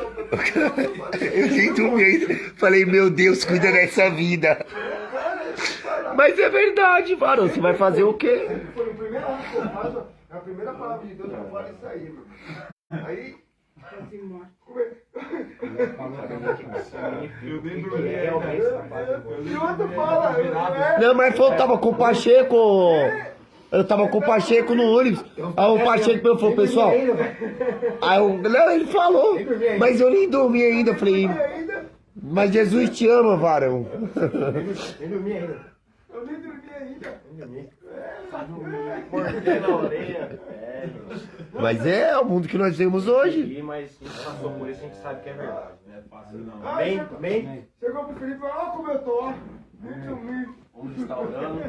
S5: Eu nem dormi ainda. Falei, meu Deus, cuida dessa vida. Mas é verdade, varão. Você vai fazer o quê?
S3: Foi no primeiro ônibus que eu faço, a primeira palavra de Deus, eu falo isso aí, meu. Aí...
S1: Eu nem dormi realmente.
S3: E outro fala,
S5: Não, mas eu tava com o Pacheco. Eu tava com o Pacheco no ônibus. Aí o Pacheco falou, pessoal. Aí não, ele falou. Mas eu nem dormi ainda. Falei, mas Jesus te ama, varão.
S2: nem dormi ainda.
S3: Eu nem dormi ainda.
S2: Mordei na orelha.
S5: Mas é o mundo que nós vemos hoje.
S2: Mas a gente passou por isso, a gente sabe que é verdade. Não é fácil não.
S3: Amém? Chegou pro Felipe e falou, ó como eu tô, ó. Muito humilde.
S2: Vamos estar orando,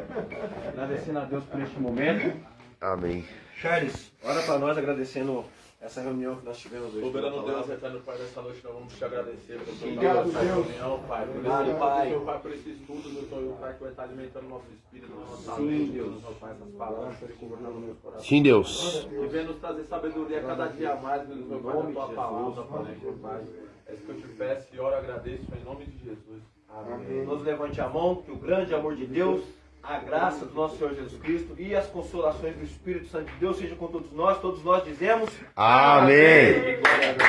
S2: agradecendo a Deus por este momento.
S5: Amém.
S2: Charles, ora para nós agradecendo essa reunião que nós tivemos hoje.
S6: Soberano Deus, eterno Pai, nessa noite nós vamos te agradecer por
S3: Obrigado,
S6: essa
S3: Deus.
S6: reunião, Pai.
S2: Obrigado, Pai.
S6: Meu Pai, por esse estudo, meu Senhor, Pai, que vai estar alimentando o nosso espírito, nossa
S2: Sim,
S6: mente,
S2: Deus.
S6: meu Pai, essas palavras que governando o meu coração.
S5: Sim, Deus.
S6: E venha nos trazer sabedoria cada dia mais, meu Pai, na tua palavra, Pai, meu Pai. É isso que eu te peço e oro e agradeço em nome de Jesus.
S2: Amém. Nos levante a mão, que o grande amor de Deus, a graça do nosso Senhor Jesus Cristo e as consolações do Espírito Santo de Deus sejam com todos nós dizemos
S5: Amém.
S2: Glória a Deus.